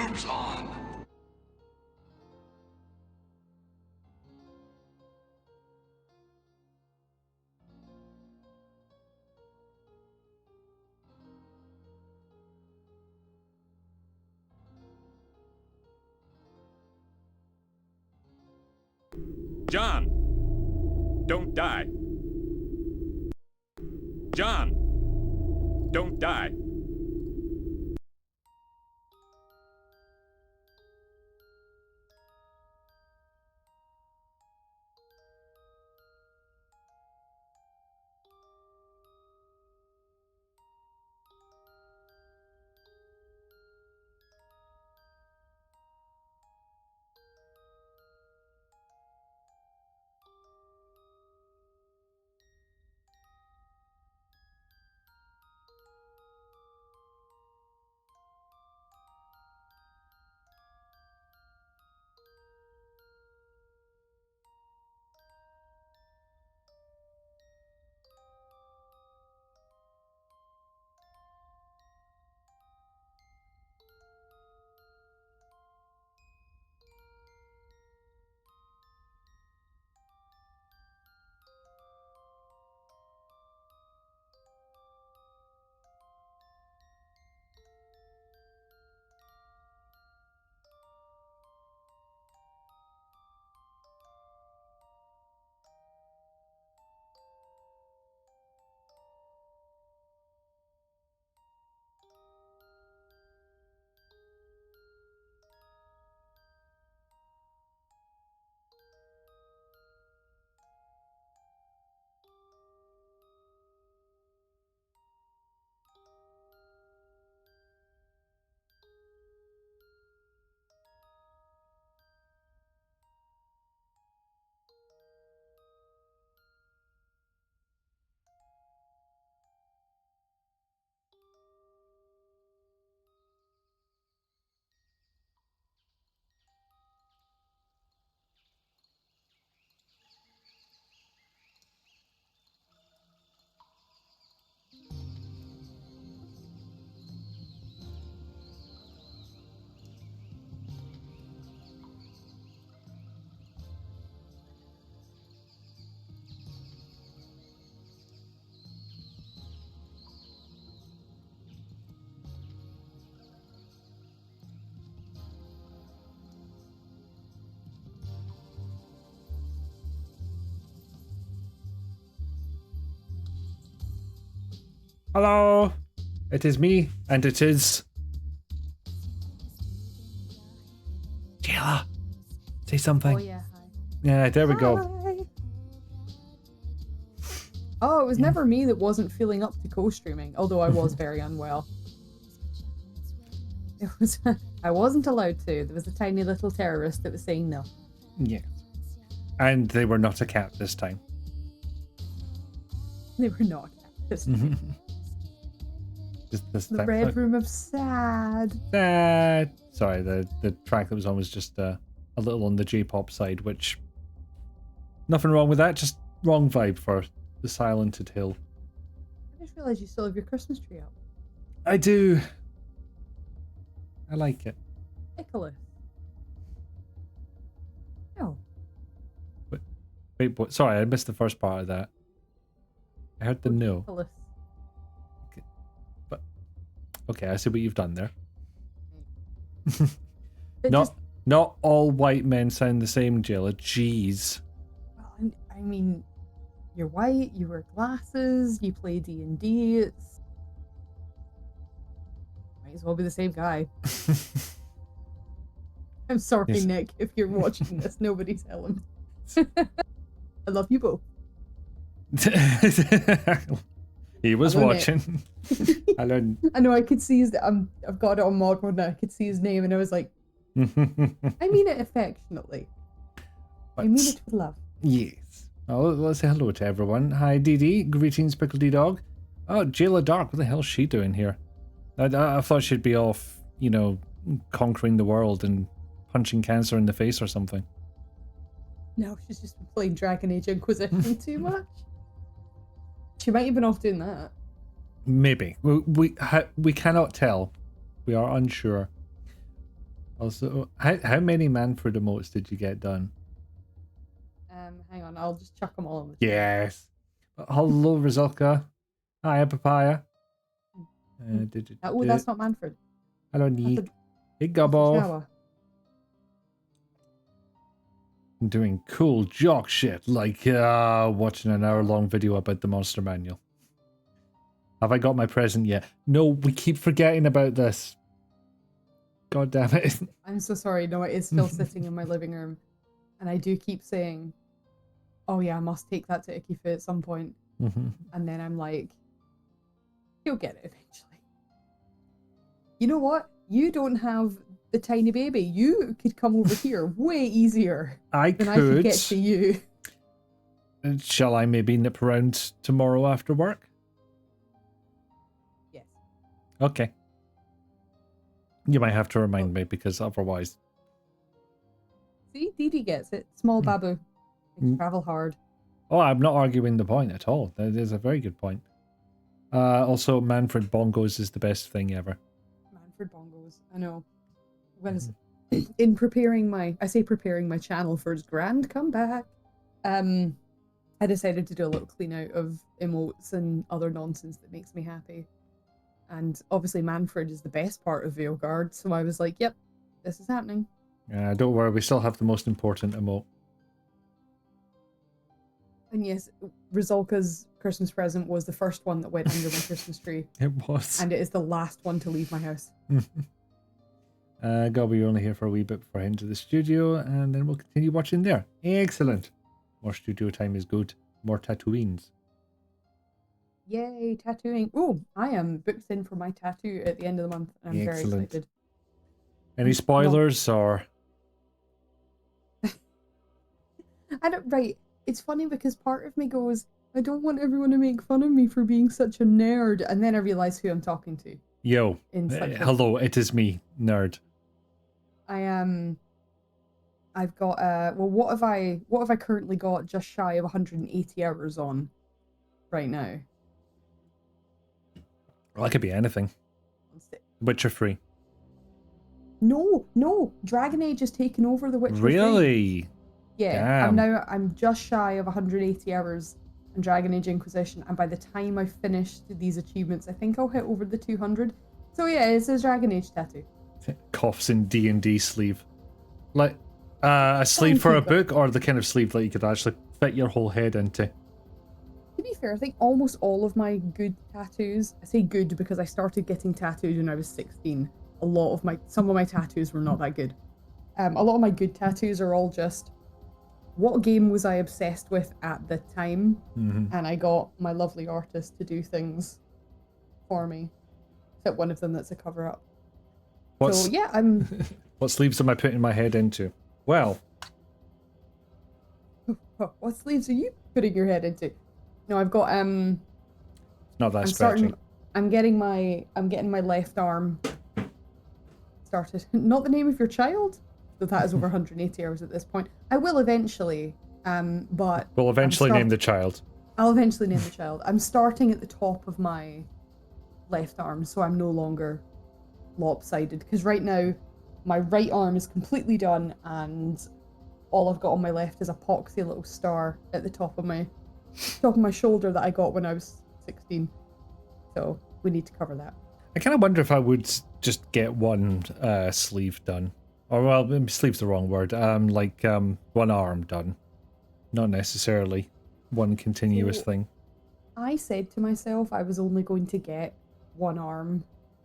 Alarms on. John! Don't die. John! Don't die. Hello, it is me, and it is Jayla. Say something. Oh yeah, hi. Yeah, there we go. Hi. Oh, it was never me that wasn't feeling up to co-streaming, although I was very unwell. It was I wasn't allowed to. There was a tiny little terrorist that was saying no. Yeah, and they were not a cat this time. They were not. The Red Room of Sad. Sorry, the track that was on was just a little on the J-pop side, which nothing wrong with that. Just wrong vibe for the Silented Hill. I just realised you still have your Christmas tree up. I do. I like it. Nicholas. No. Wait, but sorry, I missed the first part of that. I heard the no. Nicholas. Okay, I see what you've done there. It Not all white men sound the same, Jayla. Jeez. Well, I mean, you're white. You wear glasses. You play D&D. It's might as well be the same guy. I'm sorry, Yes. Nick, if you're watching this. Nobody's telling. I love you both. He was Hello, watching. I learned. I know. I could see his. I've got it on mod mode now. I could see his name, and I was like, I mean it affectionately. I mean it with love. Yes. Oh, let's say hello to everyone. Hi, Dee. Greetings, Pickle D Dog. Oh, Jayla Dark. What the hell is she doing here? I thought she'd be off, conquering the world and punching cancer in the face or something. No, she's just been playing Dragon Age Inquisition too much. She might have been off doing that. Maybe. We cannot tell. We are unsure. Also, how many Manfred emotes did you get done? Hang on, I'll just chuck them all on the chat. Yes. Hello, Rizalka. Hi, Papaya. Oh, that's not Manfred. Hello, That's Neek. a, Hey, that's a Gobbo. shower. I'm doing cool jock shit, like watching an hour-long video about the Monster Manual. Have I got my present yet? No, we keep forgetting about this. God damn it. I'm so sorry. No, it is still sitting in my living room. And I do keep saying, oh yeah, I must take that to Ikifu at some point. And then I'm like, you'll get it eventually. You know what? You don't have the tiny baby. You could come over here way easier I than I could get to you. Shall I maybe nip around tomorrow after work? Yes. Okay. You might have to remind me because otherwise... See, Didi gets it. Small babu. They travel hard. Oh, I'm not arguing the point at all. That is a very good point. Also, Manfred Bongos is the best thing ever. Manfred Bongos. I know. In preparing my channel for its grand comeback, I decided to do a little clean out of emotes and other nonsense that makes me happy. And obviously Manfred is the best part of Veilguard, so I was like, yep, this is happening. Don't worry, we still have the most important emote. And yes, Rizalka's Christmas present was the first one that went under my Christmas tree. It was. And it is the last one to leave my house. God, we're only here for a wee bit before I head into the studio, and then we'll continue watching there. Excellent. More studio time is good. More tattooings. Yay, tattooing. Oh, I am booked in for my tattoo at the end of the month, and I'm very excited. Any spoilers, or...? Right. It's funny because part of me goes, I don't want everyone to make fun of me for being such a nerd, and then I realize who I'm talking to. Yo, hello, it is me, nerd. I've got well, what have I currently got just shy of 180 hours on right now? Well, that could be anything. Witcher 3. No, Dragon Age has taken over the Witcher 3. Really? Yeah, Damn. I'm just shy of 180 hours in Dragon Age Inquisition, and by the time I finished these achievements, I think I'll hit over the 200. So yeah, it's a Dragon Age tattoo. Coughs in D&D sleeve. Like, a sleeve for a book, or the kind of sleeve that you could actually fit your whole head into? To be fair, I think almost all of my good tattoos, I say good because I started getting tattooed when I was 16. Some of my tattoos were not that good. A lot of my good tattoos are all just, what game was I obsessed with at the time? And I got my lovely artist to do things for me. Except one of them that's a cover-up. So yeah, I'm... What sleeves am I putting my head into? Well... What sleeves are you putting your head into? No, I've got, It's not that stretchy. I'm getting my left arm started. Not the name of your child? So that is over 180 hours at this point. I will eventually, but... We'll eventually name the child. I'll eventually name the child. I'm starting at the top of my left arm, so I'm no longer lopsided. Because right now, my right arm is completely done, and all I've got on my left is a poxy little star at the top of my shoulder that I got when I was 16. So we need to cover that. I kind of wonder if I would just get one sleeve done. Or, well, maybe sleeve's the wrong word. One arm done. Not necessarily one continuous thing. I said to myself I was only going to get one arm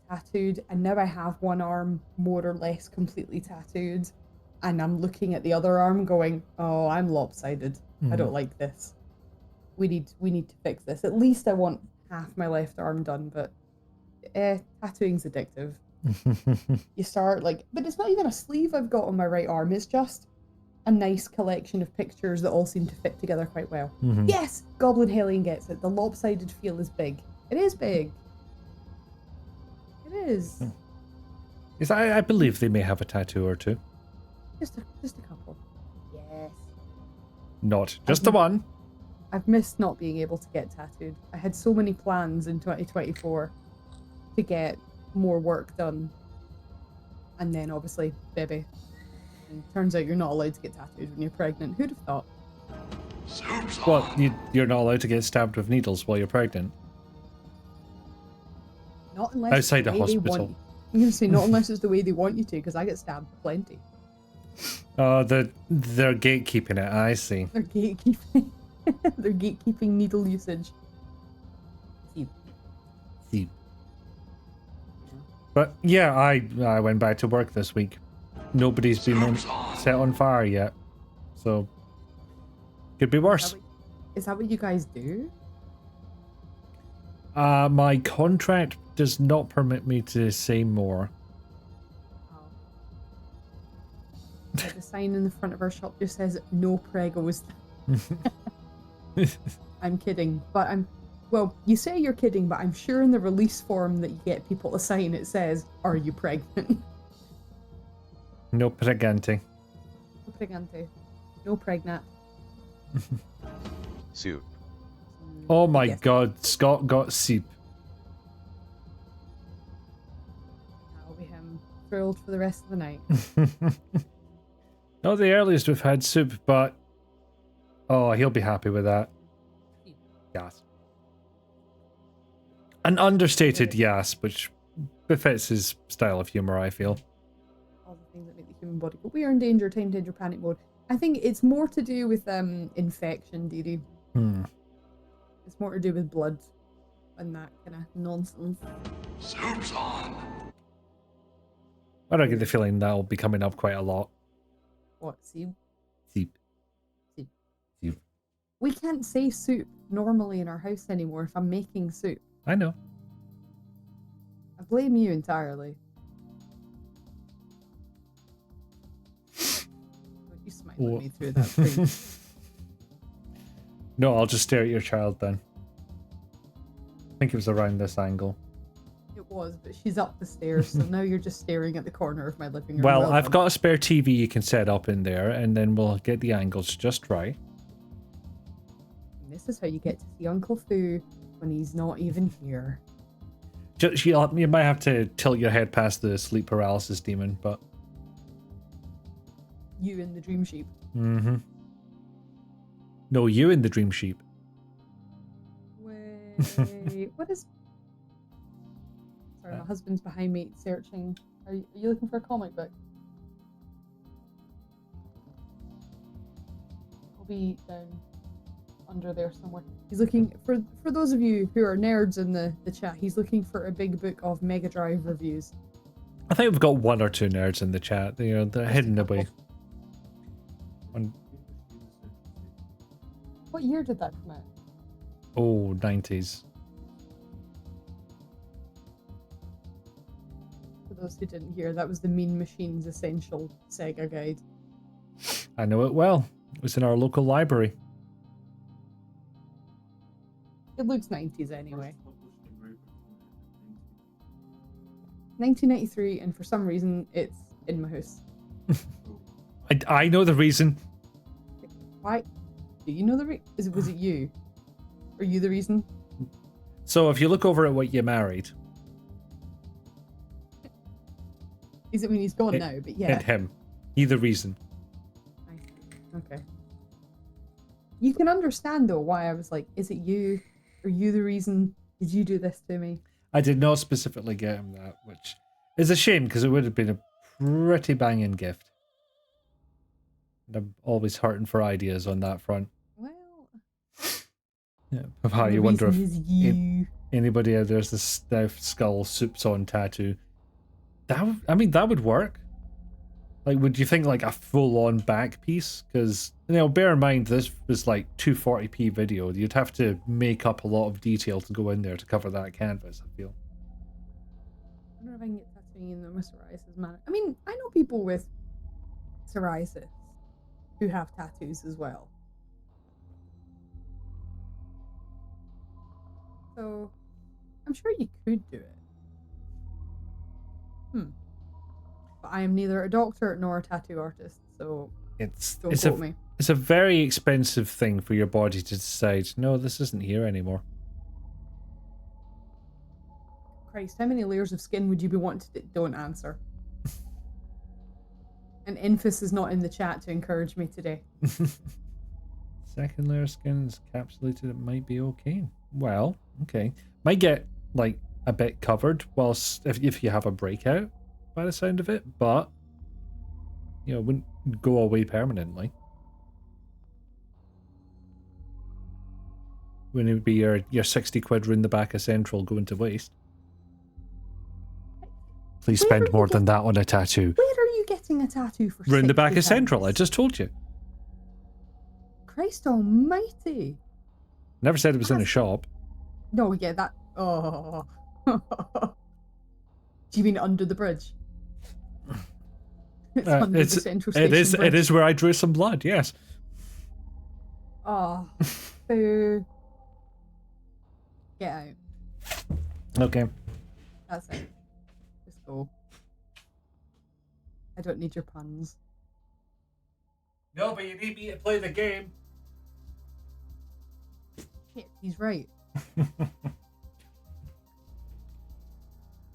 tattooed, and now I have one arm more or less completely tattooed, and I'm looking at the other arm going, oh, I'm lopsided. I don't like this. We need to fix this. At least I want half my left arm done, but tattooing's addictive. You start but it's not even a sleeve I've got on my right arm. It's just a nice collection of pictures that all seem to fit together quite well. Yes, Goblin Hellion gets it. The lopsided feel is big. It is big. It is. Yes, I believe they may have a tattoo or two. Just a couple. Yes. Not just the one. I've missed not being able to get tattooed. I had so many plans in 2024 to get more work done. And then obviously, baby. And turns out you're not allowed to get tattooed when you're pregnant. Who'd have thought? What? You're not allowed to get stabbed with needles while you're pregnant? Not unless Outside it's the the way they hospital. want you. I'm going to say not unless it's the way they want you to, because I get stabbed plenty. Oh, they're gatekeeping it. I see. They're gatekeeping. They're gatekeeping needle usage. See. But yeah, I went back to work this week. Nobody's been set on fire yet, so could be worse. Is that what you guys do? My contract does not permit me to say more. Oh. The sign in the front of our shop just says no pregos. I'm kidding, but well, you say you're kidding, but I'm sure in the release form that you get people to sign it says, "Are you pregnant?" No pregante. No pregante. No pregnant. Soup. Oh my Yes. god, Scott got soup. That'll be him thrilled for the rest of the night. Not the earliest we've had soup, but oh, he'll be happy with that. Yes. An understated yes, which befits his style of humor, I feel. All the things that make the human body go, we are in danger, time danger, panic mode. I think it's more to do with infection, Dee. It's more to do with blood and that kind of nonsense. Soup's on. I don't get the feeling that'll be coming up quite a lot. What, soup? Soup. Soup. Soup. We can't say soup normally in our house anymore if I'm making soup. I know. I blame you entirely. Don't you smile at me through that screen. No, I'll just stare at your child then. I think it was around this angle. It was, but she's up the stairs, so now you're just staring at the corner of my living room. Well, I've done. got a spare TV you can set up in there, and then we'll get the angles just right. And this is how you get to see Uncle Fu when he's not even here. Just, you might have to tilt your head past the sleep paralysis demon, but... You and the dream sheep. Mm-hmm. No, you and the dream sheep. Wait, what is... Sorry, my husband's behind me searching. Are you looking for a comic book? I'll be down under there somewhere. He's looking, for those of you who are nerds in the chat, he's looking for a big book of Mega Drive reviews. I think we've got one or two nerds in the chat. You know, they're hidden away. What year did that come out? Oh, 90s. For those who didn't hear, that was the Mean Machines Essential Sega Guide. I know it well. It was in our local library. It looks 90s anyway. 1993, and for some reason, it's in my house. I know the reason. Why? Do you know the reason? Was it you? Are you the reason? So if you look over at what you married... Is it when he's gone now? But yeah. And him. He the reason. I see. Okay. You can understand though why I was like, is it you? Are you the reason? Did you do this to me? I did not specifically get him that, which is a shame because it would have been a pretty banging gift. And I'm always hurting for ideas on that front. Well, Yeah. How the you wonder if reason is you. anybody out there's this stiff skull soups on tattoo. That would work. Like, would you think like a full-on back piece? Because, you know, bear in mind this was like 240p video. You'd have to make up a lot of detail to go in there to cover that canvas, I feel. I wonder if I can get tattooing in my psoriasis manner. I mean, I know people with psoriasis who have tattoos as well. So, I'm sure you could do it. But I am neither a doctor nor a tattoo artist, so don't quote me. It's a very expensive thing for your body to decide, no, this isn't here anymore. Christ, how many layers of skin would you be wanting to... Don't answer. And Infus is not in the chat to encourage me today. Second layer skin is encapsulated. It might be okay. Well, okay. Might get like a bit covered whilst if you have a breakout by the sound of it, but you know, it wouldn't go away permanently. Wouldn't it be your 60 quid in the back of Central going to waste? Please spend more than that on a tattoo. Where are you getting a tattoo for? Round the back of £60? Central, I just told you. Christ almighty. Never said it was in a shop. No, yeah, that... Oh. Do you mean under the bridge? It's under the Central Station bridge. It is where I drew some blood, yes. Oh. Boo. Get out. Okay. That's it. Just go. I don't need your puns. No, but you need me to play the game. Shit, he's right.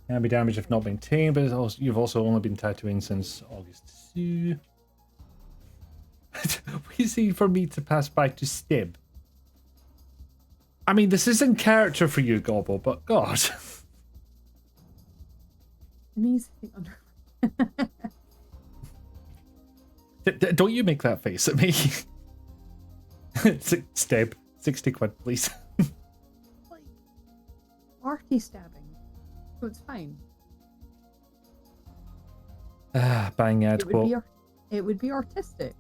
Can be damaged if not maintained, but you've also only been tattooing since August 2. Easy for me to pass by to Stib. I mean, this isn't character for you, Gobble, but God. Knees under. Don't you make that face at me. Stib, 60 quid, please. Like, arty stabbing. So it's fine. Bang ad quote. It would be artistic.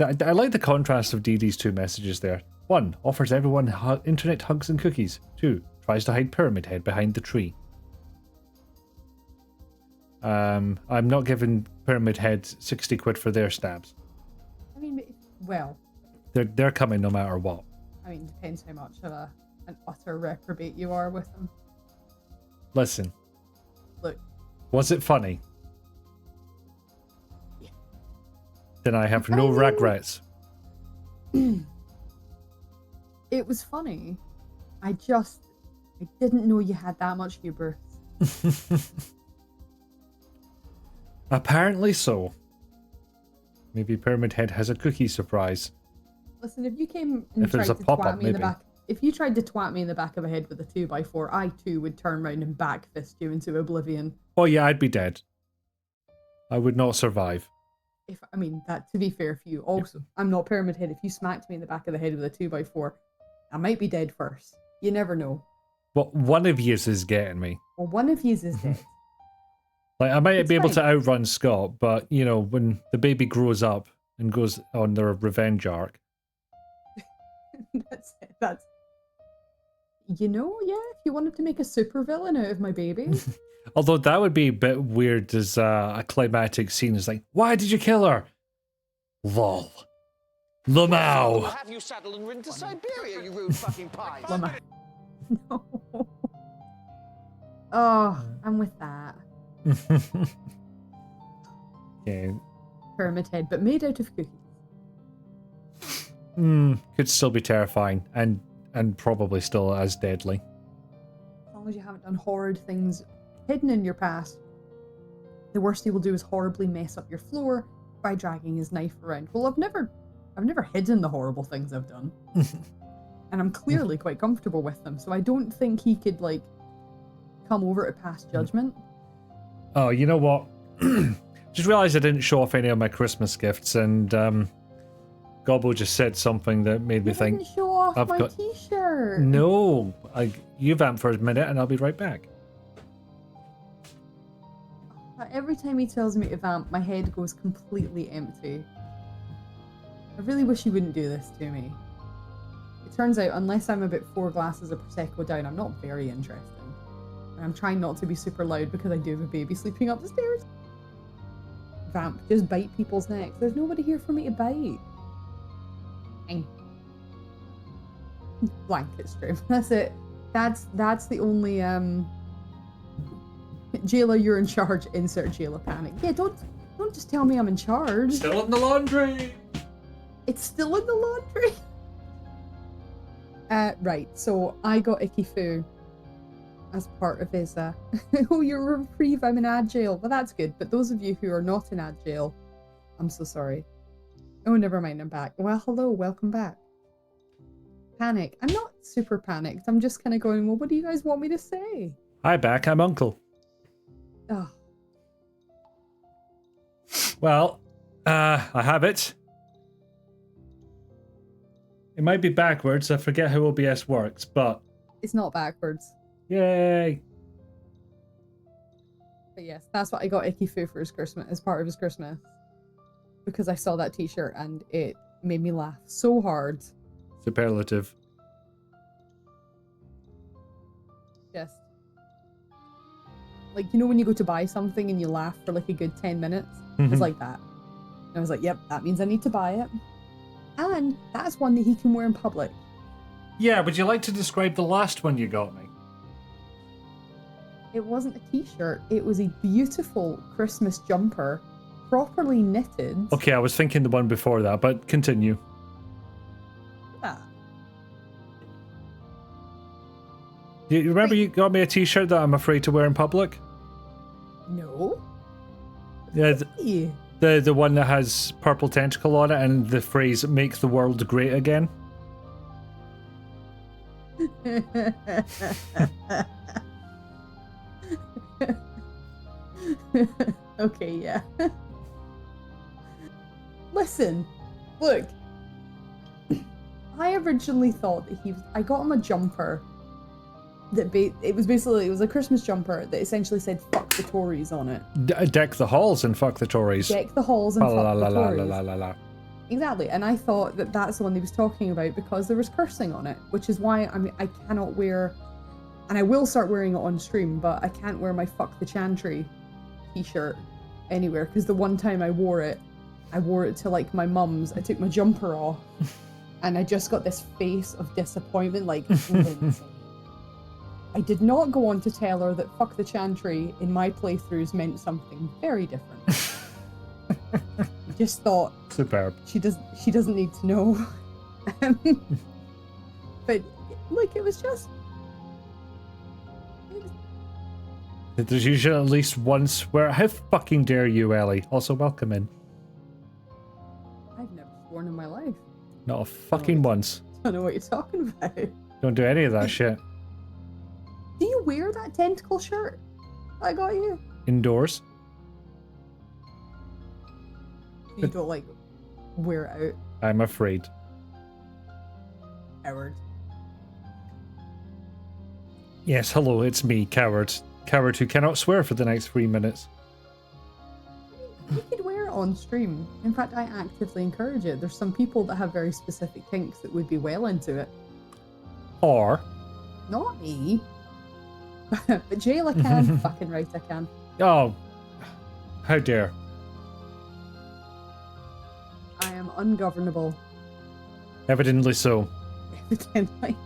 I like the contrast of DD's two messages there. 1. Offers everyone internet hugs and cookies. 2. Tries to hide Pyramid Head behind the tree. I'm not giving Pyramid Head 60 quid for their stabs. I mean, well... They're coming no matter what. I mean, depends how much of an utter reprobate you are with them. Listen. Look. Was it funny? Yeah. Then I have no regrets. It was funny. I didn't know you had that much hubris. Apparently so. Maybe Pyramid Head has a cookie surprise. Listen, if you came and If tried there's a to pop-up, twat me in the maybe. back, if you tried to twat me in the back of a head with a 2x4, I too would turn around and back fist you into oblivion. Oh yeah, I'd be dead. I would not survive. I mean, that to be fair for you. Also, I'm not Pyramid Head. If you smacked me in the back of the head with a 2x4, I might be dead first. You never know. Well, one of yous is getting me. Well, one of yous is dead. Like, I might It's be able fine. to outrun Scott, but, you know, when the baby grows up and goes on their revenge arc. That's it. That's... You know, yeah, if you wanted to make a supervillain out of my baby. Although that would be a bit weird as a climatic scene. It's like, why did you kill her? Lol. Lamau. Have you saddled and ridden to Siberia, you rude fucking pies? Lemma. No. Oh, I'm with that. Okay. Pyramid Head, but made out of cookies. Could still be terrifying and probably still as deadly. As long as you haven't done horrid things hidden in your past, the worst he will do is horribly mess up your floor by dragging his knife around. Well, I've never hidden the horrible things I've done. And I'm clearly quite comfortable with them, so I don't think he could, like, come over to pass judgment. Oh, you know what? Just realized I didn't show off any of my Christmas gifts, and Gobbo just said something that made me You think, didn't show off I've my got- t-shirt. no, you vamp for a minute and I'll be right back. Every time he tells me to vamp, my head goes completely empty. I really wish he wouldn't do this to me. It turns out, unless I'm about 4 glasses of Prosecco down, I'm not very interesting. And I'm trying not to be super loud because I do have a baby sleeping up the stairs. Vamp, just bite people's necks. There's nobody here for me to bite. Fine. Blanket stream. That's it. That's the only Jayla, you're in charge. Insert Jayla panic. Yeah, don't just tell me I'm in charge. Still in the laundry! It's still in the laundry. Right, so I got Icky Foo as part of his, oh, you're a reprieve, I'm in ad jail. Well, that's good. But those of you who are not in ad jail, I'm so sorry. Oh, never mind, I'm back. Well, hello, welcome back. Panic. I'm not super panicked. I'm just kind of going, well, what do you guys want me to say? Hi, back. I'm Uncle. Oh, Well, I have it. It might be backwards. I forget how OBS works, but it's not backwards. yay! But yes, that's what I got Icky Foo for his Christmas, as part of his Christmas. Because I saw that t-shirt and it made me laugh so hard. Superlative. Just like, you know when you go to buy something and you laugh for like a good 10 minutes? It was like that. And I was like, yep, that means I need to buy it. And that's one that he can wear in public. Yeah, would you like to describe the last one you got me? It wasn't a t-shirt, it was a beautiful Christmas jumper, properly knitted. Okay, I was thinking the one before that, but continue. Ah, You remember you got me a t-shirt that I'm afraid to wear in public? no. Yeah, Yeah. the one that has purple tentacle on it and the phrase "Make the world great again." Okay, yeah. Listen, look. I originally thought that I got him a jumper that it was a Christmas jumper that essentially said "fuck the Tories" on it. Deck the halls and fuck the Tories. Deck the halls and La, fuck la, the la, Tories. la, la, la, la. Exactly, and I thought that that's the one he was talking about because there was cursing on it, which is why I cannot wear, and I will start wearing it on stream, but I can't wear my "fuck the Chantry" t-shirt anywhere because the one time I wore it to like my mum's. I took my jumper off, and I just got this face of disappointment, like. Lindsay. I did not go on to tell her that "fuck the Chantry" in my playthroughs meant something very different. I just thought. Superb. She doesn't need to know. But like it was There's usually at least once where how fucking dare you, Ellie? Also, welcome in. I've never sworn in my life. Not a fucking once. I don't know what you're talking about. Don't do any of that shit. Do you wear that tentacle shirt I got you? Indoors. You don't like wear it out, I'm afraid. coward. Yes, hello, it's me, Coward. Coward who cannot swear for the next 3 minutes. You could wear it on stream. In fact, I actively encourage it. There's some people that have very specific kinks that would be well into it. Or... Not me. But Jayla can. Fucking right, I can. Oh, how dare. I am ungovernable. Evidently so. Evidently.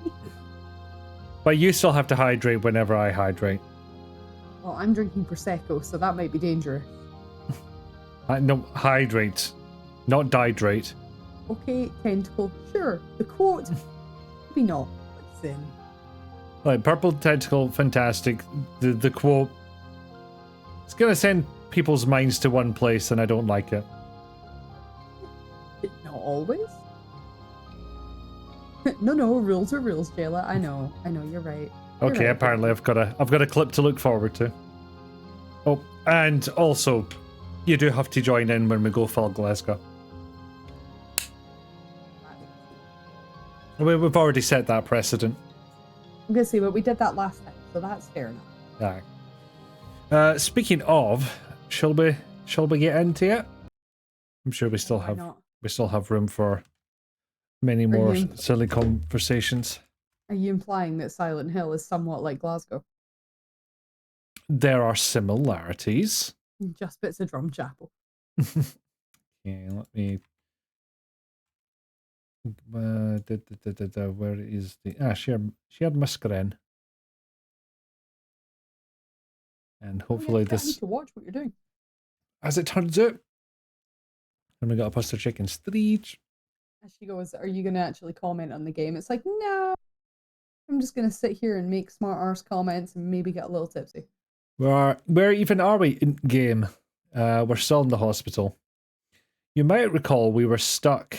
But you still have to hydrate whenever I hydrate. Well, I'm drinking Prosecco, so that might be dangerous. No, hydrate. Not dihydrate. Okay, tentacle, sure. The quote, maybe not. What's in? Like, purple tentacle, fantastic. The quote... It's gonna send people's minds to one place and I don't like it. Not always. No, rules are rules, Jayla. I know, you're right. You're Okay, right. apparently I've got a clip to look forward to. Oh, and also, you do have to join in when we go full Glasgow. We've already set that precedent. I'm gonna say, but we did that last time, so that's fair enough. Speaking of, shall we get into it? I'm sure we still Why not? have room for many more you- silly conversations. Are you implying that Silent Hill is somewhat like Glasgow? There are similarities. Just bits of drum chapel. Okay, let me. Where is the she had Muskren, and hopefully I need this, to watch what you're doing. as it turns out, and we got a Buster Chicken Street. As she goes, are you gonna actually comment on the game? It's like, no. I'm just gonna sit here and make smart arse comments and maybe get a little tipsy. Where even are we in game? We're still in the hospital. You might recall we were stuck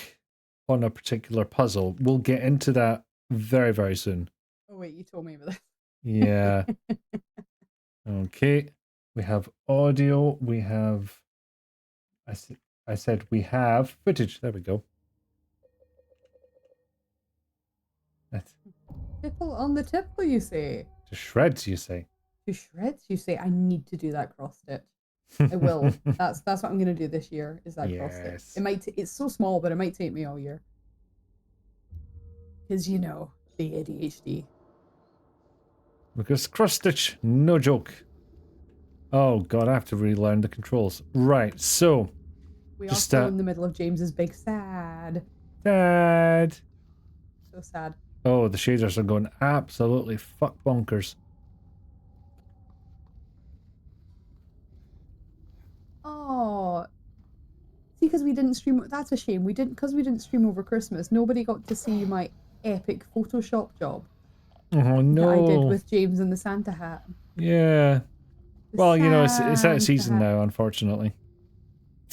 on a particular puzzle. We'll get into that very, very soon. Oh wait, you told me about this. Yeah. Okay. We have audio. We have... I said we have footage. There we go. That's Tipple on the tipple, you say? to shreds, you say. To shreds, you say? I need to do that cross stitch. I will. That's what I'm gonna do this year. Is that cross stitch? Yes. It might. It's so small, but it might take me all year. Because you know the ADHD. Because cross stitch, no joke. Oh god, I have to relearn the controls. Right, so We are just still in the middle of James's big sad. Dad. So sad. Oh, the shaders are going absolutely fuck bonkers. Oh, see, because we didn't stream. That's a shame. Because we didn't stream over Christmas. Nobody got to see my epic Photoshop job Oh that I did no. with James and the Santa hat. Yeah. The Well, you know, it's out Santa of season hat. now, unfortunately.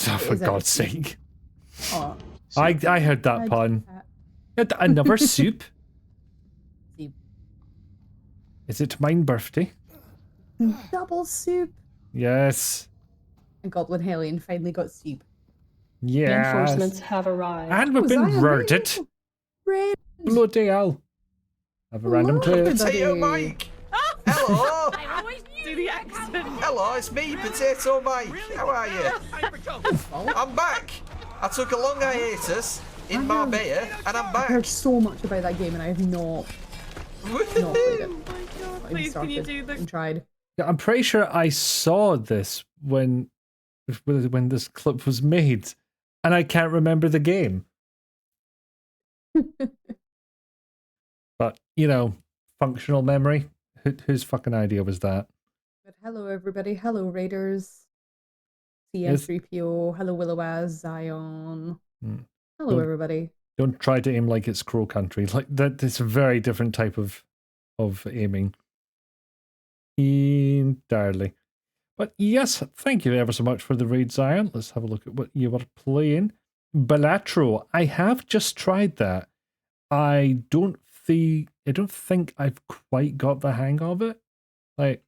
Oh, It for is out of God's season. sake. Oh, I heard that Santa pun. hat. Another soup? See, Is it mine birthday? double soup. Yes. And Goblin Hellion finally got soup. Yes. Reinforcements have arrived. And we've Was been I murdered. Red. Bloody hell. Have a random Hello, clip. Potato everybody. Mike! Hello! I always do the accent. Hello, it's me, Potato Mike. How are you? I'm back. I took a long hiatus in Marbella, and I'm I've back. heard so much about that game and I have not played it. Not even Please, can you started do the... and tried. Yeah, I'm pretty sure I saw this when this clip was made, and I can't remember the game. But, you know, functional memory. Whose fucking idea was that? But hello, everybody. Hello, Raiders. Yes. CM3PO. Hello, Willowaz, Zion. Mm. Hello, Don't- everybody. Don't try to aim like it's Crow Country. Like that, it's a very different type of aiming. Entirely. But yes, thank you ever so much for the raid, Zion. Let's have a look at what you were playing. Balatro. I have just tried that. I don't think I've quite got the hang of it. Like,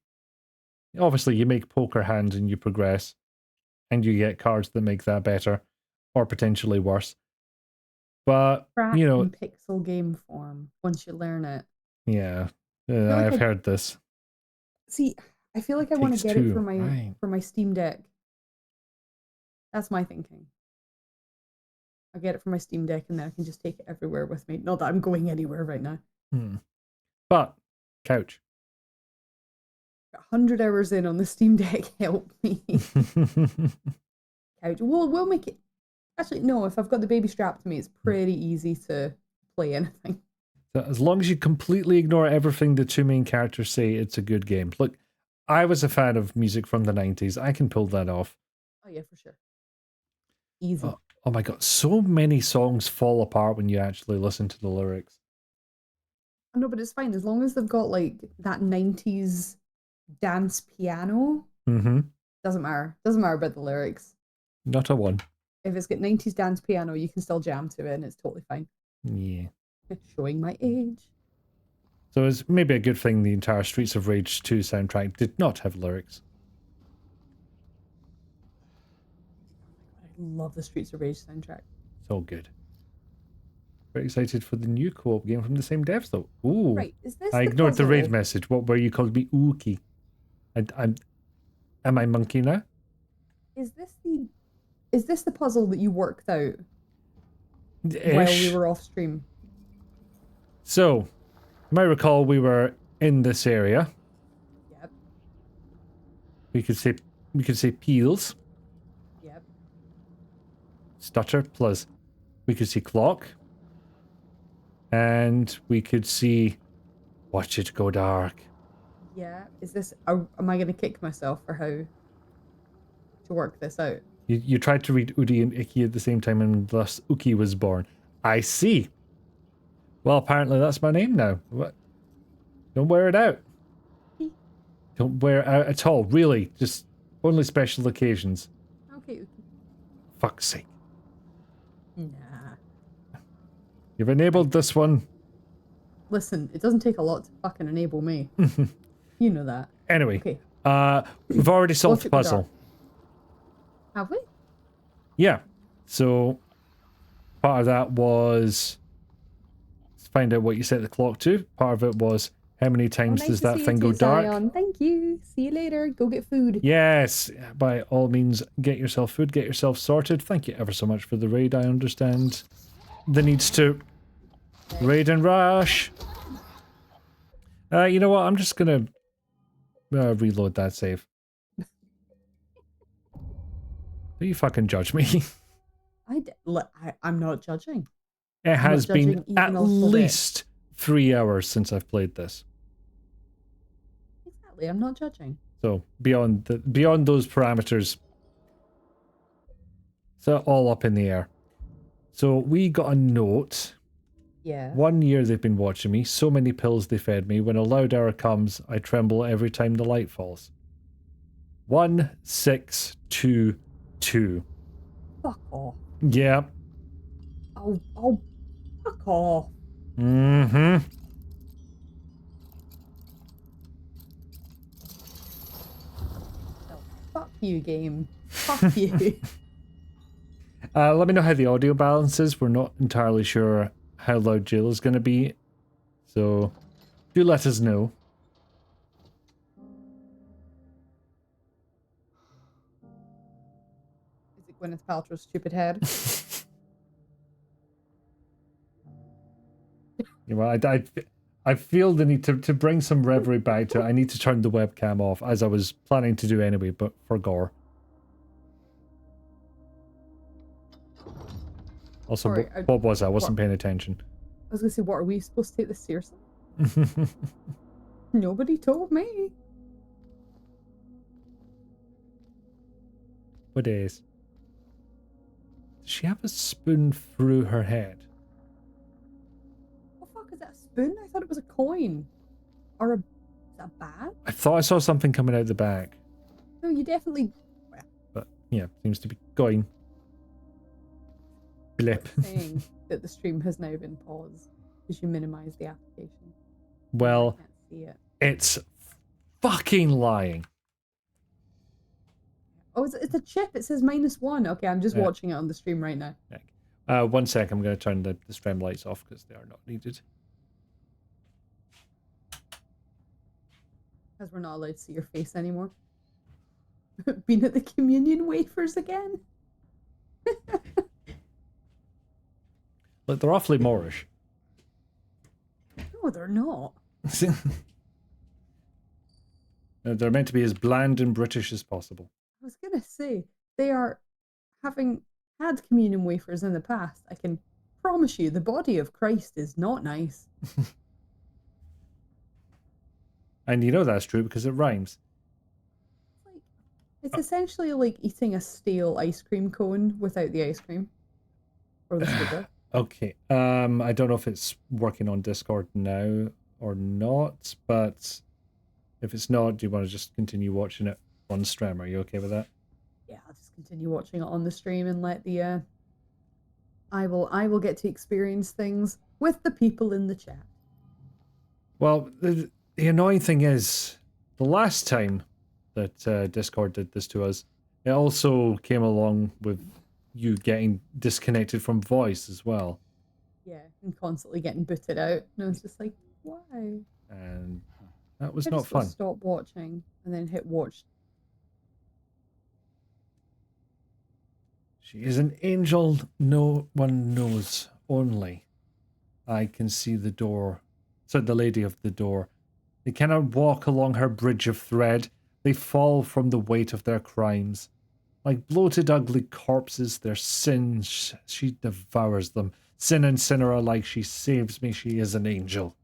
obviously you make poker hands and you progress, and you get cards that make that better, or potentially worse. But, Crack you know, in pixel game form once you learn it. yeah, like I've I- heard this. See, I feel like I want Takes to get two, it right. for my Steam Deck. That's my thinking. I'll get it for my Steam Deck and then I can just take it everywhere with me. Not that I'm going anywhere right now. But, couch. 100 hours in on the Steam Deck, help me. Couch. We'll make it. Actually, no, if I've got the baby strapped to me, it's pretty easy to play anything. So as long as you completely ignore everything the two main characters say, it's a good game. Look, I was a fan of music from the 90s. I can pull that off. Oh, yeah, for sure. Easy. Oh my god, so many songs fall apart when you actually listen to the lyrics. No, but it's fine as long as they've got like that 90s dance piano. Mm-hmm. Doesn't matter. Doesn't matter about the lyrics. Not a one. If it's got 90s dance piano, you can still jam to it and it's totally fine. Yeah. Showing my age. So it's maybe a good thing the entire Streets of Rage 2 soundtrack did not have lyrics. I love the Streets of Rage soundtrack. So good. Very excited for the new co-op game from the same devs though. Ooh. Right, is this I the ignored the raid puzzle? message. What were you called me? Ookie. Am I monkey now? Is this the puzzle that you worked out while Ish. we were off stream? So, you might recall we were in this area. Yep. We could say peels, Yep. stutter, plus we could see clock. And we could see watch it go dark. Yeah. Is this am I gonna kick myself for how to work this out? You tried to read Udi and Icky at the same time and thus Uki was born. I see. Well, apparently that's my name now. What? Don't wear it out. Don't wear it out at all, really. Just only special occasions. Okay. Fuck's sake. Nah. You've enabled this one. Listen, it doesn't take a lot to fucking enable me. You know that. Anyway, Okay. we've already solved the Watch it, puzzle. Have we? Yeah. So part of that was find out what you set the clock to. Part of it was how many times Nice does to that see you thing go too, dark? Zion. Thank you. See you later. Go get food. Yes, by all means, get yourself food, get yourself sorted. Thank you ever so much for the raid. I understand the needs to raid and rush. You know what? I'm just gonna reload that save. Do you fucking judge me? I'm not judging. It has judging been even at a little bit. least 3 hours since I've played this. Exactly. I'm not judging. So beyond those parameters, so all up in the air. So we got a note. Yeah. 1 year they've been watching me. So many pills they fed me. When a loud hour comes, I tremble every time the light falls. 1622. Fuck off. Yeah. Oh, fuck off. Mm-hmm. Oh, fuck you, game. Fuck you. Let me know how the audio balance is. We're not entirely sure how loud Jayla's going to be. So do let us know. Is it Gwyneth Paltrow's stupid head? You know, I feel the need to bring some reverie back to it. I need to turn the webcam off, as I was planning to do anyway, but for gore. Also, Sorry, what was that? I wasn't paying attention. I was gonna say, what, are we supposed to take this seriously? Nobody told me. What is? Does she have a spoon through her head? What the fuck is that, a spoon? I thought it was a coin. Or is that a bag? I thought I saw something coming out the back. No, you definitely... But, yeah, seems to be going. Blip. saying that the stream has now been paused because you minimize the application. Well, I can't see it. it's fucking lying. Oh, it's a chip. It says -1. Okay, I'm just Yeah. watching it on the stream right now. 1 sec, I'm going to turn the stream lights off because they are not needed. Because we're not allowed to see your face anymore. Been at the communion wafers again? Look, they're awfully Moorish. No, they're not. They're meant to be as bland and British as possible. I was gonna say, they are, having had communion wafers in the past, I can promise you the body of Christ is not nice. And you know that's true because it rhymes. It's essentially like eating a stale ice cream cone without the ice cream. Or the sugar. Okay. I don't know if it's working on Discord now or not, but if it's not, do you want to just continue watching it on stream? Are you okay with that? Yeah, I'll just continue watching it on the stream and let the I will get to experience things with the people in the chat. Well, the annoying thing is, the last time that Discord did this to us, it also came along with you getting disconnected from voice as well. Yeah, and constantly getting booted out. And I was just like, why? And that was I not just gotta fun. stop watching and then hit watch. She is an angel no one knows only. I can see the door. Said the lady of the door. They cannot walk along her bridge of thread. They fall from the weight of their crimes. Like bloated ugly corpses, their sins, she devours them. Sin and sinner alike, she saves me, she is an angel.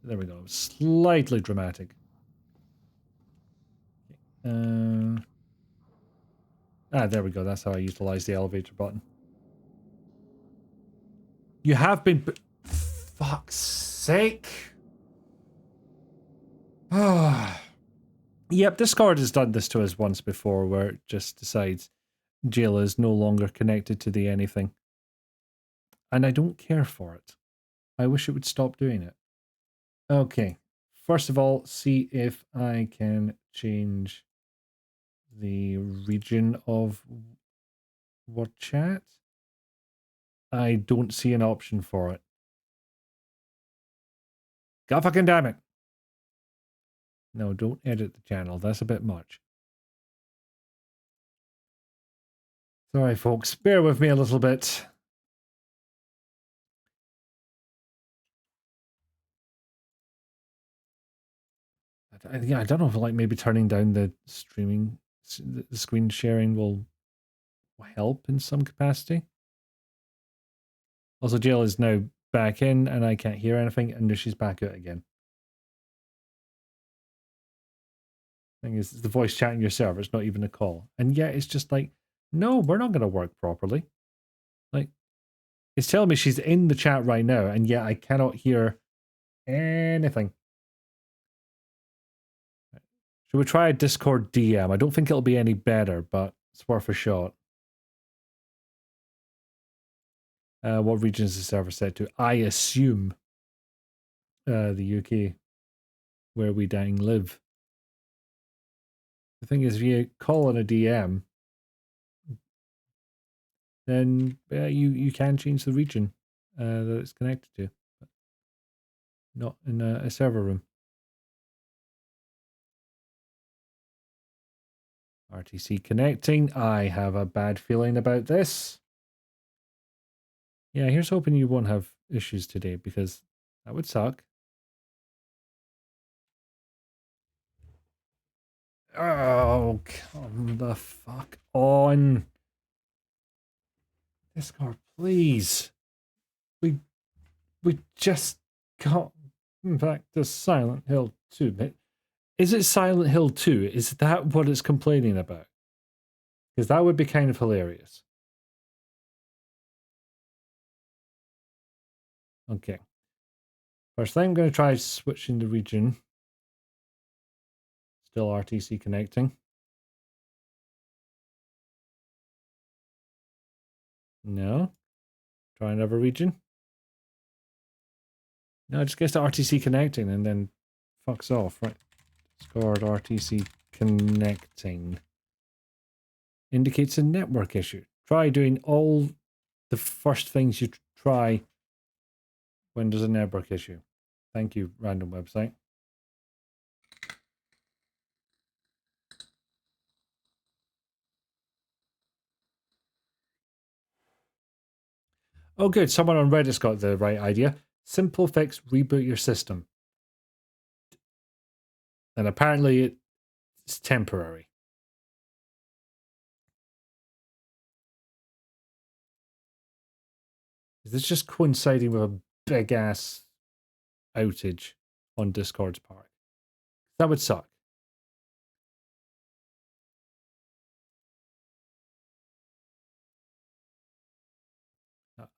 There we go. Slightly dramatic. There we go. That's how I utilize the elevator button. You have been... Fuck's sake. Yep, Discord has done this to us once before, where it just decides Jayla is no longer connected to the anything. And I don't care for it. I wish it would stop doing it. Okay. First of all, see if I can change the region of what chat. I don't see an option for it. God fucking damn it. No, don't edit the channel. That's a bit much. Sorry, folks. Bear with me a little bit. Yeah, I don't know if like maybe turning down the streaming, the screen sharing will help in some capacity. Also, Jill is now back in and I can't hear anything, and now she's back out again. Thing is, it's the voice chat in your server, it's not even a call. And yet it's just like, no, we're not going to work properly. Like, it's telling me she's in the chat right now, and yet I cannot hear anything. Should we try a Discord DM? I don't think it'll be any better, but it's worth a shot. What region is the server set to? I assume the UK, where we dang live. The thing is, if you call on a DM, then you can change the region that it's connected to, but not in a server room. RTC connecting. I have a bad feeling about this. Yeah, here's hoping you won't have issues today, because that would suck. Oh, come the fuck on. Discord, please. We just got back to Silent Hill 2. Is it Silent Hill 2? Is that what it's complaining about? Because that would be kind of hilarious. Okay. First thing, I'm going to try switching the region. Still RTC connecting. No. Try another region. No, it just gets to RTC connecting and then fucks off, right? Discord RTC connecting. Indicates a network issue. Try doing all the first things you try when there's a network issue. Thank you, random website. Oh, good. Someone on Reddit's got the right idea. Simple fix, reboot your system. And apparently it's temporary. Is this just coinciding with a big ass outage on Discord's part? That would suck.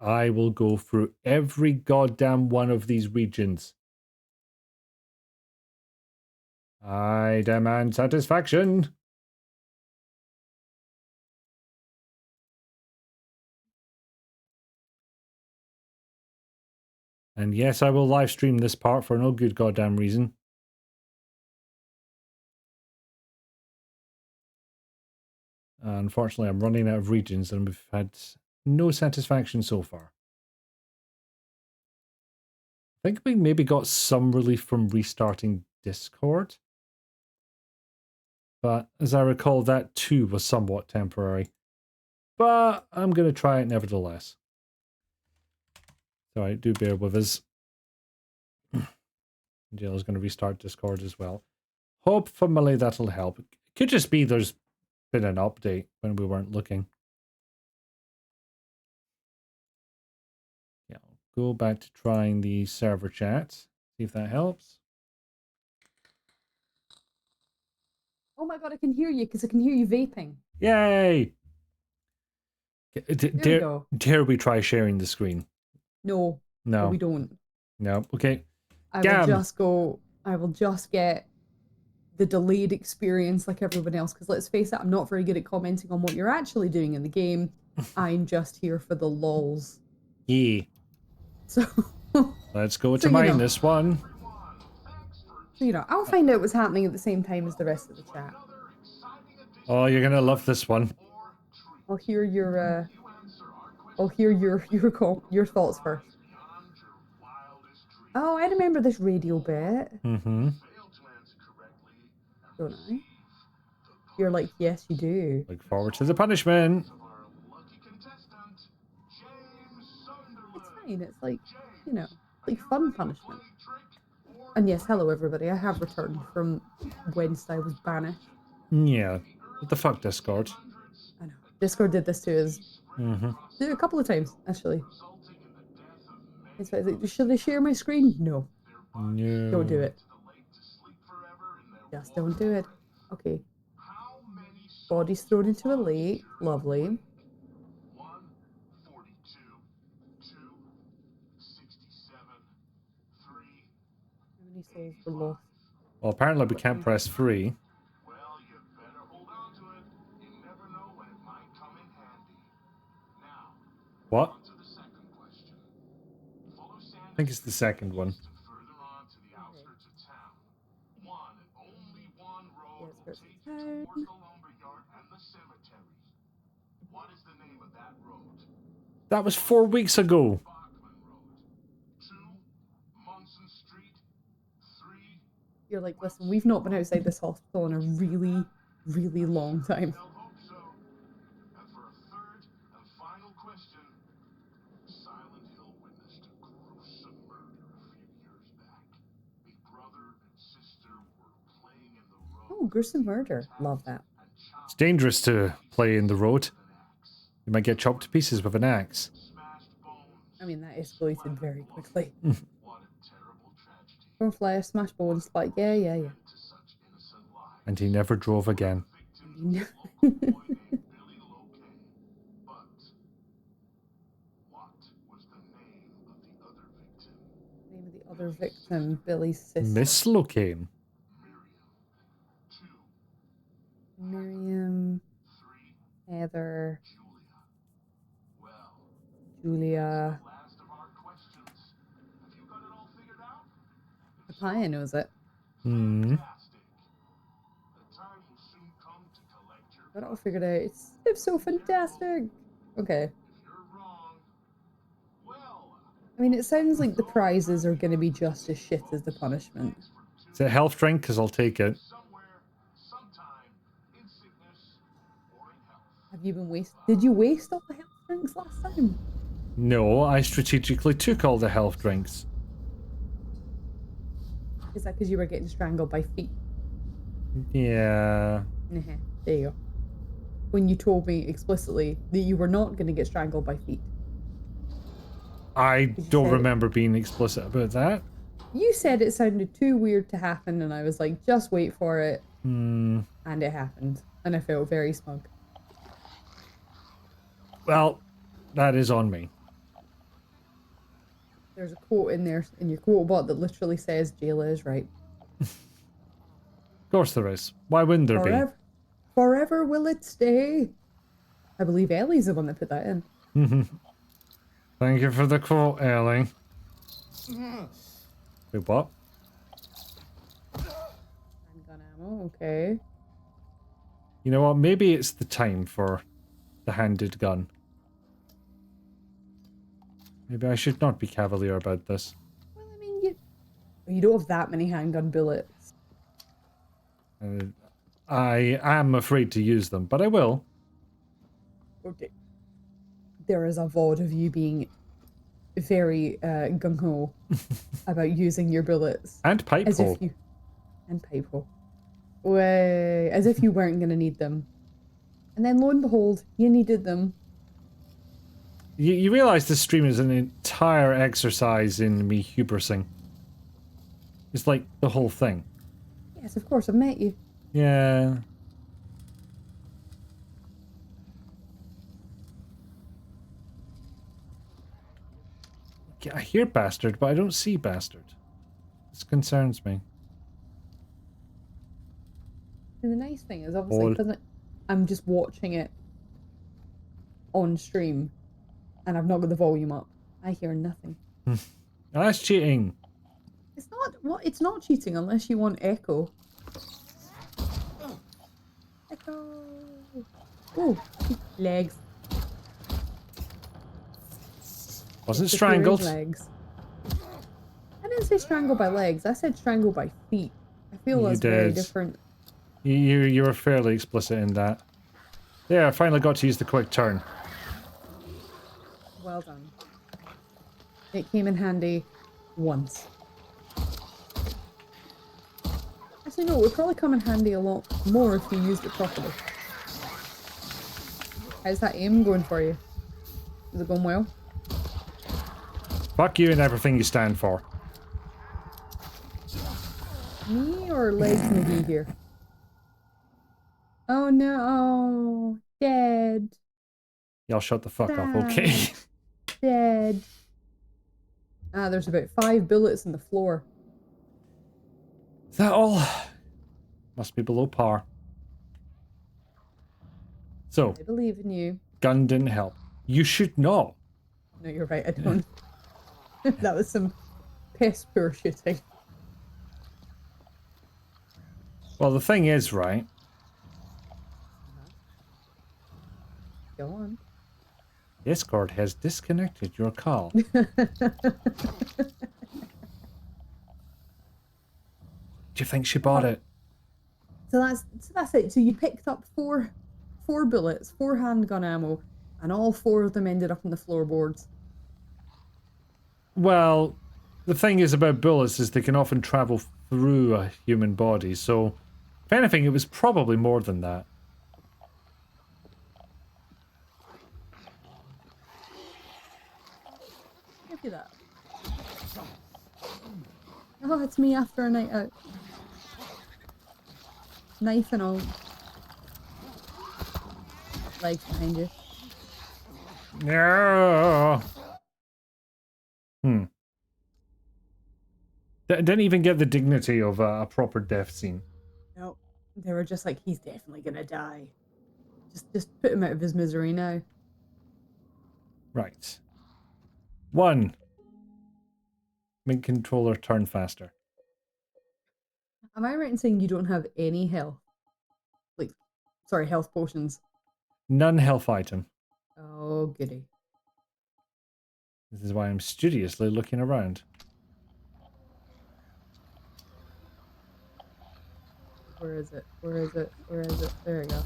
I will go through every goddamn one of these regions. I demand satisfaction. And yes, I will live stream this part for no good goddamn reason. Unfortunately, I'm running out of regions and we've had no satisfaction so far. I think we maybe got some relief from restarting Discord. But as I recall, that too was somewhat temporary. But I'm going to try it nevertheless. Sorry, do bear with us. Jayla's going to restart Discord as well. Hopefully that'll help. It could just be there's been an update when we weren't looking. Yeah, I'll go back to trying the server chat. See if that helps. Oh my god, I can hear you because I can hear you vaping. Yay! There we go. Dare we try sharing the screen? No. No. We don't. No. Okay. I Gam. will just get the delayed experience like everyone else, because let's face it, I'm not very good at commenting on what you're actually doing in the game. I'm just here for the lols. Yeah. So Let's go So, to you mine know. this one. I'll find out what's happening at the same time as the rest of the chat. Oh, you're gonna love this one. I'll hear your your thoughts first. Oh, I remember this radio bit. Mm-hmm. Don't I? You're like, yes, you do. Look forward to the punishment. It's fine. It's like, like fun punishment. And yes, hello everybody. I have returned from Wednesday. I was banished. Yeah. What the fuck, Discord? I know. Discord did this to us. Mm-hmm. Did it a couple of times, actually. It's like, should I share my screen? No. No. Don't do it. Just don't do it. Okay. Body's thrown into a lake. Lovely. How many souls were lost? Well, apparently we can't press free. What? I think it's the second one. That was 4 weeks ago. You're like, listen, we've not been outside this hospital in a really, really long time. Oh, gruesome murder. Love that. It's dangerous to play in the road. You might get chopped to pieces with an axe. I mean, that escalated very quickly. From flesh, smash bones, like, yeah. And he never drove again. Name of the other victim, Billy's sister. Miss Locane. Miriam, Heather, Julia. Papaya knows it. Hmm. Got it all figured out. It's so fantastic. Okay. I mean, it sounds like the prizes are going to be just as shit as the punishment. Is it a health drink? Because I'll take it. Have you been wasting? Did you waste all the health drinks last time? No, I strategically took all the health drinks. Is that because you were getting strangled by feet? Yeah. There you go. When you told me explicitly that you were not going to get strangled by feet. I don't remember being explicit about that. You said it sounded too weird to happen, and I was like, just wait for it. Hmm. And it happened. And I felt very smug. Well, that is on me. There's a quote in there, in your quote bot, that literally says, Jayla is right. Of course there is. Why wouldn't there be? Forever will it stay. I believe Ellie's the one that put that in. Thank you for the quote, Ellie. Wait, what? Handgun ammo, okay. You know what? Maybe it's the time for the handed gun. Maybe I should not be cavalier about this. Well, I mean, you don't have that many handgun bullets. I am afraid to use them, but I will. Okay. There is a VOD of you being very gung-ho about using your bullets. And pipe as hole. If you, and pipe hole. Way, as if you weren't going to need them. And then lo and behold, you needed them. You realize this stream is an entire exercise in me hubrising. It's like the whole thing. Yes, of course, I've met you. Yeah. I hear bastard, but I don't see bastard. This concerns me. And the nice thing is, obviously, because I'm just watching it on stream, and I've not got the volume up, I hear nothing. That's cheating. It's not. What? It's not cheating unless you want echo. Echo. Oh, legs. Wasn't Just strangled. hearing legs. I didn't say strangled by legs. I said strangled by feet. I feel You that's very did. different. You were fairly explicit in that. Yeah, I finally got to use the quick turn. Well done. It came in handy once. Actually, no, it would probably come in handy a lot more if you used it properly. How's that aim going for you? Is it going well? Fuck you and everything you stand for. Me or Legs McGee here? Oh no! Dead! Y'all shut the fuck up, okay? Dead. Ah, there's about 5 bullets in the floor. Is that all? Must be below par. So, I believe in you. gun didn't help. You should know. No, you're right, I don't. That was some piss poor shooting. Well, the thing is, right? Go on. Discord has disconnected your call. Do you think she bought it? So that's it. So you picked up four bullets, 4 handgun ammo, and all 4 of them ended up in the floorboards. Well, the thing is about bullets is they can often travel through a human body, so if anything, it was probably more than that. Give you that. Oh, it's me after a night out. Knife and all. Legs behind you. No. Didn't even get the dignity of a proper death scene. No, they were just like, he's definitely gonna die. Just put him out of his misery now. Right. 1. Make controller turn faster. Am I right in saying you don't have any health? Like, sorry, health potions. None health item. Oh, goody. This is why I'm studiously looking around. Where is it? Where is it? Where is it? There we go.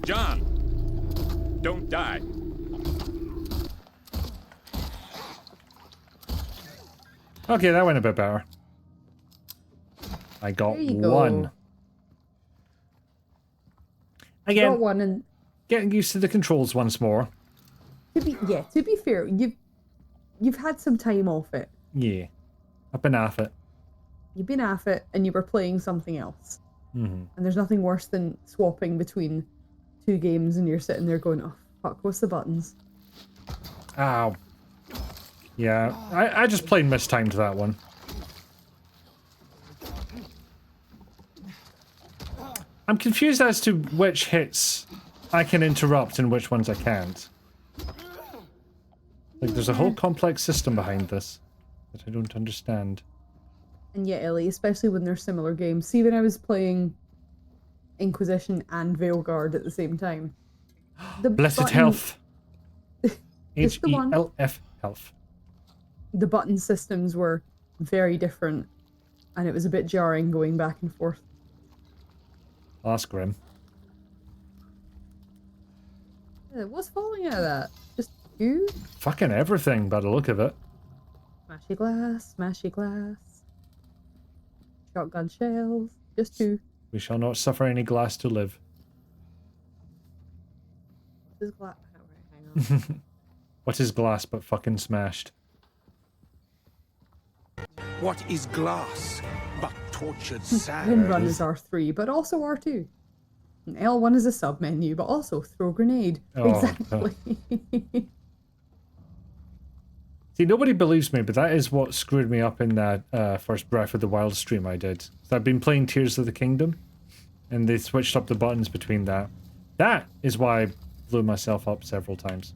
John! Don't die. Okay, that went a bit better. I got There you go. 1. You Again, got 1, and getting used to the controls once more. to be fair, you've had some time off it. Yeah. I've been off it. You've been off it, and you were playing something else. And there's nothing worse than swapping between 2 games, and you're sitting there going, "Oh fuck, what's the buttons?" Ow. Yeah, I just plain mistimed that one. I'm confused as to which hits I can interrupt and which ones I can't. Like, there's a whole complex system behind this that I don't understand. And yeah, Ellie, especially when they're similar games. See, when I was playing Inquisition and Veilguard at the same time. The Blessed button- health. Just the one. H-E-L-F health. The button systems were very different, and it was a bit jarring going back and forth. Oh, that's grim. What's falling out of that? Just you? Fucking everything by the look of it. Smashy glass, smashy glass. Shotgun shells. Just 2. We shall not suffer any glass to live. This glass. Oh, right, hang on. What is glass but fucking smashed? What is glass but tortured Wind sand? run is R3, but also R2. And L1 is a sub menu, but also throw grenade. Oh, Exactly. See, nobody believes me, but that is what screwed me up in that first Breath of the Wild stream I did. So I've been playing Tears of the Kingdom, and they switched up the buttons between that. That is why I blew myself up several times.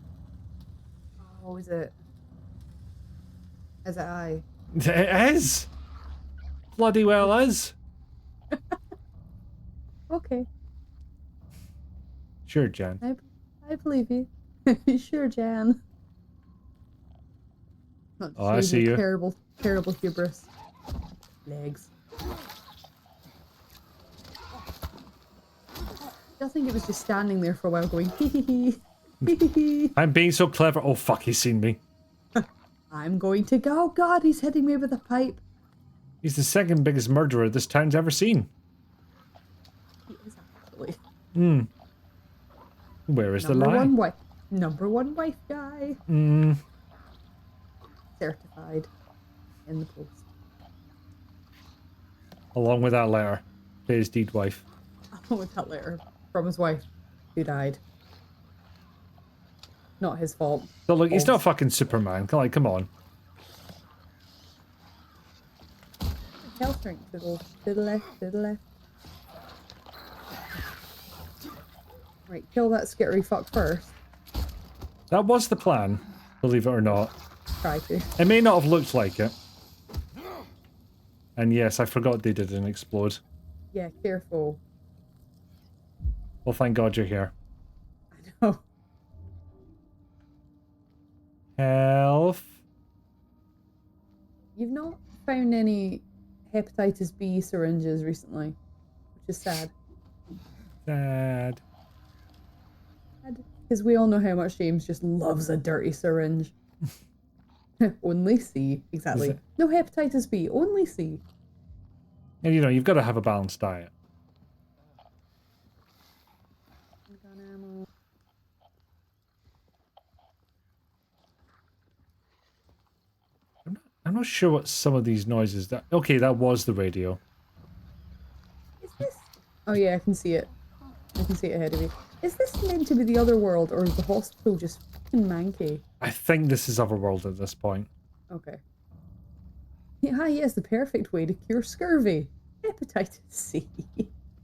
Oh, is it? Is it I? It is! Bloody well is! Okay. Sure, Jan. I believe you. Sure, Jan. Not Oh, I see you. Terrible, terrible hubris. Legs. I think it was just standing there for a while going, hee hee hee. Hee hee hee. I'm being so clever. Oh, fuck, he's seen me. I'm going to go. Oh, God, he's hitting me with a pipe. He's the second biggest murderer this town's ever seen. He is actually. Hmm. Where is the lie? Number one wife guy. Hmm. Certified. In the post. Along with that letter to his deed wife. Along with that letter from his wife, who died. Not his fault. So look, he's not fucking Superman. Like, come on. Health drink to the left, to the left. Right, kill that skittery fuck first. That was the plan, believe it or not. Try to. It may not have looked like it. And yes, I forgot they didn't explode. Yeah, careful. Well, thank God you're here. I know. Health. You've not found any hepatitis B syringes recently, which is sad. Sad. Because we all know how much James just loves a dirty syringe. Only C. Exactly. No hepatitis B, only C. And you know, you've got to have a balanced diet. I'm not sure what some of these noises that. Okay, that was the radio. Is this? Oh yeah, I can see it. I can see it ahead of me. Is this meant to be the other world, or is the hospital just fucking manky? I think this is Otherworld at this point. Okay. Yeah, yes, the perfect way to cure scurvy. Hepatitis C.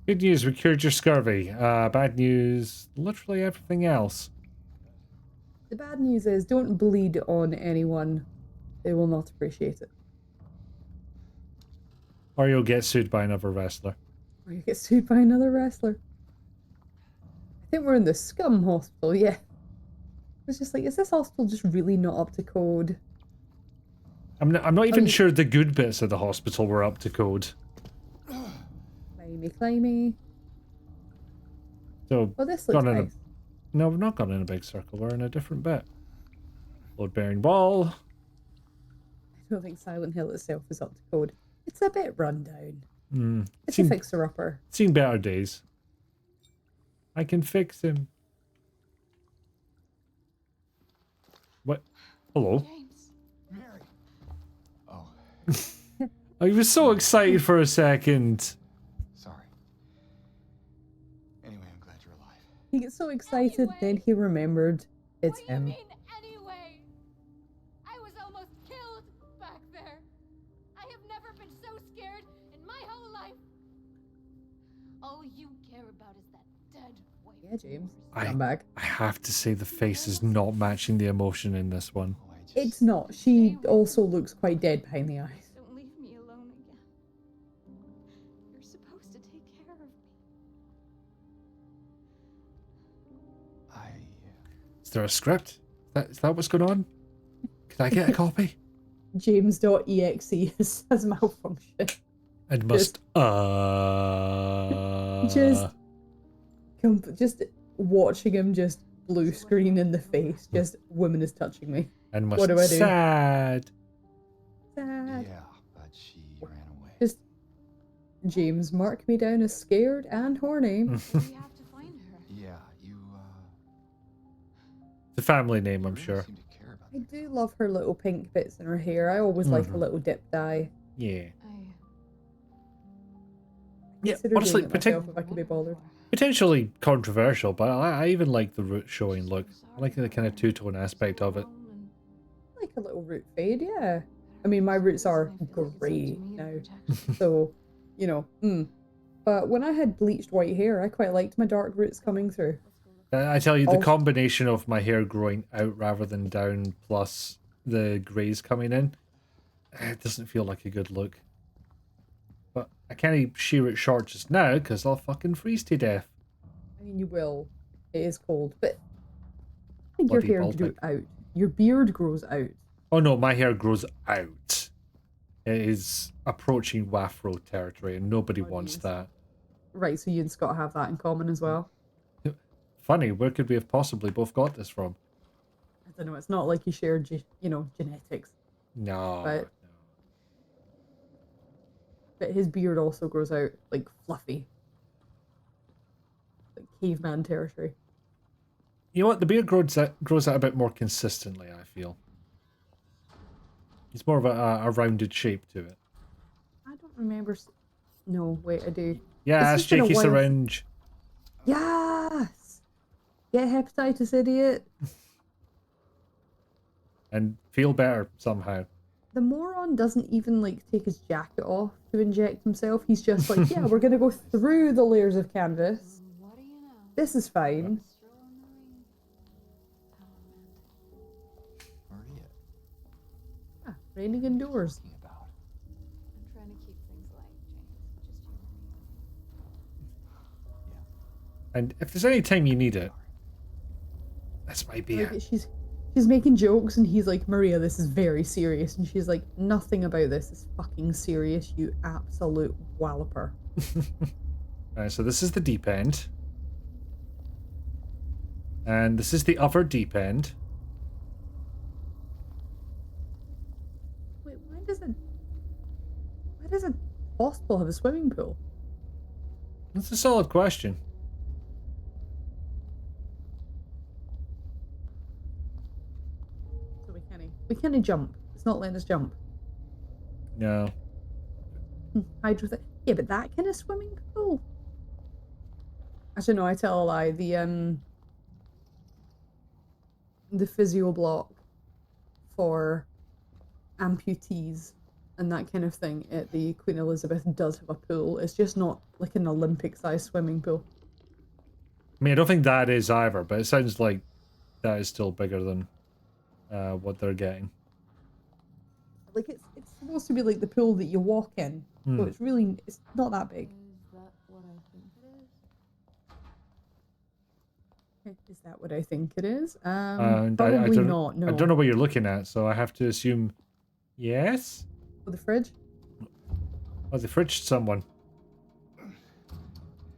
Good news, we cured your scurvy. Bad news, literally everything else. The bad news is, don't bleed on anyone. They will not appreciate it. Or you'll get sued by another wrestler. Or you get sued by another wrestler. I think we're in the scum hospital, yeah. It's just like, is this hospital just really not up to code? I'm not even sure the good bits of the hospital were up to code. Climby. So, oh, this looks nice. No, we've not gone in a big circle. We're in a different bit. Load-bearing wall. I don't think Silent Hill itself is up to code. It's a bit run down. It's a fixer-upper. Seen better days. I can fix him. What? Hello? James. Mary. Oh. I was so excited for a second. Sorry. Anyway, I'm glad you're alive. He gets so excited, anyway, then he remembered it's him. What do you mean, anyway? I was almost killed back there. I have never been so scared in my whole life. All you care about is that dead white. Yeah, James. I'm back. I have to say the face is not matching the emotion in this one. It's not. She also looks quite dead behind the eyes. Don't leave me alone again. You're supposed to take care of me. Is there a script? Is that what's going on? Could I get a copy? James.exe has malfunction. It must. Just watching him just blue screen in the face. Just woman is touching me. And must. What do I do? Sad. Yeah, but she ran away. Just James, mark me down as scared and horny. We have to find her. Yeah, you. The family name, I'm sure. I do love her little pink bits in her hair. I always like a little dip dye. Yeah. Consider honestly, doing it myself if I could be bothered. Potentially controversial, but I even like the root showing look. I like the kind of two-tone aspect of it. I like a little root fade, yeah. I mean, my roots are grey now, so, you know, But when I had bleached white hair, I quite liked my dark roots coming through. I tell you, the Also- combination of my hair growing out rather than down, plus the greys coming in, it doesn't feel like a good look. But I can't shear it short just now because I'll fucking freeze to death. I mean, you will. It is cold, but I think your Bloody hair grew Baltic. out. Your beard grows out. Oh no, my hair grows out. It is approaching Wafro territory and nobody wants yes. that. Right, so you and Scott have that in common as well. Funny, where could we have possibly both got this from? I don't know. It's not like you share, genetics. No. But- But his beard also grows out like fluffy, like caveman territory. You know what? The beard grows out a bit more consistently, I feel. It's more of a rounded shape to it. I don't remember. No, wait, I do. Yeah, It's that's just been a Jakey while Syringe. Yes! Get hepatitis, idiot. And feel better somehow. The moron doesn't even like take his jacket off to inject himself. He's just like, yeah, we're gonna go through the layers of canvas. What do you know? This is fine. Stroll in the ring. How romantic. Maria, Ah, raining indoors. thinking about. I'm trying to keep things light, James. Just you and me. And if there's any time you need it, this might be Like, it. she's making jokes and he's like, Maria, this is very serious. And she's like, nothing about this is fucking serious, you absolute walloper. Alright, so this is the deep end. And this is the other deep end. Wait, why does a hospital have a swimming pool? That's a solid question. So we can't jump. It's not letting us jump. No. Hydro yeah, but that kind of swimming pool. Actually, no, I tell a lie. The physio block for amputees and that kind of thing at the Queen Elizabeth does have a pool. It's just not like an Olympic-sized swimming pool. I mean, I don't think that is either, but it sounds like that is still bigger than what they're getting. Like it's supposed to be like the pool that you walk in, so it's not that big. Is that what I think it is? Is that what I think it is? And Probably I don't, not. No. I don't know what you're looking at, so I have to assume yes. For the fridge. Oh, they fridged someone.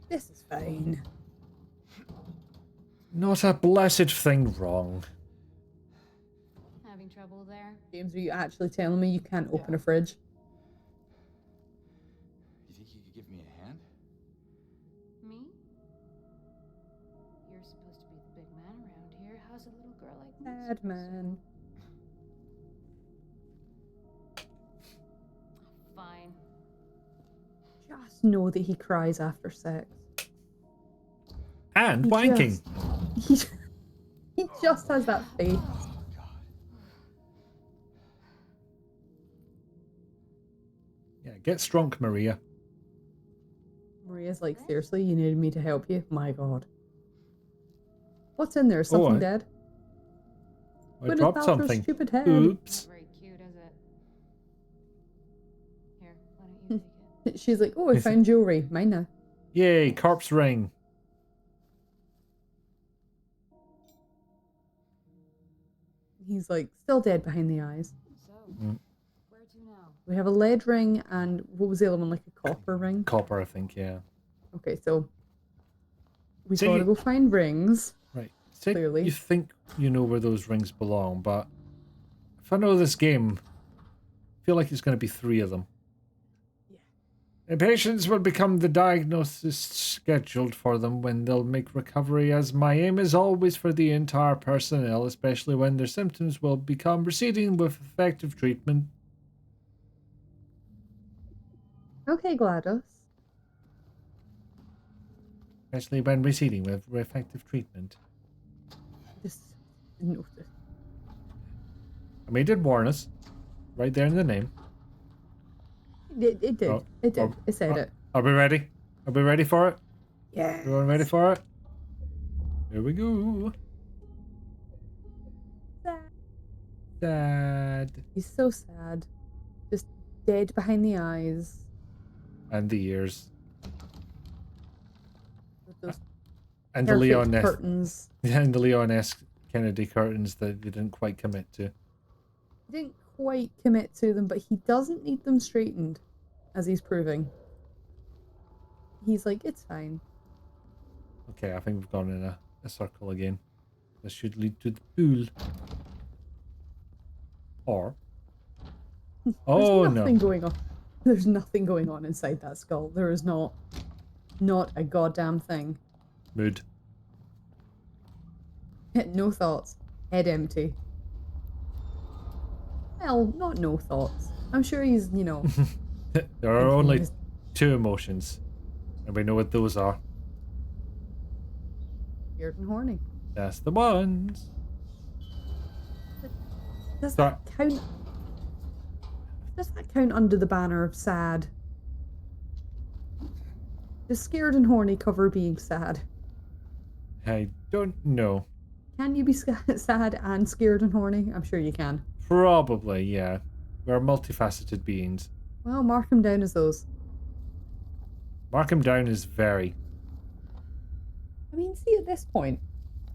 This is fine. Not a blessed thing wrong. Having trouble there? James, are you actually telling me you can't open a fridge? You think you could give me a hand? Me? You're supposed to be the big man around here. How's a little girl like me? Bad man. Fine. Just know that he cries after sex. And He wanking. He just has that face. Oh, God. Yeah, get strong, Maria. Maria's like, seriously, you needed me to help you? My God. What's in there? Something dead? I Gwyneth dropped Paltrow's something. stupid head. Oops. Not very cute, is it? Here, why don't you take it? She's like, oh, I Is it- found jewelry. Mine now. Yay, corpse ring. He's like, still dead behind the eyes. So, Mm. where to now? We have a lead ring and what was the other one? Like a copper ring? Copper, I think, yeah. Okay, so we So gotta you- go find rings. Right. So Clearly. you think you know where those rings belong, but if I know this game, I feel like it's going to be 3 of them. The patients will become the diagnosis scheduled for them when they'll make recovery, as my aim is always for the entire personnel, especially when their symptoms will become receding with effective treatment. Okay, GLaDOS. Especially when receding with effective treatment. Just noted. I mean, it did warn us. Right there in the name. It did. Oh, It did. It said it. Are we ready? Are we ready for it? Yeah. Everyone ready for it? Here we go. Sad. He's so sad. Just dead behind the eyes. And the ears. With those And the perfect Leon-esque. curtains. And the Leon-esque Kennedy curtains that they didn't quite commit to. He didn't quite commit to them, but he doesn't need them straightened, as he's proving. He's like, it's fine. Okay, I think we've gone in a circle again. This should lead to the pool. Or... Oh, There's nothing no. going on. There's nothing going on inside that skull. There is not a goddamn thing. Mood. No thoughts. Head empty. Well, not no thoughts. I'm sure he's, you know... There are only two emotions. And we know what those are. Weird and horny. That's the ones. Does Sorry. that count? Does that count under the banner of sad? Does scared and horny cover being sad? I don't know. Can you be sad and scared and horny? I'm sure you can. Probably, yeah. We're multifaceted beings. Well, mark him down as those. Mark him down as very. I mean, see, at this point,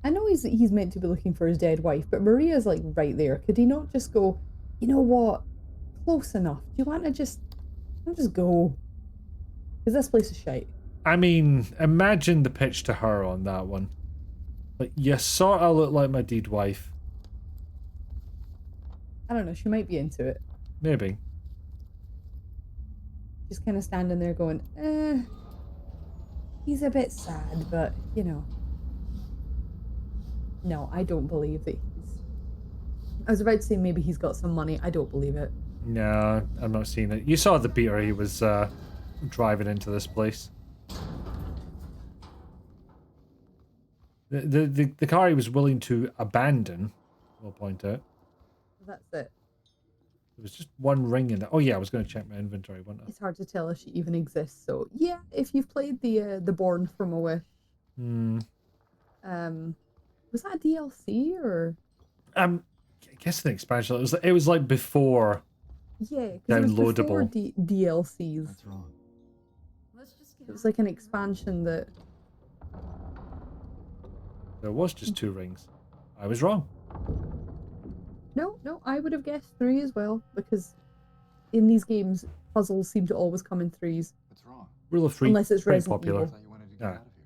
I know he's meant to be looking for his dead wife, but Maria's like right there. Could he not just go, you know what? Close enough. Do you want to just go? Because this place is shite. I mean, imagine the pitch to her on that one. Like, you sort of look like my dead wife. I don't know. She might be into it. Maybe. Just kind of standing there going, he's a bit sad, but, you know. No, I don't believe that he's... I was about to say maybe he's got some money. I don't believe it. No, I'm not seeing it. You saw the beater he was driving into this place. The car he was willing to abandon, we'll point out. That's it. There was just one ring in it. Oh yeah, I was going to check my inventory, wasn't I? It's hard to tell if she even exists. So yeah, if you've played the Born from a Wish, Hmm. was that a DLC or? I guess an expansion. It was like before. Yeah, because it was before Downloadable. DLCs. That's wrong. It was like an expansion that. There was just 2 rings. I was wrong. No, I would have guessed 3 as well because in these games puzzles seem to always come in 3s. What's wrong? Rule of 3, Unless it's very Resident popular. I Evil. thought you wanted to get Yeah. out of here.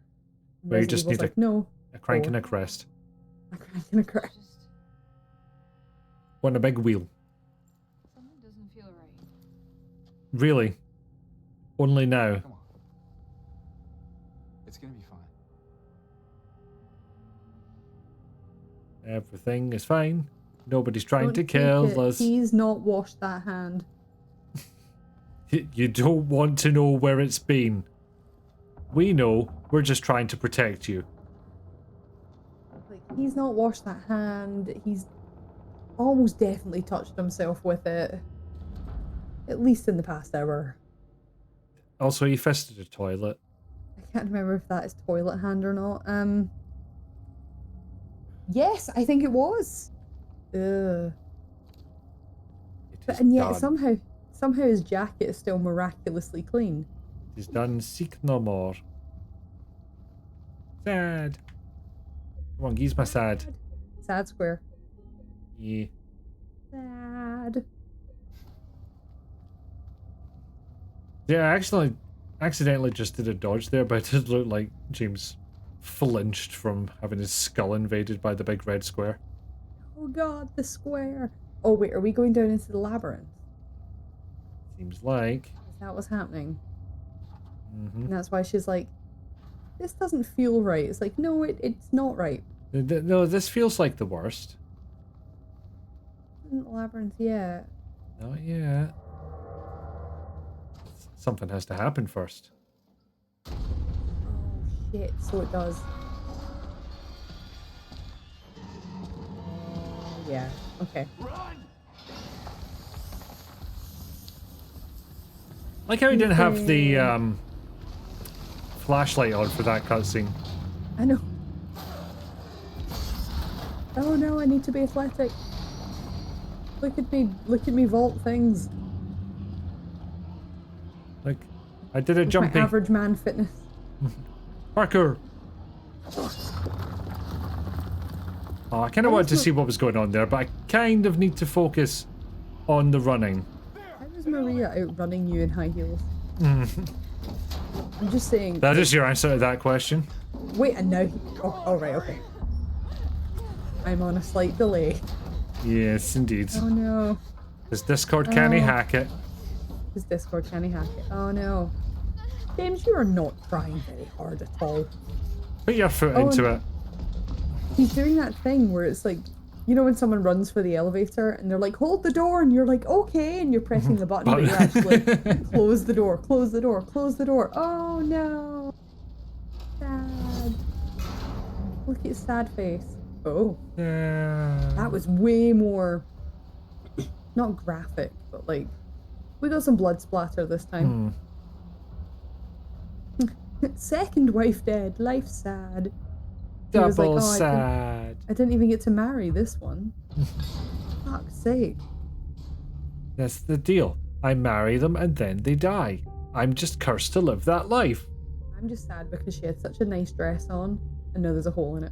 Where you Resident just Evil's need like, no, A crank and Oh. a crest. a crank and a crest. On a big wheel. Something doesn't feel right. Really? Only now. Come on. It's gonna be fine. Everything is fine. Nobody's trying Don't to take kill it. us. He's not washed that hand. You don't want to know where it's been. We know. We're just trying to protect you. Like, he's not washed that hand. He's almost definitely touched himself with it. At least in the past hour. Also, he fisted a toilet. I can't remember if that is toilet hand or not. Yes, I think it was. Ugh. It But, is and yet done. somehow his jacket is still miraculously clean. It is done. Seek no more. Sad. Come on, use my sad. Sad square. Yeah. Sad. Yeah, I accidentally just did a dodge there, but it did look like James flinched from having his skull invaded by the big red square. Oh god, the square. Oh wait, are we going down into the labyrinth? Seems like. Is that what's happening? Mm-hmm. And that's why she's like, this doesn't feel right. It's like, no, it's not right. No, this feels like the worst. Isn't the labyrinth yet? Not yet. Something has to happen first. Oh shit, so it does. Yeah, okay. Like how he didn't have the flashlight on for that cutscene. I know. Oh no, I need to be athletic. Look at me vault things. Like, I did a With jumping. my average man fitness. Parkour. Oh, I kind of wanted to see what was going on there, but I kind of need to focus on the running. How was Maria outrunning you in high heels? I'm just saying. That is your answer to that question. Wait, and now. Oh, right, okay. I'm on a slight delay. Yes, indeed. Oh no. His Discord can't hack it. His Discord can't hack it. Oh no. James, you are not trying very hard at all. Put your foot into it. He's doing that thing where it's like, you know when someone runs for the elevator and they're like, hold the door, and you're like, okay, and you're pressing the button, but you're actually close the door, close the door, close the door. Oh no. Sad. Look at his sad face. Oh. That was way more, not graphic, but like, we got some blood splatter this time. Second wife dead, life sad. He was like, Double oh, sad. I didn't even get to marry this one. Fuck's sake. That's the deal. I marry them and then they die. I'm just cursed to live that life. I'm just sad because she had such a nice dress on and now there's a hole in it.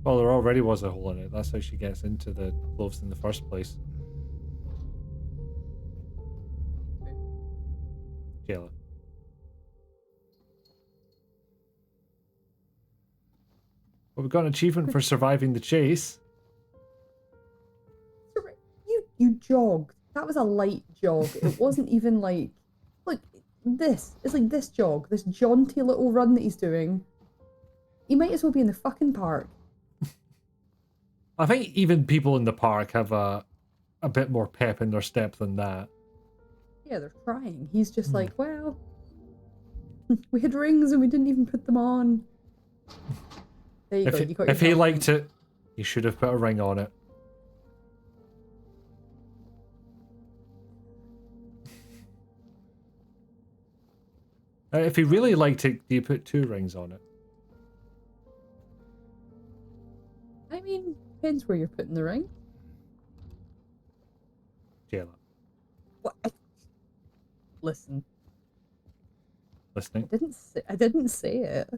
Well, there already was a hole in it. That's how she gets into the clothes in the first place. Jayla. Well, we got an achievement for surviving the chase. You jogged. That was a light jog. It wasn't even like, look, this. It's like this jog, this jaunty little run that he's doing. He might as well be in the fucking park. I think even people in the park have a bit more pep in their step than that. Yeah, they're trying. He's just like, well, we had rings and we didn't even put them on. There you go. You got if he your liked it, he should have put a ring on it. If he really liked it, do you put 2 rings on it? I mean, depends where you're putting the ring. Jayla. What? Listen. Listening? I didn't say it.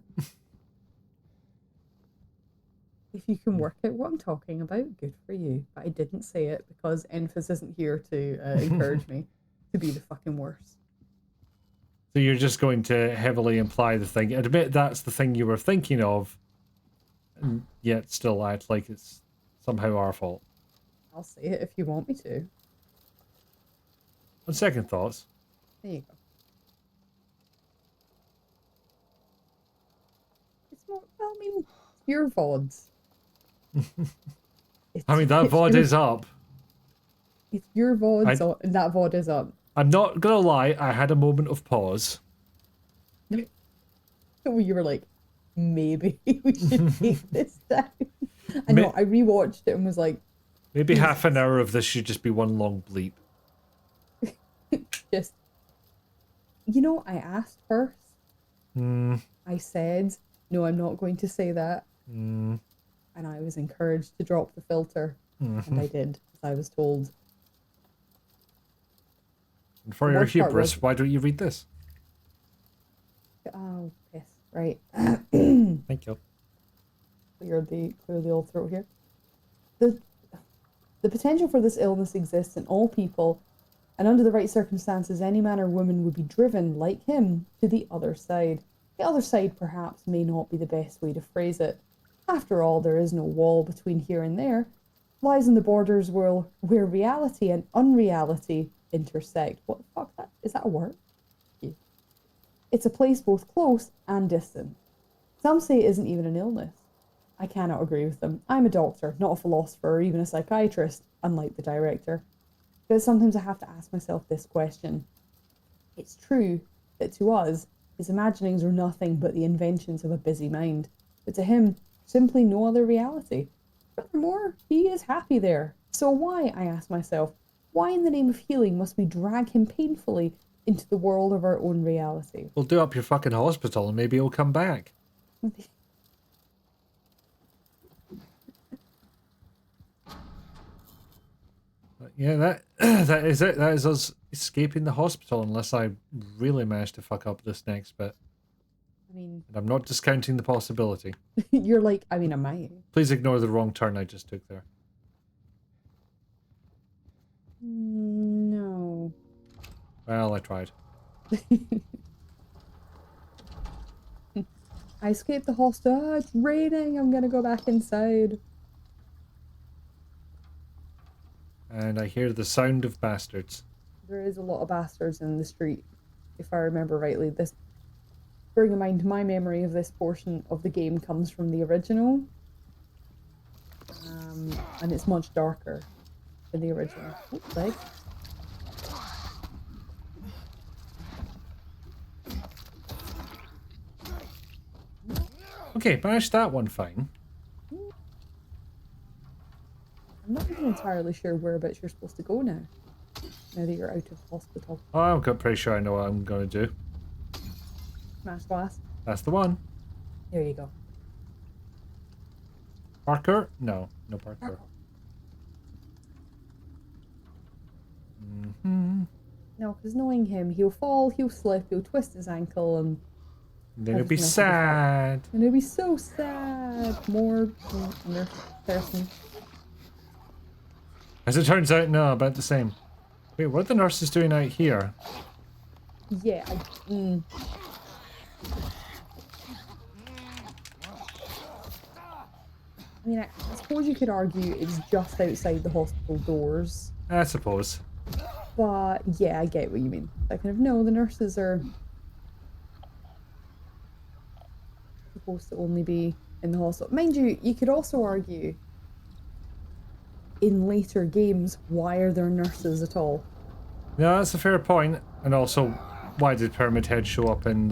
If you can work out what I'm talking about, good for you. But I didn't say it because Enfys isn't here to encourage me to be the fucking worst. So you're just going to heavily imply the thing. Admit that's the thing you were thinking of, and yet still act like it's somehow our fault. I'll say it if you want me to. On second thoughts. There you go. It's more, well, I mean, your VODs. I mean, that VOD is up. It's your VODs, and that VOD is up. I'm not gonna lie, I had a moment of pause. So you were like, maybe we should take this down. I know, I rewatched it and was like... Maybe half an hour of this should just be one long bleep. Just... You know, I asked first. I said, no, I'm not going to say that. And I was encouraged to drop the filter. And I did, as I was told. And for your hubris, why don't you read this? Oh, piss. Right. Thank you. Clear the old throat here. The potential for this illness exists in all people, and under the right circumstances, any man or woman would be driven, like him, to the other side. The other side, perhaps, may not be the best way to phrase it. After all, there is no wall between here and there. It lies in the borders where reality and unreality intersect. What the fuck? Is that a word? Yeah. It's a place both close and distant. Some say it isn't even an illness. I cannot agree with them. I'm a doctor, not a philosopher or even a psychiatrist, unlike the director. But sometimes I have to ask myself this question. It's true that to us, his imaginings are nothing but the inventions of a busy mind, but to him, simply no other reality. Furthermore, he is happy there. So why, I ask myself, why in the name of healing must we drag him painfully into the world of our own reality. We'll do up your fucking hospital and maybe it'll come back. But yeah, that is it. That is us escaping the hospital unless I really manage to fuck up this next bit. I mean, And I'm not discounting the possibility. you're like, I mean, I might. Please ignore the wrong turn I just took there. No. Well, I tried. I escaped the hostel. Oh, it's raining. I'm gonna go back inside. And I hear the sound of bastards. There is a lot of bastards in the street, if I remember rightly. This, bearing in mind, my memory of this portion of the game comes from the original, and it's much darker than the original. Oops, leg. Okay, managed that one fine. I'm not even entirely sure whereabouts you're supposed to go now. Now that you're out of hospital. Oh, I'm pretty sure I know what I'm going to do. Smash glass. That's the one. There you go. Parker? No, no Parker. No, because knowing him, he'll fall, he'll slip, he'll twist his ankle, and Then it'll be sad. and it'll be so sad. More nurse person. As it turns out, no, about the same. Wait, what are the nurses doing out here? Yeah, I mean, I suppose you could argue it's just outside the hospital doors. I suppose. But yeah, I get what you mean. I kind of know the nurses are supposed to only be in the hospital. Mind you, you could also argue in later games, why are there nurses at all? Yeah, that's a fair point. And also, why did Pyramid Head show up in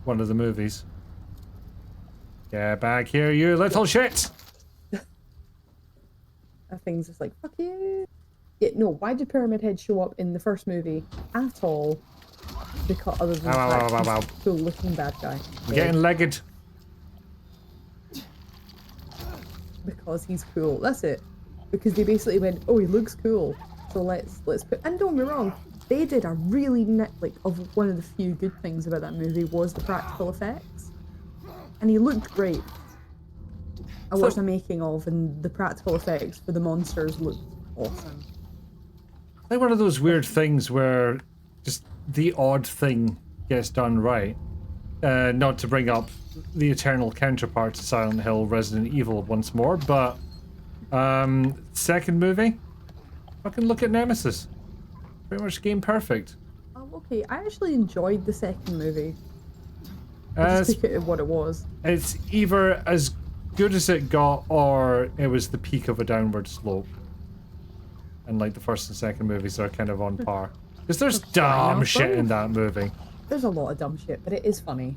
one of the movies? Get back here, you little shit! That thing's just like, fuck you. Yeah, no, why did Pyramid Head show up in the first movie at all? Because other than the fact he's a cool looking bad guy. I'm getting legged. Because he's cool. That's it. Because they basically went, oh, he looks cool, so let's put. And don't get me wrong, they did a really of one of the few good things about that movie was the practical effects, and he looked great. I watched the making of, and the practical effects for the monsters looked awesome. Like one of those weird things where just the odd thing gets done right. Not to bring up the eternal counterpart to Silent Hill, Resident Evil once more, but second movie, fucking look at Nemesis. Pretty much game perfect. Oh, okay. I actually enjoyed the second movie. I just took it at what it was. It's either as good as it got, or it was the peak of a downward slope. And like the first and second movies are kind of on par. Because there's dumb shit in that movie. There's a lot of dumb shit, but it is funny.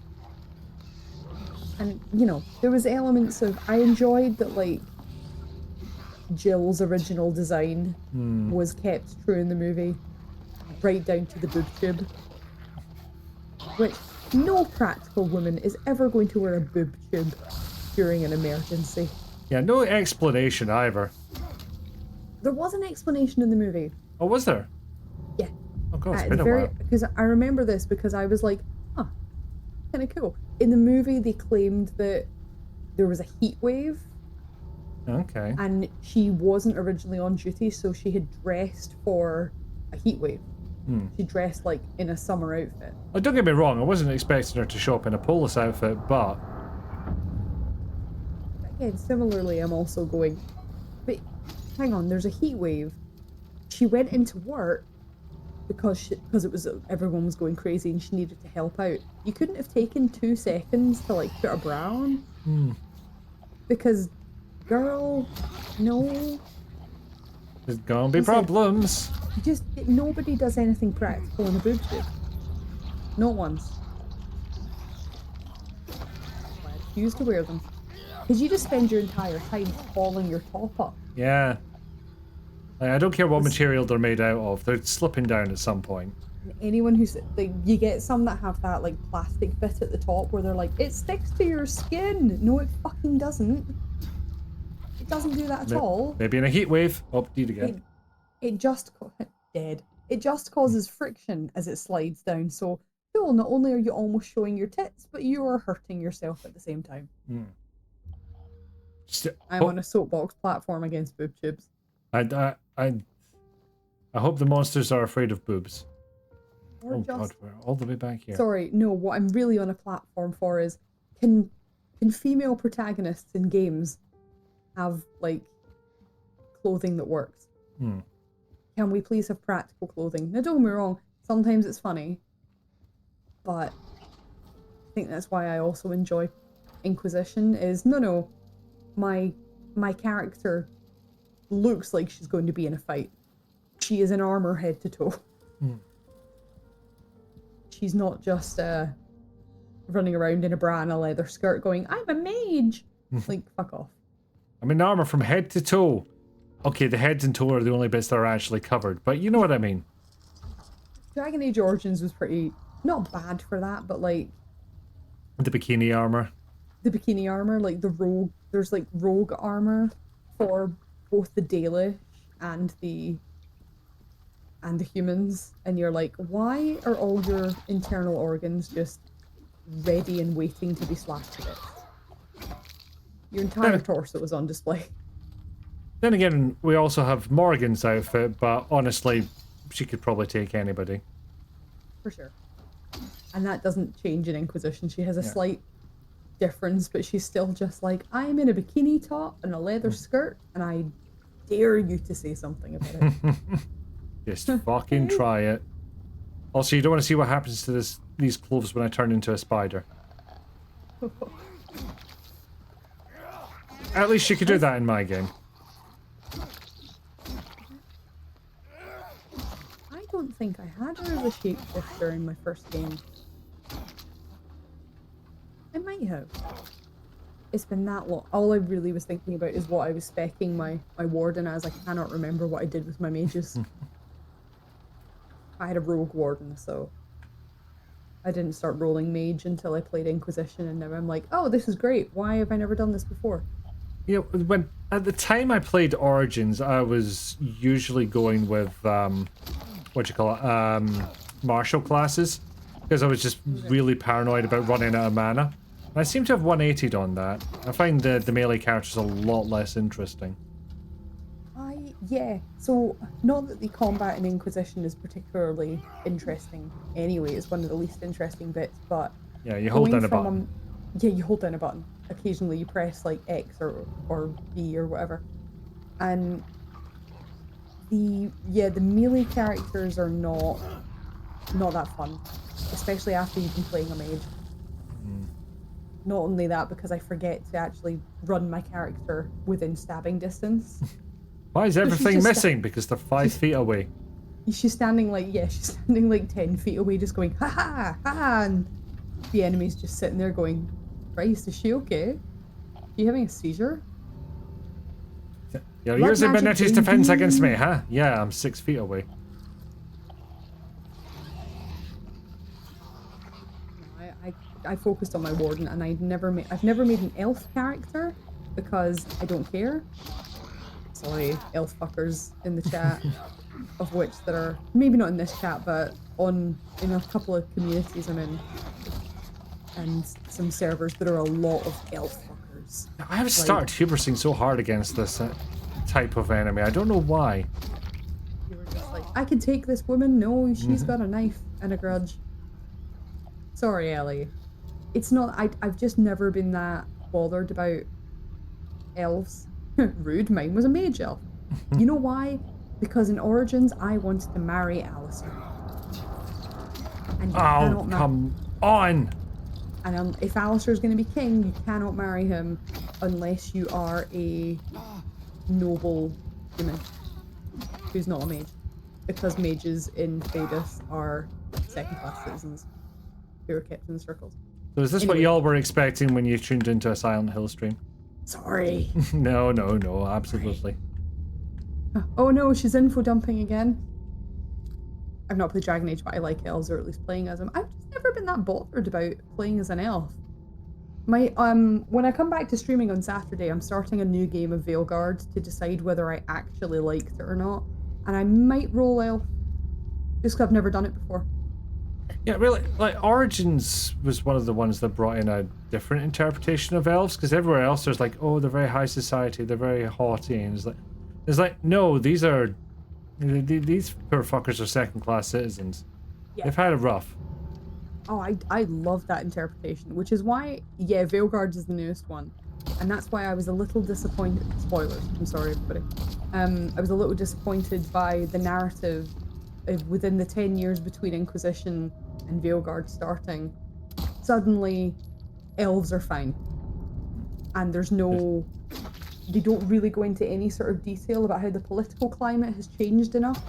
And, you know, there was elements of... I enjoyed that, like, Jill's original design was kept true in the movie. Right down to the boob tube. Which, no practical woman is ever going to wear a boob tube during an emergency. Yeah, no explanation either. There was an explanation in the movie. Oh, was there? Yeah. Oh god, it's been a while. Because I remember this because I was like, huh, kind of cool. In the movie, they claimed that there was a heat wave. Okay. And she wasn't originally on duty, so she had dressed for a heat wave. She dressed like in a summer outfit. Oh, don't get me wrong, I wasn't expecting her to show up in a police outfit, but... Again, similarly, I'm also going, but hang on, there's a heat wave. She went into work because it was everyone was going crazy and she needed to help out. You couldn't have taken 2 seconds to like put a bra on? Because, girl, no. There's gonna be problems. Nobody does anything practical in a boob tube. Not once. I refuse to wear them. Because you just spend your entire time hauling your top up. Yeah. Like, I don't care what material they're made out of. They're slipping down at some point. Anyone who's like, you get some that have that like plastic bit at the top where they're like, it sticks to your skin. No, it fucking doesn't. It doesn't do that at all. Maybe in a heat wave. Oh, deed again. It just dead. It just causes friction as it slides down. So, cool. Not only are you almost showing your tits, but you are hurting yourself at the same time. I'm on a soapbox platform against boob tubes. I hope the monsters are afraid of boobs. Or God, we're all the way back here. Sorry, no. What I'm really on a platform for is can female protagonists in games have like clothing that works? Can we please have practical clothing? Now, don't get me wrong. Sometimes it's funny, but I think that's why I also enjoy Inquisition. Is no, my character looks like she's going to be in a fight. She is in armor head to toe. She's not just running around in a bra and a leather skirt going, I'm a mage! Like, fuck off. I'm in armor from head to toe. Okay, the head and toe are the only bits that are actually covered, but you know what I mean. Dragon Age Origins was pretty, not bad for that, but like... The bikini armor. The bikini armor, like the rogue, there's like rogue armor for both the Dalish and the humans, and you're like, why are all your internal organs just ready and waiting to be slashed to bits? Your entire torso was on display. Then again, we also have Morgan's outfit, but honestly, she could probably take anybody. For sure. And that doesn't change in Inquisition. She has a slight difference, but she's still just like, I'm in a bikini top and a leather skirt, and I dare you to say something about it. Just fucking try it. Also, you don't want to see what happens to these clothes when I turn into a spider. At least you could do that in my game. I don't think I had her as a shapeshifter in my first game. I might have. It's been that long. All I really was thinking about is what I was speccing my warden as. I cannot remember what I did with my mages. I had a rogue warden, so I didn't start rolling mage until I played Inquisition, and now I'm like, oh, this is great. Why have I never done this before? You know, at the time I played Origins, I was usually going with martial classes, because I was just really paranoid about running out of mana. And I seem to have 180'd on that. I find the melee characters a lot less interesting. Yeah, so not that the combat in Inquisition is particularly interesting anyway, it's one of the least interesting bits, but... Yeah, you hold down a button. Yeah, you hold down a button. Occasionally you press like X or B or whatever. And the melee characters are not that fun. Especially after you've been playing a mage. Not only that, because I forget to actually run my character within stabbing distance. Why is everything missing? Because they're 5 feet away. She's standing like 10 feet away just going, ha ha, ha ha, and the enemy's just sitting there going, Christ, is she okay? Are you having a seizure? You're using Benetti's defense against me, huh? Yeah, I'm 6 feet away. I focused on my warden, and I've never made an elf character because I don't care. Sorry, elf fuckers in the chat, of which there are, maybe not in this chat, but in a couple of communities I'm in, and some servers, there are a lot of elf fuckers. I have started hubrising so hard against this type of enemy. I don't know why. You were just like, I can take this woman. No, she's got a knife and a grudge. Sorry, Ellie. It's not. I've just never been that bothered about elves. Rude. Mine was a mage elf. You know why? Because in Origins, I wanted to marry Alistair. And you cannot come on! And if Alistair's going to be king, you cannot marry him unless you are a noble human who's not a mage. Because mages in Thedas are second-class citizens who are kept in circles. So is this what y'all were expecting when you tuned into a Silent Hill stream? Sorry. No, absolutely. Oh no, she's info dumping again. I've not played Dragon Age, but I like elves, or at least playing as them. I've just never been that bothered about playing as an elf. My when I come back to streaming on Saturday, I'm starting a new game of Veilguard to decide whether I actually liked it or not. And I might roll elf, just because I've never done it before. Yeah, really, like, Origins was one of the ones that brought in a different interpretation of elves, because everywhere else there's like, oh, they're very high society, they're very haughty, and it's like, no, these poor fuckers are second-class citizens. Yeah. They've had it rough. Oh, I love that interpretation, which is why, yeah, Veilguard is the newest one. And that's why I was a little disappointed. Spoilers, I'm sorry, everybody. I was a little disappointed by the narrative within the 10 years between Inquisition and Veilguard starting. Suddenly, elves are fine. And there's no... They don't really go into any sort of detail about how the political climate has changed enough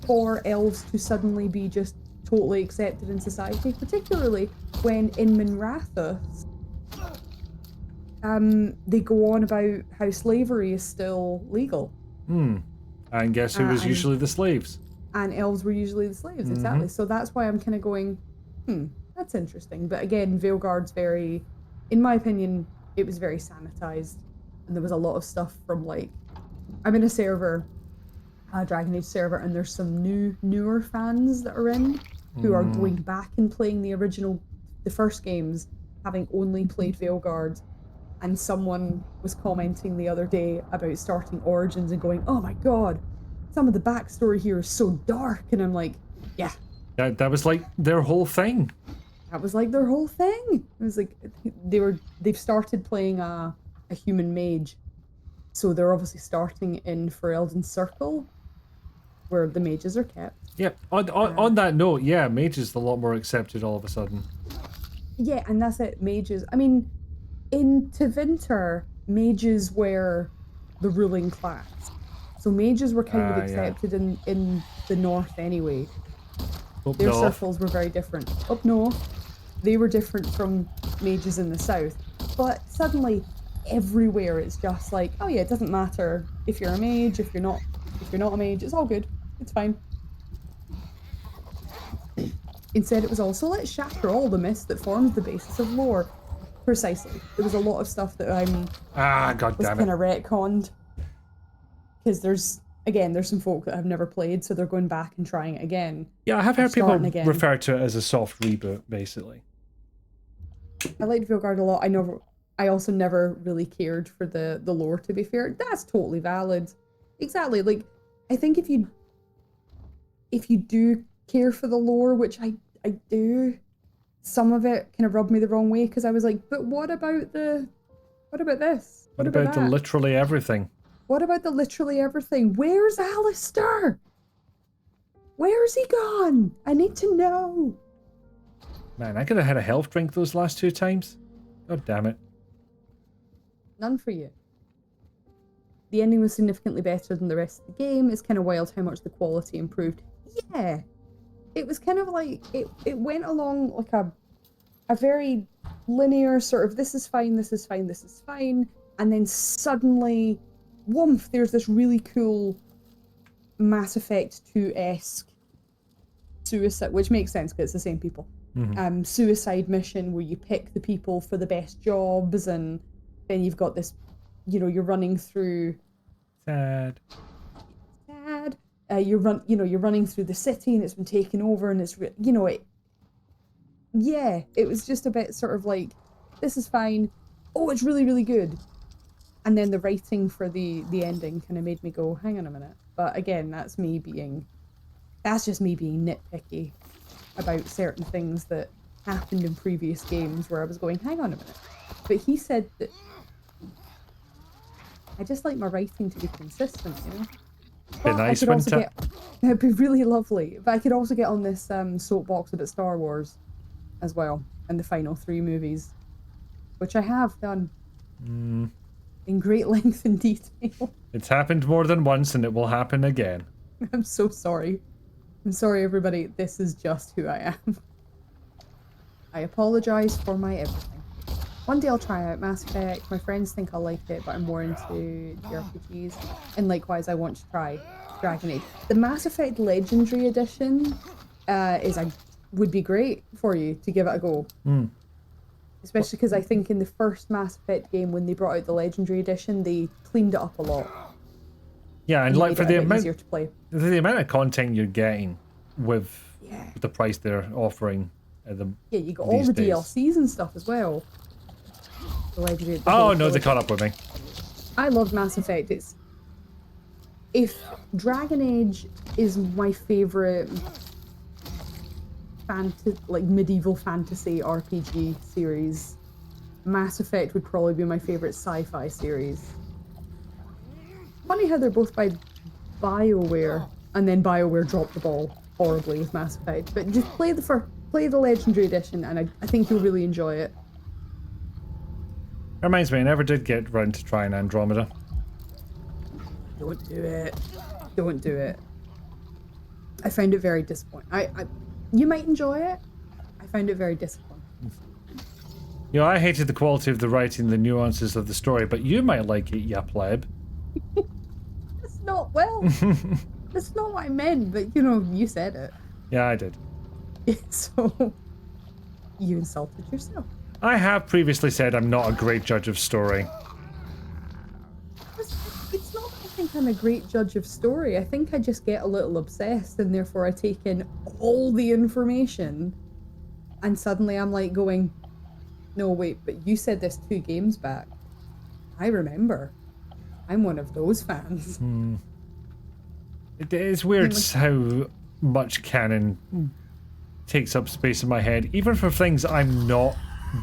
for elves to suddenly be just totally accepted in society, particularly when in Minrathous, they go on about how slavery is still legal. And guess who was usually the slaves? And elves were usually the slaves, exactly. So that's why I'm kind of going, that's interesting. But again, Veilguard's very, in my opinion, it was very sanitized. And there was a lot of stuff from, like, I'm in a server, a Dragon Age server, and there's some newer fans that are in who are going back and playing the first games, having only played Veilguard. And someone was commenting the other day about starting Origins and going, oh my god, some of the backstory here is so dark. And I'm like, yeah. That was like their whole thing. That was like their whole thing. It was like, they've started playing a human mage. So they're obviously starting in Ferelden's Circle, where the mages are kept. Yeah, on that note, yeah, mages are a lot more accepted all of a sudden. Yeah, and that's it, mages. I mean, in Tevinter, mages were the ruling class. So mages were kind of accepted in the north anyway. Their circles were very different. Up north, they were different from mages in the south. But suddenly, everywhere it's just like, oh yeah, it doesn't matter if you're a mage, if you're not a mage, it's all good. It's fine. Instead, it was also, let's shatter all the myths that forms the basis of lore. Precisely. There was a lot of stuff that was kind of retconned. Because there's some folk that have never played, so they're going back and trying it again. Yeah, I have heard people refer to it as a soft reboot, basically. I liked Veilguard a lot. I also never really cared for the lore, to be fair. That's totally valid. Exactly. Like, I think if you do care for the lore, which I do, some of it kind of rubbed me the wrong way, because I was like, but what about this? What about the literally everything? What about the literally everything? Where's Alistair? Where's he gone? I need to know. Man, I could have had a health drink those last 2 times. God damn it. None for you. The ending was significantly better than the rest of the game. It's kind of wild how much the quality improved. Yeah. It was kind of like, it went along like a very linear sort of, this is fine, this is fine, this is fine. And then suddenly, woomph, there's this really cool Mass Effect 2-esque suicide, which makes sense because it's the same people. Suicide mission where you pick the people for the best jobs, and then you've got this, you're running through. Sad. You're running through the city and it's been taken over, and it's it was just a bit sort of like, this is fine. Oh, it's really, really good. And then the writing for the ending kind of made me go, hang on a minute. But again, that's just me being nitpicky about certain things that happened in previous games where I was going, hang on a minute. But he said that I just like my writing to be consistent, Be nice, wouldn't it? It'd be really lovely. But I could also get on this soapbox about Star Wars as well, and the final 3 movies, which I have done in great length and detail. It's happened more than once, and it will happen again. I'm so sorry. I'm sorry, everybody. This is just who I am. I apologize for my everything. One day I'll try out Mass Effect. My friends think I'll like it, but I'm more into JRPGs. And likewise, I want to try Dragon Age. The Mass Effect Legendary Edition would be great for you to give it a go. Especially because I think in the first Mass Effect game, when they brought out the Legendary Edition, they cleaned it up a lot. Yeah, and like for the amount, easier to play. the amount of content you're getting with the price they're offering at the you got all the days. DLCs and stuff as well. The Legendary. Oh no, they caught up with me. I love Mass Effect. If Dragon Age is my favorite medieval fantasy RPG series, Mass Effect would probably be my favorite sci-fi series. Funny how they're both by BioWare, and then BioWare dropped the ball horribly with Mass Effect. But just play the Legendary Edition, and I think you'll really enjoy it. Reminds me, I never did get round to trying Andromeda. Don't do it. Don't do it. I found it very disappointing. You might enjoy it. I found it very disappointing. You know, I hated the quality of the writing, the nuances of the story, but you might like it, ya pleb. That's not that's not what I meant, but you said it. Yeah, I did. So you insulted yourself. I have previously said I'm not a great judge of story. It's not that I think I'm a great judge of story. I think I just get a little obsessed, and therefore I take in all the information, and suddenly I'm like going, no, wait, but you said this 2 games back. I remember. I'm one of those fans. It is weird how much canon takes up space in my head, even for things I'm not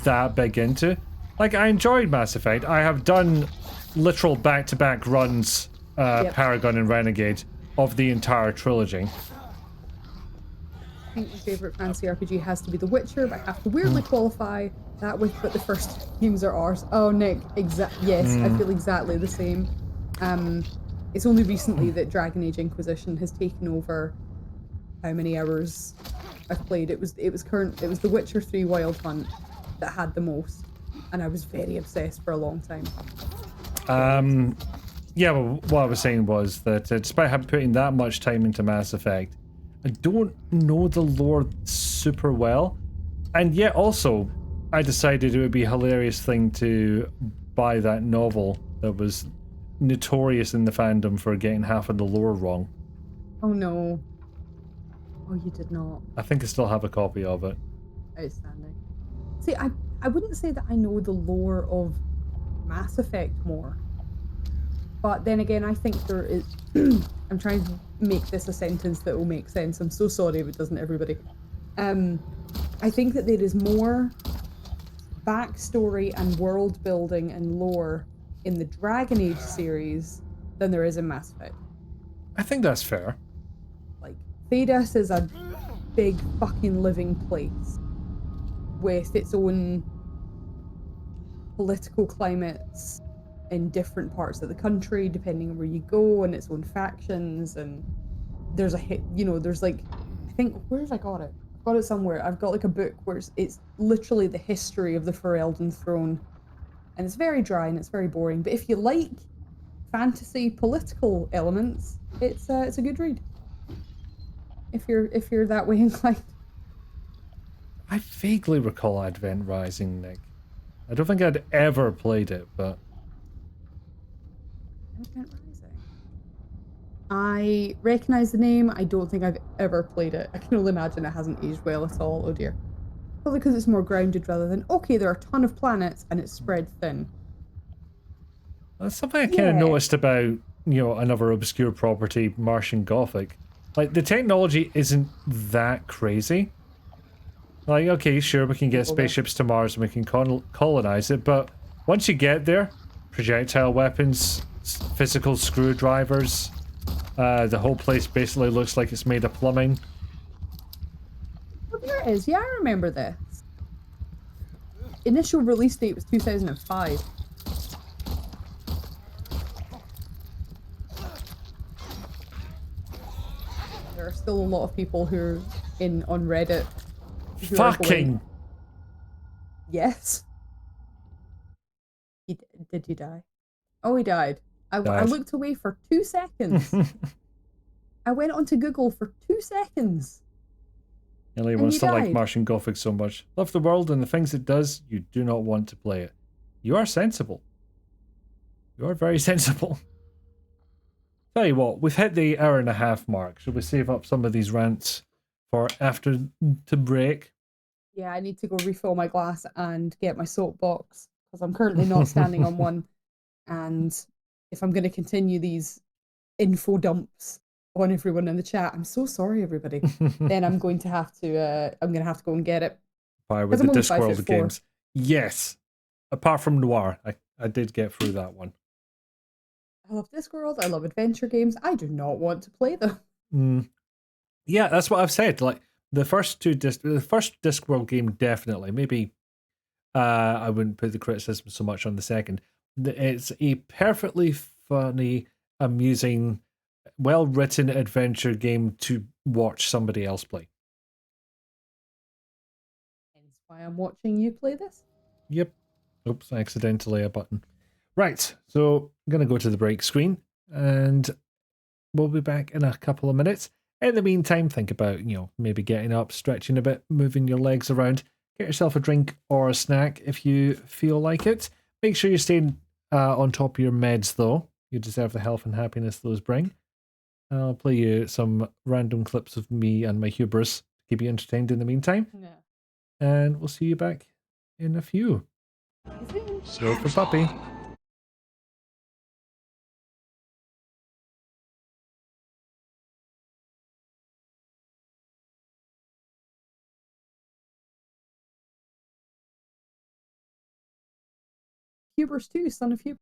that big into. Like, I enjoyed Mass Effect. I have done literal back-to-back runs, Paragon and Renegade, of the entire trilogy. I think my favourite fantasy RPG has to be The Witcher, but I have to weirdly qualify that with, but the first games are ours. Oh, Nick, yes, I feel exactly the same. It's only recently that Dragon Age Inquisition has taken over how many hours I've played. It was The Witcher 3 Wild Hunt that had the most, and I was very obsessed for a long time. Yeah, well, what I was saying was that despite having putting that much time into Mass Effect, I don't know the lore super well, and yet also I decided it would be a hilarious thing to buy that novel that was notorious in the fandom for getting half of the lore wrong. Oh no. Oh, you did not. I think I still have a copy of it. Outstanding. See, I wouldn't say that I know the lore of Mass Effect more. But then again, I think there is... I'm trying to make this a sentence that will make sense. I'm so sorry if it doesn't, everybody. I think that there is more backstory and world building and lore in the Dragon Age series than there is in Mass Effect. I think that's fair. Like, Thedas is a big fucking living place with its own political climates in different parts of the country, depending on where you go, and its own factions, and there's there's like, I think, where have I got it? I've got it somewhere. I've got like a book where it's literally the history of the Ferelden throne, and it's very dry and it's very boring, but if you like fantasy political elements, it's a good read. If you're that way inclined. I vaguely recall Advent Rising, Nick. I don't think I'd ever played it, but... Advent Rising. I recognise the name. I don't think I've ever played it. I can only imagine it hasn't aged well at all. Oh dear. Probably because it's more grounded rather than, okay, there are a ton of planets and it's spread thin. That's something I kind of noticed about, another obscure property, Martian Gothic. Like, the technology isn't that crazy. Like, okay, sure, we can get spaceships to Mars and we can colonize it, but once you get there, projectile weapons, physical screwdrivers, the whole place basically looks like it's made of plumbing. Oh, there it is. Yeah, I remember this. Initial release date was 2005. There are still a lot of people who are on Reddit. Fucking... Yes. Did you die? Oh, he died. I Died. looked away for 2 seconds. I went onto Google for 2 seconds. Ellie wants to like Martian Gothic so much. Love the world and the things it does, you do not want to play it. You are sensible. You are very sensible. Tell you what, we've hit the hour-and-a-half mark. Should we save up some of these rants for after to break? Yeah, I need to go refill my glass and get my soapbox because I'm currently not standing on one. And if I'm going to continue these info dumps on everyone in the chat, I'm so sorry, everybody. Then I'm going to have to go and get it. Fire with the Discworld games. Yes. Apart from Noir, I did get through that one. I love Discworld. I love adventure games. I do not want to play them. Yeah, that's what I've said. Like the first Discworld game, definitely. Maybe I wouldn't put the criticism so much on the second. It's a perfectly funny, amusing, well-written adventure game to watch somebody else play. Hence why I'm watching you play this. Yep. Oops, accidentally a button. Right, so I'm going to go to the break screen and we'll be back in a couple of minutes. In the meantime, think about, maybe getting up, stretching a bit, moving your legs around. Get yourself a drink or a snack if you feel like it. Make sure you're staying on top of your meds, though. You deserve the health and happiness those bring. I'll play you some random clips of me and my hubris to keep you entertained in the meantime. Yeah. And we'll see you back in a few. So for Puppy. Hubris 2, son of Hubris.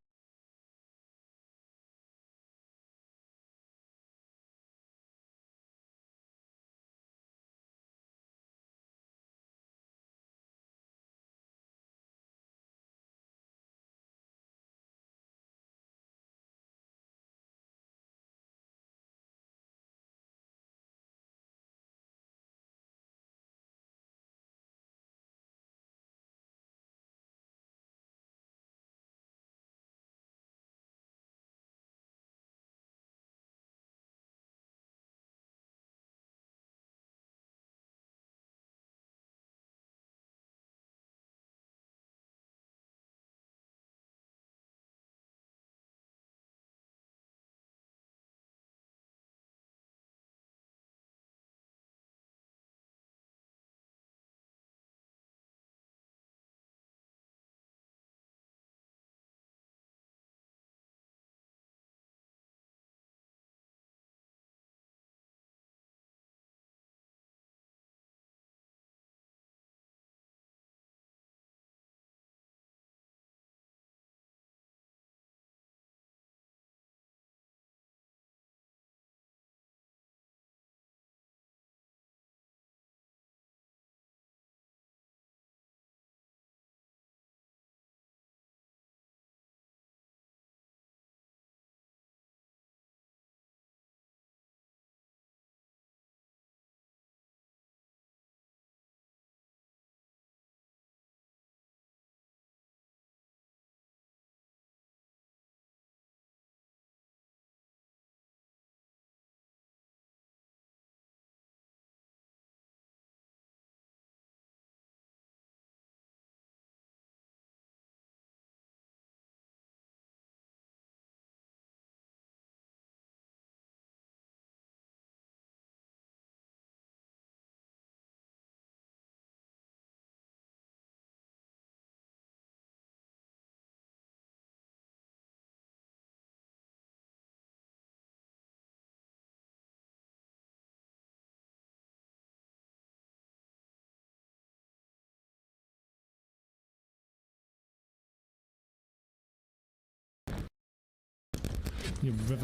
You river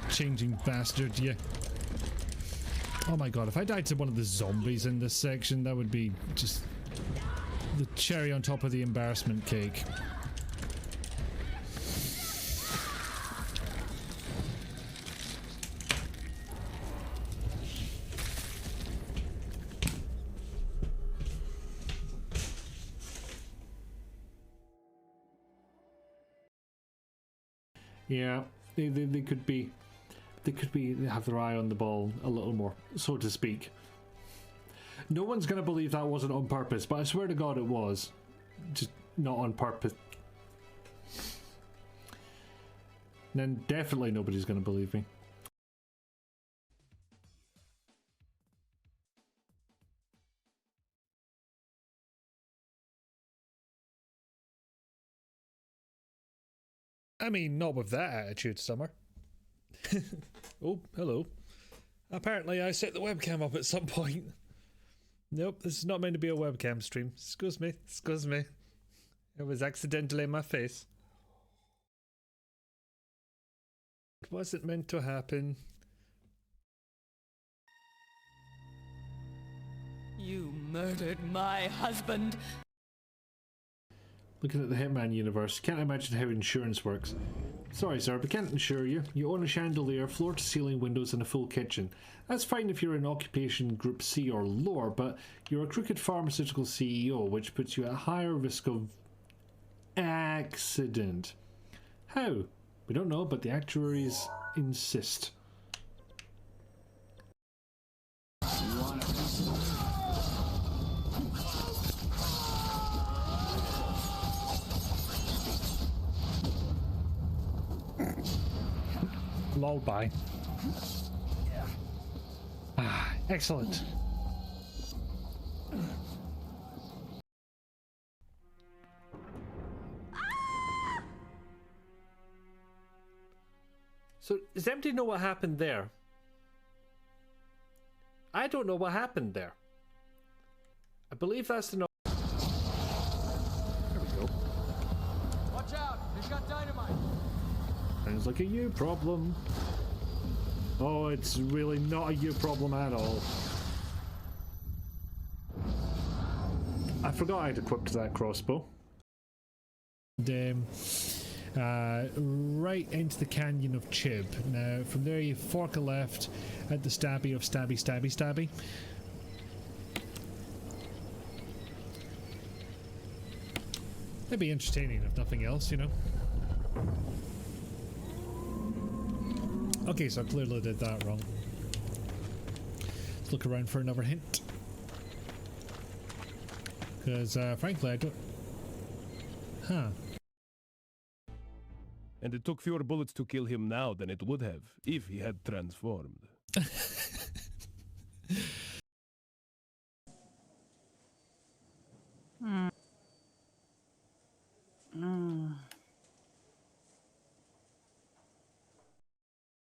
changing bastard, you. Oh my god, if I died to one of the zombies in this section, that would be just the cherry on top of the embarrassment cake. Yeah, they could be. They have their eye on the ball a little more, so to speak. No one's gonna believe that wasn't on purpose, but I swear to God it was. Just not on purpose. And then definitely nobody's gonna believe me. I mean, not with that attitude, Summer. Oh, hello. Apparently I set the webcam up at some point. Nope, this is not meant to be a webcam stream. Excuse me, excuse me. It was accidentally in my face. It wasn't meant to happen. You murdered my husband. Looking at the Hitman universe, can't imagine how insurance works. Sorry sir, but can't insure you. You own a chandelier, floor-to-ceiling windows and a full kitchen. That's fine if you're in occupation group C or lower, but you're a crooked pharmaceutical CEO, which puts you at a higher risk of accident. How? We don't know, but the actuaries insist. Lol, bye. Ah, excellent. So, does anybody know what happened there? I don't know what happened there. I believe that's the... There we go. Watch out! He's got dynamite! Sounds like a you problem. Oh, it's really not a you problem at all. I forgot I'd equipped that crossbow. Right into the canyon of Chib. Now, from there you fork a left at the stabby of stabby stabby stabby. That'd be entertaining if nothing else, you know. Okay, so I clearly did that wrong. Let's look around for another hint. Because, frankly, I don't... Huh. And it took fewer bullets to kill him now than it would have if he had transformed.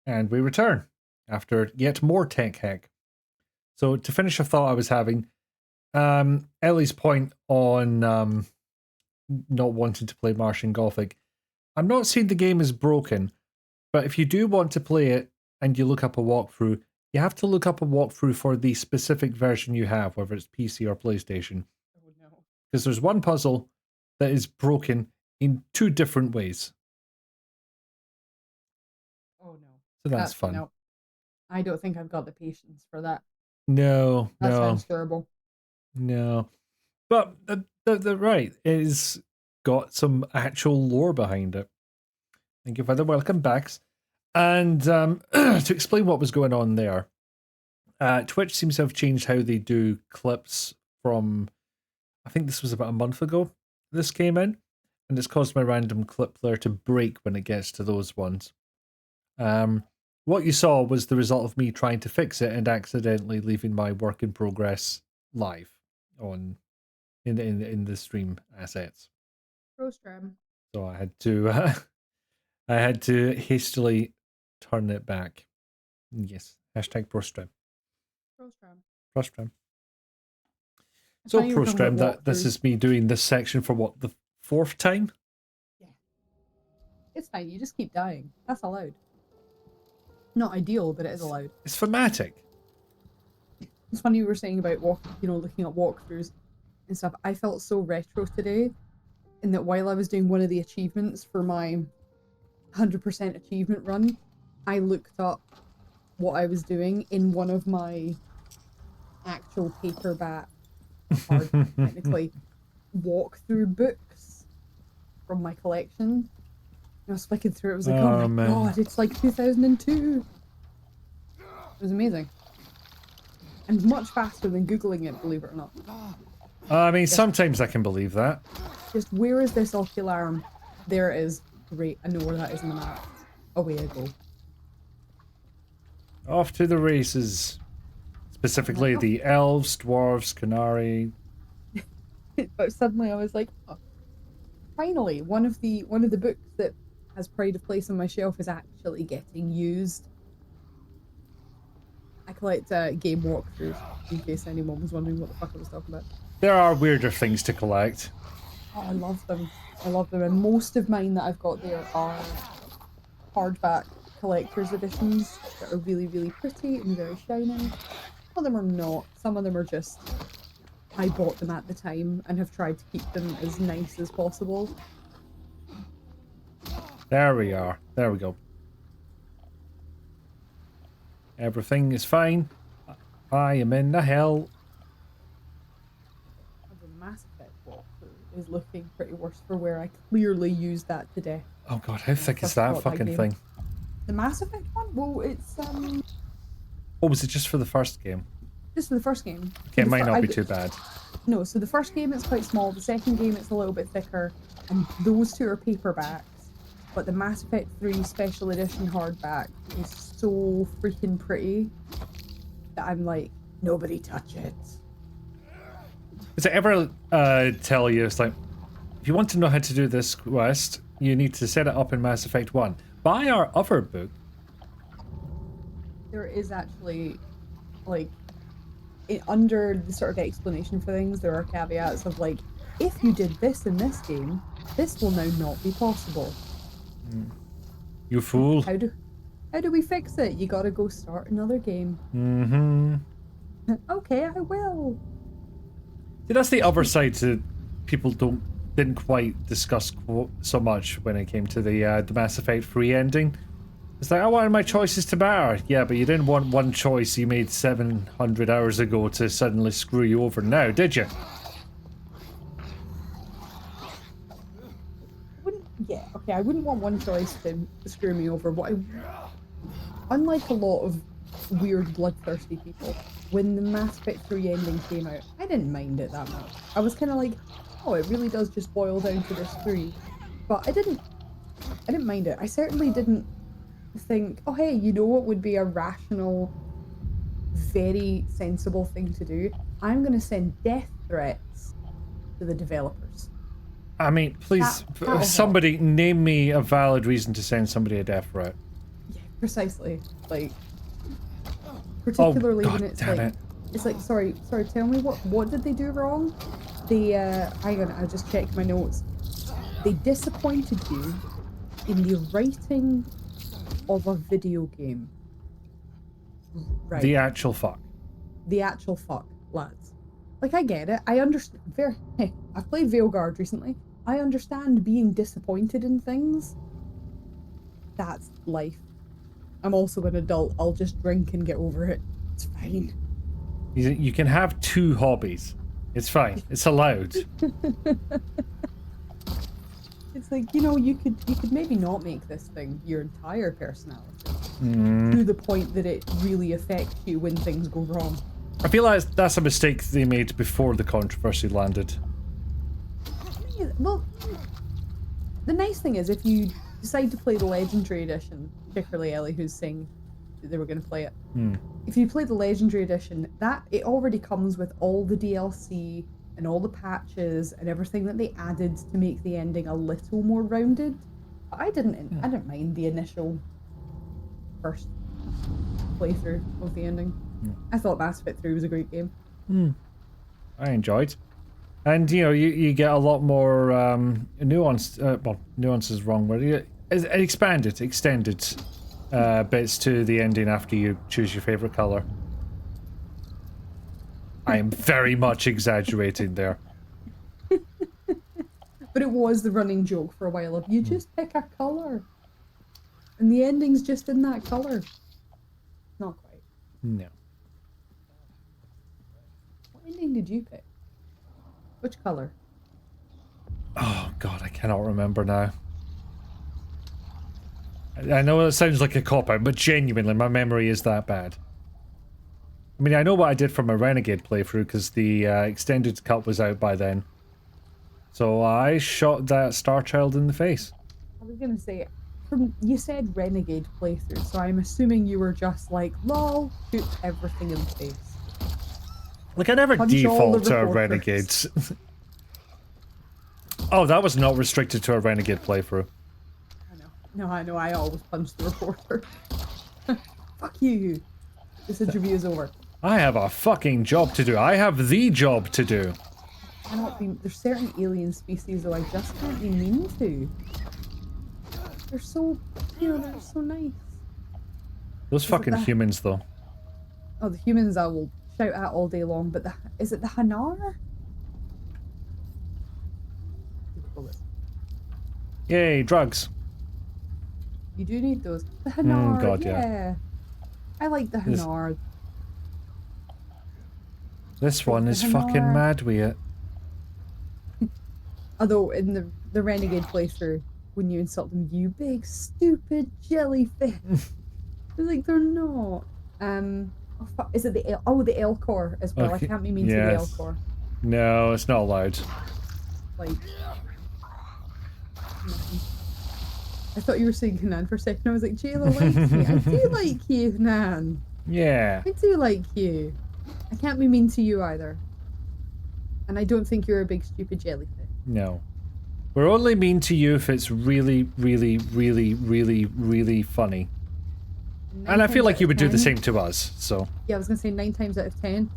And we return after yet more tech hack. So to finish a thought I was having, Ellie's point on not wanting to play Martian Gothic. I'm not saying the game is broken, but if you do want to play it and you look up a walkthrough, you have to look up a walkthrough for the specific version you have, whether it's PC or PlayStation. Oh no. Because there's one puzzle that is broken in 2 different ways. Oh no. So that's fun. No. I don't think I've got the patience for that. No, That no. sounds terrible. No. But the right, it's got some actual lore behind it. Thank you for the welcome backs. And to explain what was going on there, Twitch seems to have changed how they do clips from, I think this was about a month ago this came in, and it's caused my random clip player to break when it gets to those ones. What you saw was the result of me trying to fix it and accidentally leaving my work in progress live on in the stream assets. Prostram. So I had to hastily turn it back. Yes, hashtag Prostram. Prostram. So Prostram, that this is me doing this section for what, the 4th time? Yeah. It's fine, you just keep dying. That's allowed. Not ideal, but it is allowed. It's thematic. It's funny you were saying about looking at walkthroughs and stuff. I felt so retro today, in that while I was doing one of the achievements for my 100% achievement run, I looked up what I was doing in one of my actual paperback, hard, technically, walkthrough books from my collection. I was flicking through it. I was like, Oh, oh my man. god, it's like 2002. It was amazing. And much faster than Googling it, believe it or not. I mean, sometimes I can believe that. Just, where is this ocularm? There it is. Great, I know where that is in the map. Away I go. Off to the races. Specifically the elves, dwarves, Canary. But suddenly I was like, oh, finally, one of the books that has pride of place on my shelf is actually getting used. I collect game walkthroughs, in case anyone was wondering what the fuck I was talking about. There are weirder things to collect. Oh, I love them. I love them. And most of mine that I've got there are hardback collector's editions that are really, really pretty and very shiny. Some of them are not. Some of them are just, I bought them at the time and have tried to keep them as nice as possible. There we are. There we go. Everything is fine. I am in the hell. The Mass Effect walkthrough is looking pretty worse for wear. I clearly used that today. Oh god, how thick is that fucking thing? The Mass Effect one? Well, it's Oh, was it just for the first game? just for the first game. Okay, it might not be too bad. No, so the first game it's quite small. The second game it's a little bit thicker, and those two are paperbacks. But the Mass Effect 3 Special Edition hardback is so freaking pretty that I'm like, nobody touch it. Does it ever tell you, it's like, if you want to know how to do this quest, you need to set it up in Mass Effect 1. Buy our other book. There is actually, like, under the sort of explanation for things, there are caveats of like, if you did this in this game, this will now not be possible. You fool. How do we fix it? You gotta go start another game. Mm-hmm. Okay, I will. See, that's the other side to people didn't quite discuss so much when it came to the Mass Effect 3 ending. It's like, I wanted my choices to matter. Yeah, but you didn't want one choice you made 700 hours ago to suddenly screw you over now, did you? Yeah, okay, I wouldn't want one choice to screw me over. Unlike a lot of weird bloodthirsty people, when the Mass Effect 3 ending came out, I didn't mind it that much. I was kind of like, oh, it really does just boil down to this 3. But I didn't mind it. I certainly didn't think, oh hey, you know what would be a rational, very sensible thing to do? I'm going to send death threats to the developers. I mean, please, somebody name me a valid reason to send somebody a death threat. Yeah, precisely. Like, particularly when it's like, it's like, sorry, tell me what did they do wrong? They, hang on, I just checked my notes. They disappointed you in the writing of a video game. Right. The actual fuck. The actual fuck, lads. Like, I get it. I understand. I've played Veilguard recently. I understand being disappointed in things. That's life. I'm also an adult. I'll just drink and get over it. It's fine. You can have 2 hobbies. It's fine. It's allowed. It's like, you know, you could maybe not make this thing your entire personality. To the point that it really affects you when things go wrong. I feel like that's a mistake they made before the controversy landed. Well, the nice thing is if you decide to play the Legendary Edition, particularly Ellie, who's saying that they were going to play it, if you play the Legendary Edition, it already comes with all the DLC and all the patches and everything that they added to make the ending a little more rounded. But I didn't mind the initial first playthrough of the ending. I thought Mass Effect 3 was a great game. I enjoyed. And, you know, you get a lot more nuance, well, nuance is wrong word, extended bits to the ending after you choose your favourite colour. I am very much exaggerating there. But it was the running joke for a while of, you just pick a colour. And the ending's just in that colour. Not quite. No. What ending did you pick? Which colour? Oh god, I cannot remember now. I know it sounds like a cop-out, but genuinely, my memory is that bad. I mean, I know what I did for my Renegade playthrough, because the extended cut was out by then. So I shot that Star Child in the face. I was gonna say, you said Renegade playthrough, so I'm assuming you were just like, lol, shoot everything in the face. Like, I never Punch default to a reporters. Renegades. Oh, that was not restricted to a Renegade playthrough. I know, I always punch the reporter. Fuck you. This interview is over. I have a fucking job to do. I have the job to do. There's certain alien species though I just can't be mean to. They're so, they're so nice. Those fucking humans, though. Oh, the humans I will shout at all day long, but is it the Hanar? Yay, drugs. You do need those. The Hanar, God, yeah. I like the Hanar. This one is Hanar. fucking mad with it. Although in the Renegade playthrough, when you insult them, you big stupid jellyfish. It's like they're not. Oh, fuck. Is it the Elcor as well? Okay. I can't be mean to the Elcor. No, it's not allowed. Like, I thought you were saying Hanan for a second. I was like, Jayla likes me. I do like you, Hanan. Yeah. I do like you. I can't be mean to you either. And I don't think you're a big stupid jellyfish. No. We're only mean to you if it's really, really, really, really, really funny. And I feel like you would do the same to us, so. Yeah, I was gonna say 9 times out of 10,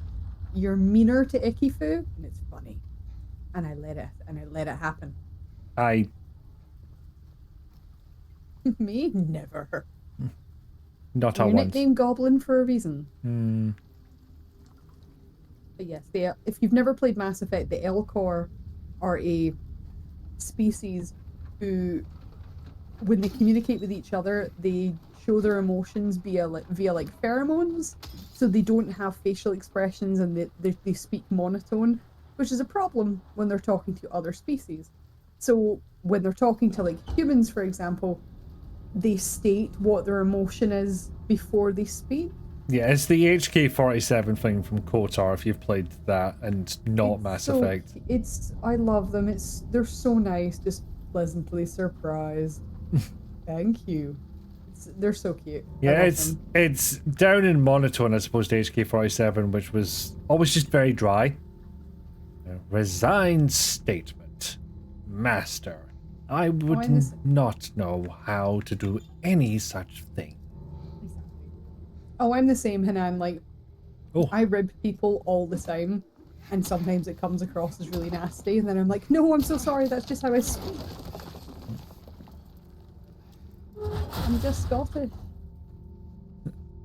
you're meaner to Ikifu, and it's funny. And I let it happen. Me? Never. Not Your at once. nickname Goblin for a reason. But yes, if you've never played Mass Effect, the Elcor are a species who, when they communicate with each other, they show their emotions via like pheromones, so they don't have facial expressions and they speak monotone, which is a problem when they're talking to other species. So when they're talking to like humans, for example, they state what their emotion is before they speak. Yeah, it's the HK-47 thing from KOTOR, if you've played that, and not Mass Effect. I love them. They're so nice, just pleasantly surprised. Thank you. They're so cute. Yeah, it's down in monotone as opposed to HK-47, which was always just very dry. Resigned statement. Master, I would not know how to do any such thing. Oh, I'm the same, Hanan. Like, I rib people all the time, and sometimes it comes across as really nasty, and then I'm like, no, I'm so sorry, that's just how I speak. I'm just Scottish.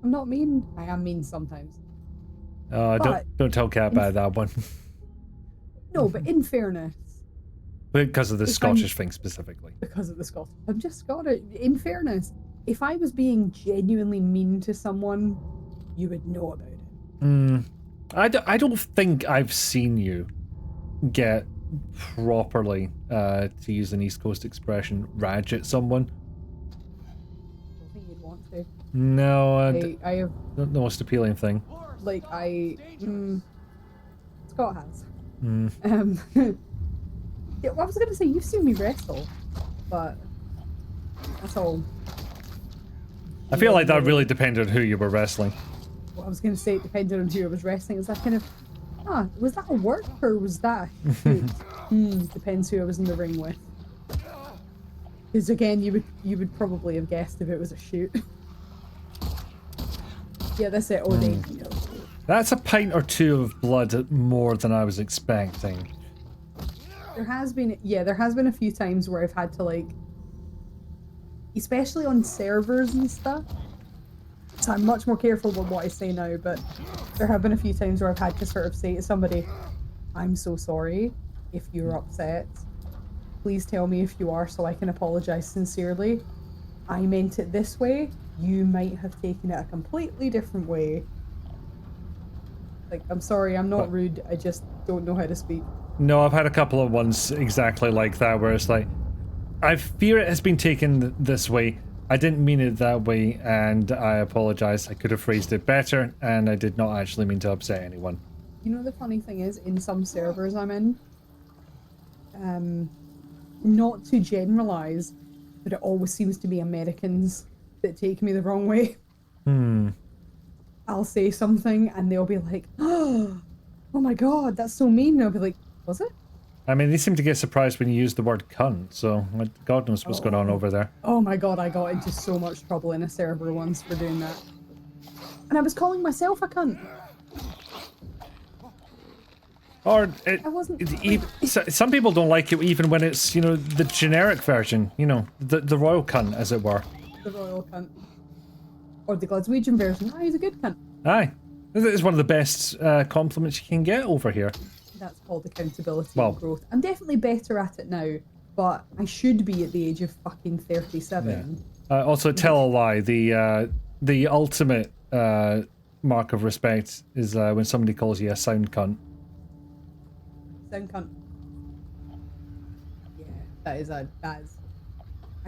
I'm not mean. I am mean sometimes. Don't tell Kat about that one. No, but in fairness. Because of the Scottish thing specifically. Because of the Scottish. I'm just Scottish. In fairness, if I was being genuinely mean to someone, you would know about it. I don't think I've seen you get properly, to use an East Coast expression, rage at someone. I don't think you'd want to. No, I have not the most appealing thing. Like, Scott has. Yeah, well, I was gonna say, you've seen me wrestle, but that's all. I feel like that really depended on who you were wrestling. Well, I was gonna say it depended on who I was wrestling. Is that kind of, was that a work or was that a shoot? Depends who I was in the ring with. Because again, you would probably have guessed if it was a shoot. Yeah, that's it. Oh, they know. That's a pint or two of blood more than I was expecting. There has been a few times where I've had to, like, especially on servers and stuff. So I'm much more careful with what I say now, but there have been a few times where I've had to sort of say to somebody, I'm so sorry if you're upset. Please tell me if you are so I can apologize sincerely. I meant it this way. You might have taken it a completely different way. Like, I'm sorry, I'm not rude. I just don't know how to speak. No, I've had a couple of ones exactly like that where it's like, I fear it has been taken this way. I didn't mean it that way, and I apologize. I could have phrased it better, and I did not actually mean to upset anyone. You know, the funny thing is, in some servers I'm in, not to generalize, but it always seems to be Americans that take me the wrong way. I'll say something and they'll be like, oh my god, that's so mean. And I'll be like, was it? I mean, they seem to get surprised when you use the word cunt, so God knows what's going on over there. Oh my god, I got into so much trouble in a server once for doing that. And I was calling myself a cunt. Or I wasn't. some people don't like it even when it's, you know, the generic version, you know, the royal cunt, as it were. The royal cunt. Or the Glaswegian version. Ah, he's a good cunt. Aye. This is one of the best compliments you can get over here. That's called accountability and growth. I'm definitely better at it now, but I should be at the age of fucking 37. Yeah. Also, tell a lie. The ultimate mark of respect is when somebody calls you a sound cunt. Sound cunt. Yeah, that is. I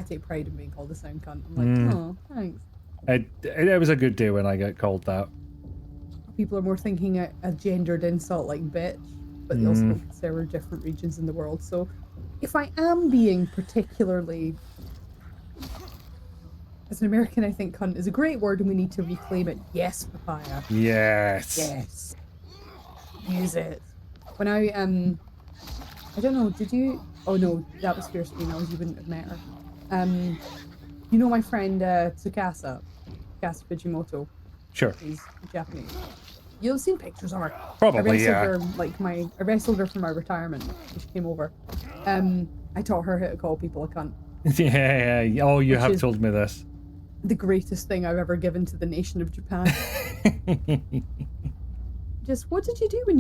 take pride in being called a sound cunt. I'm like, oh, thanks. It was a good day when I got called that. People are more thinking a gendered insult like bitch, but they also consider different regions in the world. So if I am being particularly... As an American, I think cunt is a great word and we need to reclaim it. Yes, papaya. Yes. Yes. Use it. When I don't know, did you... Oh no, that was Fierce Females, you wouldn't have met her. You know my friend Tsukasa Fujimoto? Sure. She's Japanese. You'll have seen pictures of her. Probably, I wrestled her for my retirement when she came over. I taught her how to call people a cunt. Yeah. Oh, you have told me this. The greatest thing I've ever given to the nation of Japan. Just what did you do when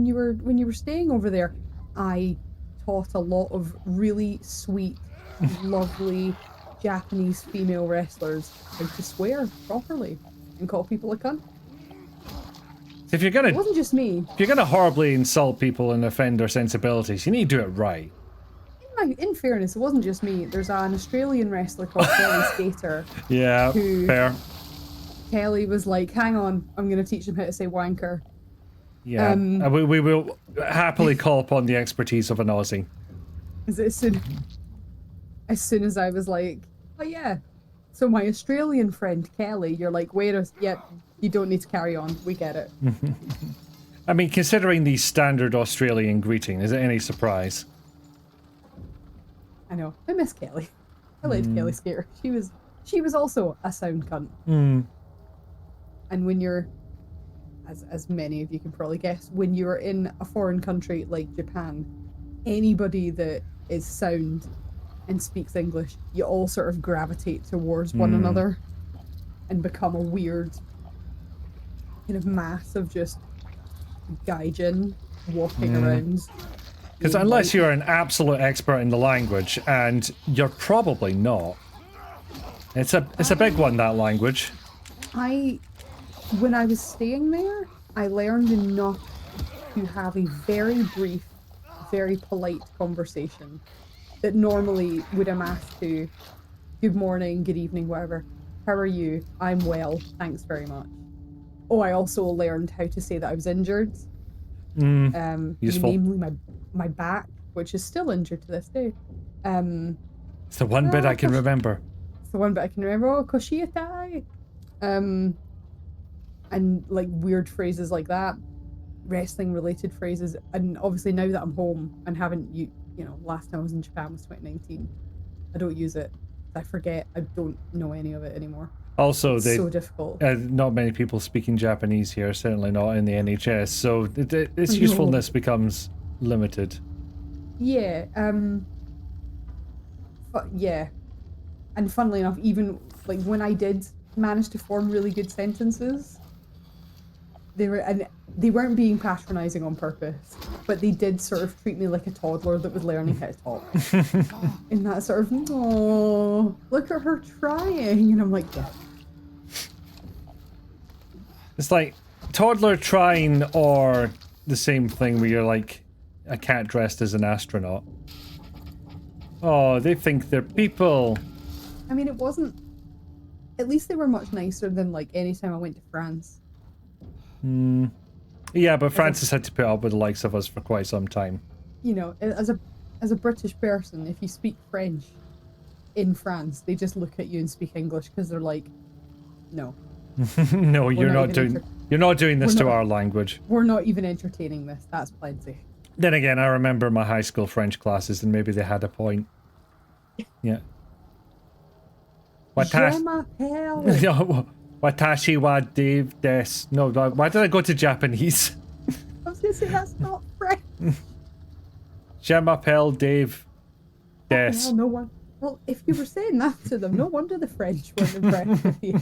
you were staying over there? I taught a lot of really sweet, lovely Japanese female wrestlers how to swear properly and call people a cunt. If you're gonna, it wasn't just me. If you're gonna horribly insult people and offend their sensibilities, you need to do it right. In fairness, it wasn't just me. There's an Australian wrestler called Kelly Skater. Yeah, fair. Kelly was like, hang on, I'm going to teach him how to say wanker. Yeah, we will happily call upon the expertise of an Aussie. As soon as I was like, oh yeah, so my Australian friend Kelly, you're like, you don't need to carry on, we get it. I mean, considering the standard Australian greeting, is it any surprise? I know. I miss Kelly. I liked Kelly Skater. She was also a sound cunt. And when you're, as many of you can probably guess, when you're in a foreign country like Japan, anybody that is sound and speaks English, you all sort of gravitate towards one another and become a weird kind of mass of just gaijin walking around. Because unless you're an absolute expert in the language, and you're probably not, it's a big one, that language. When I was staying there, I learned enough to have a very brief, very polite conversation that normally would amass to good morning, good evening, whatever. How are you? I'm well, thanks very much. Oh, I also learned how to say that I was injured. Useful. Namely my back, which is still injured to this day. It's the one bit I can remember. It's the one bit I can remember. Oh, koshiatai. And like weird phrases like that, wrestling related phrases. And obviously now that I'm home and haven't, last time I was in Japan was 2019, I don't use it. I forget. I don't know any of it anymore. Also, it's so difficult. Not many people speaking Japanese here, certainly not in the NHS, so its usefulness becomes limited. Yeah, but yeah. And funnily enough, even like when I did manage to form really good sentences, they weren't being patronizing on purpose, but they did sort of treat me like a toddler that was learning how to talk. In that sort of, oh, look at her trying, and I'm like, yeah. It's like toddler trying, or the same thing where you're like a cat dressed as an astronaut. Oh, they think they're people. I mean, it wasn't At least they were much nicer than like any time I went to France. Yeah, but Francis had to put up with the likes of us for quite some time. You know, as a British person, if you speak French in France, they just look at you and speak English because they're like, no. No, you're not doing this to our language. We're not even entertaining this. That's plenty. Then again, I remember my high school French classes, and maybe they had a point. Yeah. Je m'appelle. Watashi wa Dave des. No, why did I go to Japanese? I was gonna say that's not French. Je m'appelle Dave des. Well, no one. Well, if you were saying that to them, no wonder the French weren't impressed with you.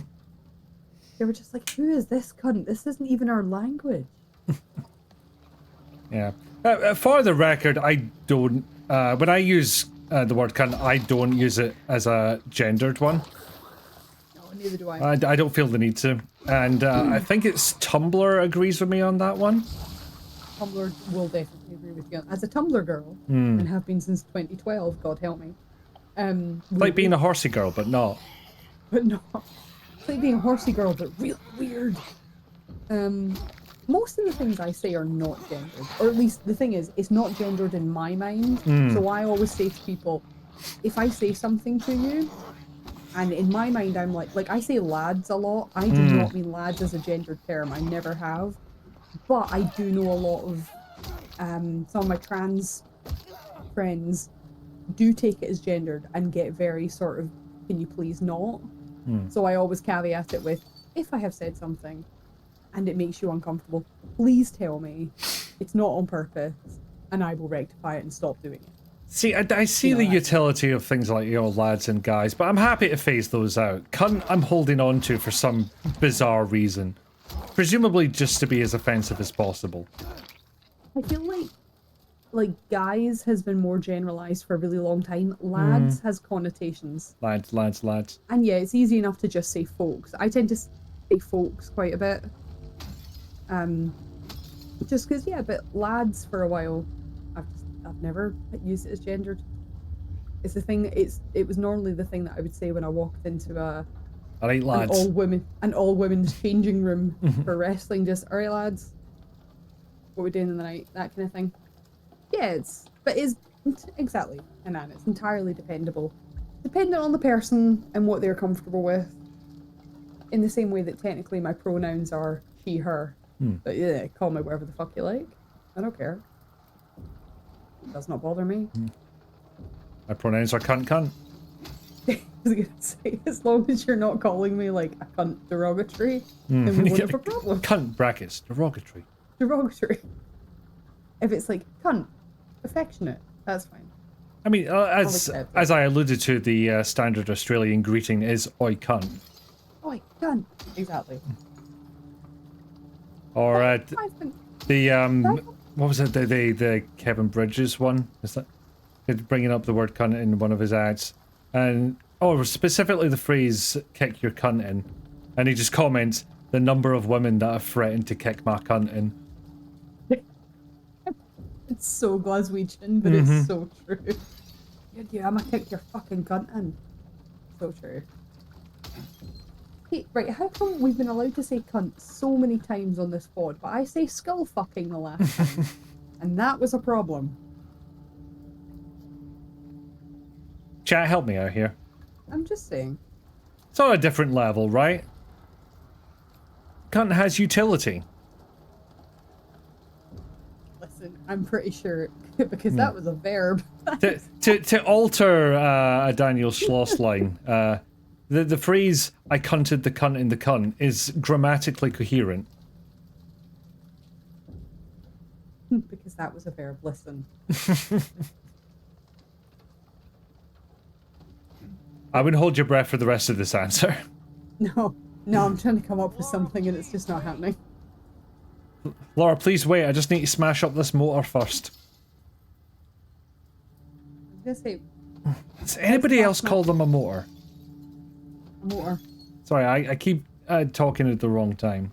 They were just like, "Who is this cunt? This isn't even our language." Yeah. For the record, I don't. When I use the word cunt, I don't use it as a gendered one. No, neither do I. I don't feel the need to. And I think it's Tumblr agrees with me on that one. Tumblr will definitely agree with you. As a Tumblr girl, and have been since 2012, God help me. Like being a horsey girl, but not. But not. It's like being a horsey girl, but really weird. Most of the things I say are not gendered. Or at least, the thing is, it's not gendered in my mind. So I always say to people, if I say something to you, and in my mind I'm like I say lads a lot. I do not mean lads as a gendered term. I never have. But I do know a lot of, some of my trans friends do take it as gendered and get very sort of, can you please not? So I always caveat it with, if I have said something and it makes you uncomfortable, please tell me it's not on purpose and I will rectify it and stop doing it. See, I see the utility of things like, lads and guys, but I'm happy to phase those out. Cunt, I'm holding on to for some bizarre reason. Presumably just to be as offensive as possible. I feel like guys has been more generalized for a really long time. Lads has connotations. Lads. And yeah, it's easy enough to just say folks. I tend to say folks quite a bit. Just because, yeah, but lads for a while, I've never used it as gendered. It's the thing. It was normally the thing that I would say when I walked into alright, lads. an all women's changing room for wrestling. Just alright, lads. What we're doing in the night, that kind of thing. Yeah, it's exactly, and it's entirely dependent on the person and what they're comfortable with. In the same way that technically my pronouns are she, her. But yeah, call me whatever the fuck you like. I don't care. It does not bother me. My pronouns are cunt. I was gonna say, as long as you're not calling me like a cunt derogatory, then we won't have a problem. Cunt brackets derogatory. Derogatory. If it's like cunt, affectionate, that's fine. I mean, as I alluded to, the standard Australian greeting is "Oi cunt." Oi cunt. Exactly. Or what was it? The Kevin Bridges one? Is that bringing up the word cunt in one of his ads? And specifically the phrase "kick your cunt in," and he just comments the number of women that have threatened to kick my cunt in. It's so Glaswegian, but it's so true. Yeah, I'ma kick your fucking cunt in. So true. Hey, right, how come we've been allowed to say cunt so many times on this pod, but I say skull fucking the last time? And that was a problem. Chat, help me out here. I'm just saying. It's on a different level, right? Cunt has utility. Listen, I'm pretty sure, because that was a verb. to alter a Daniel Schloss line, the phrase "I cunted the cunt in the cunt" is grammatically coherent. Because that was a verb, listen. I wouldn't hold your breath for the rest of this answer. No, I'm trying to come up with something and it's just not happening. Laura, please wait. I just need to smash up this motor first. I was gonna say, does anybody else call them a motor? A motor. Sorry, I keep talking at the wrong time.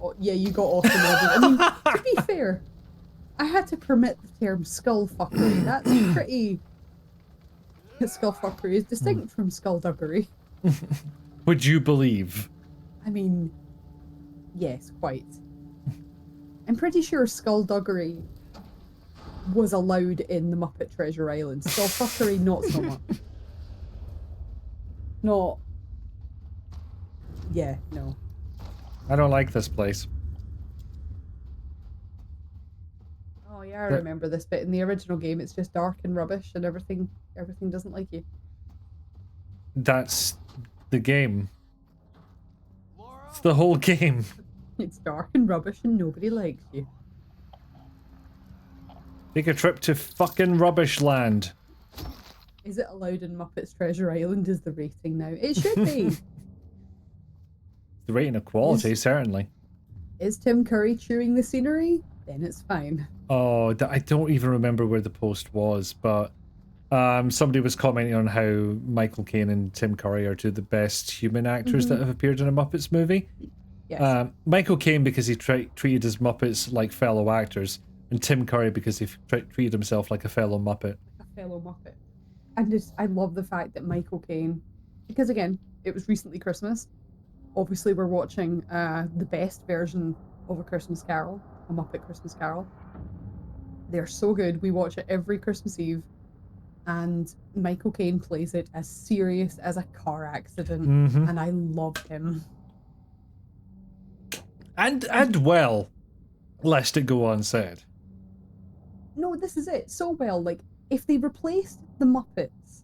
Oh, yeah, you got awesome. I mean, to be fair, I had to permit the term skullfuckery. That's pretty... Skullfuckery is distinct from skullduggery. Would you believe? I mean, yes, quite. I'm pretty sure skullduggery was allowed in the Muppet Treasure Island. Skullfuckery, not so much. Not. Yeah, no. I don't like this place. Oh yeah, I remember this bit. In the original game, it's just dark and rubbish, and everything doesn't like you. That's the game. It's the whole game. It's dark and rubbish, and nobody likes you. Take a trip to fucking Rubbish Land. Is it allowed in Muppets Treasure Island? Is the rating now? It should be. The rating of quality, certainly. Is Tim Curry chewing the scenery? Then it's fine. Oh, I don't even remember where the post was, but somebody was commenting on how Michael Caine and Tim Curry are two of the best human actors that have appeared in a Muppets movie. Yes. Michael Caine because he treated his Muppets like fellow actors, and Tim Curry because he treated himself like a fellow Muppet. A fellow Muppet. And I love the fact that Michael Caine, because again, it was recently Christmas. Obviously, we're watching the best version of A Christmas Carol, A Muppet Christmas Carol. They're so good. We watch it every Christmas Eve. And Michael Caine plays it as serious as a car accident. And I love him. And well, lest it go unsaid. No, this is it. So well, like, if they replaced the Muppets,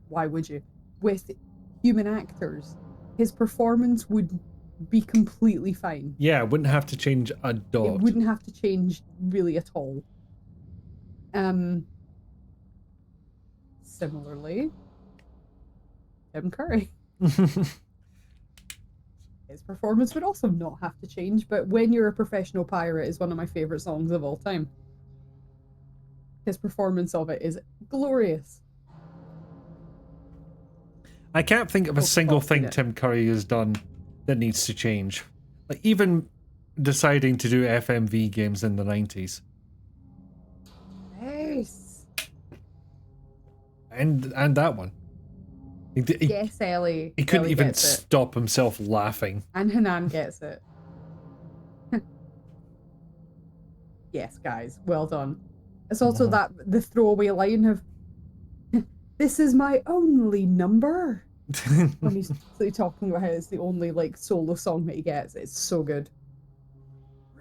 why would you? With human actors, his performance would be completely fine. Yeah, wouldn't have to change a dot. It wouldn't have to change really at all. Similarly, Tim Curry. His performance would also not have to change, but When You're a Professional Pirate is one of my favourite songs of all time. His performance of it is glorious. I can't think of a single thing Tim Curry has done that needs to change. Like, even deciding to do FMV games in the 90s. Yes. And that one. Yes, Ellie. He couldn't Ellie even gets it. stop himself laughing. And Hanan gets it. Yes, guys, well done. It's also the throwaway line of, "This is my only number." When he's talking about how it's the only like solo song that he gets. It's so good.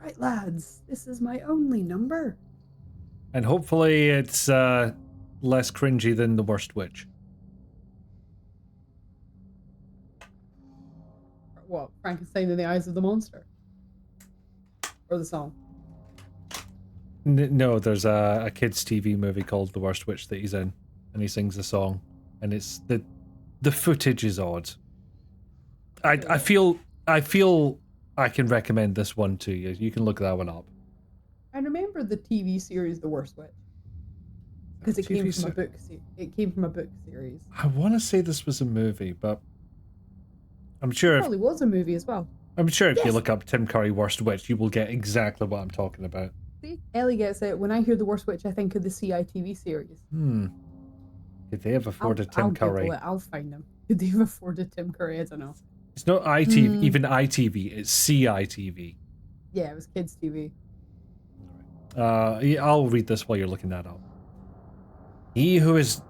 Right, lads, this is my only number. And hopefully it's less cringy than The Worst Witch. What, Frankenstein in the Eyes of the Monster? Or the song? No, there's a kids' TV movie called The Worst Witch that he's in, and he sings a song, and it's the footage is odd. I feel I can recommend this one to you. You can look that one up. I remember the TV series The Worst Witch because it came from a book. It came from a book series. I want to say this was a movie, but I'm sure It probably was a movie as well. I'm sure if you look up Tim Curry Worst Witch, you will get exactly what I'm talking about. See, Ellie gets it. When I hear The Worst Witch, I think of the CITV series. Did they have afforded Tim Curry? I'll find them. Did they have afforded Tim Curry? I don't know. It's not ITV, even ITV. It's CITV. Yeah, it was kids' TV. Yeah, I'll read this while you're looking that up. He who is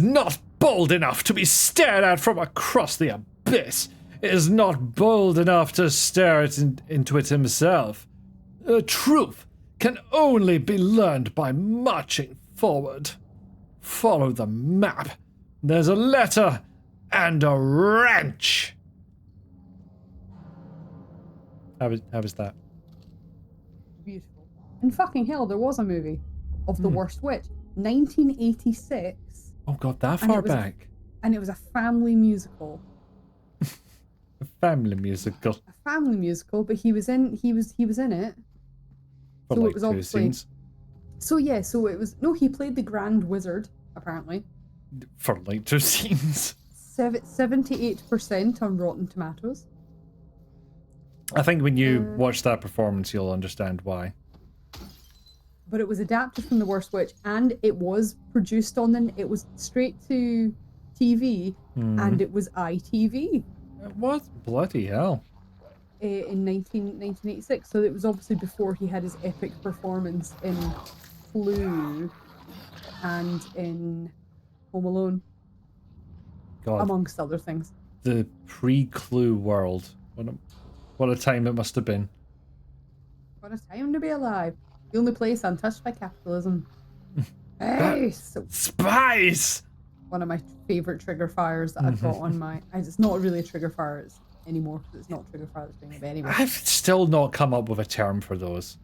not bold enough to be stared at from across the abyss is not bold enough to stare into it himself. Truth can only be learned by marching forward. Follow the map. There's a letter and a wrench. How was that? Beautiful. And fucking hell, there was a movie of The Worst Witch, 1986. Oh god, that far back. And it was a family musical. A family musical. A family musical, but he was in it. For So like it was 2 obviously scenes. So yeah, so it was he played the Grand Wizard, apparently. For like 2 scenes. 78% on Rotten Tomatoes. I think when you watch that performance, you'll understand why. but it was adapted from The Worst Witch, and it was produced on it was straight to TV, and it was ITV. What? Bloody hell. In 1986, so it was obviously before he had his epic performance in Clue and in Home Alone, God. amongst other things. The pre-Clue world. What a time it must have been. What a time to be alive. The only place untouched by capitalism. Hey, so Spice! one of my favorite trigger fires that I've got on my... It's not really a trigger fire anymore, because it's not trigger fire that's being a anyway. I've still not come up with a term for those.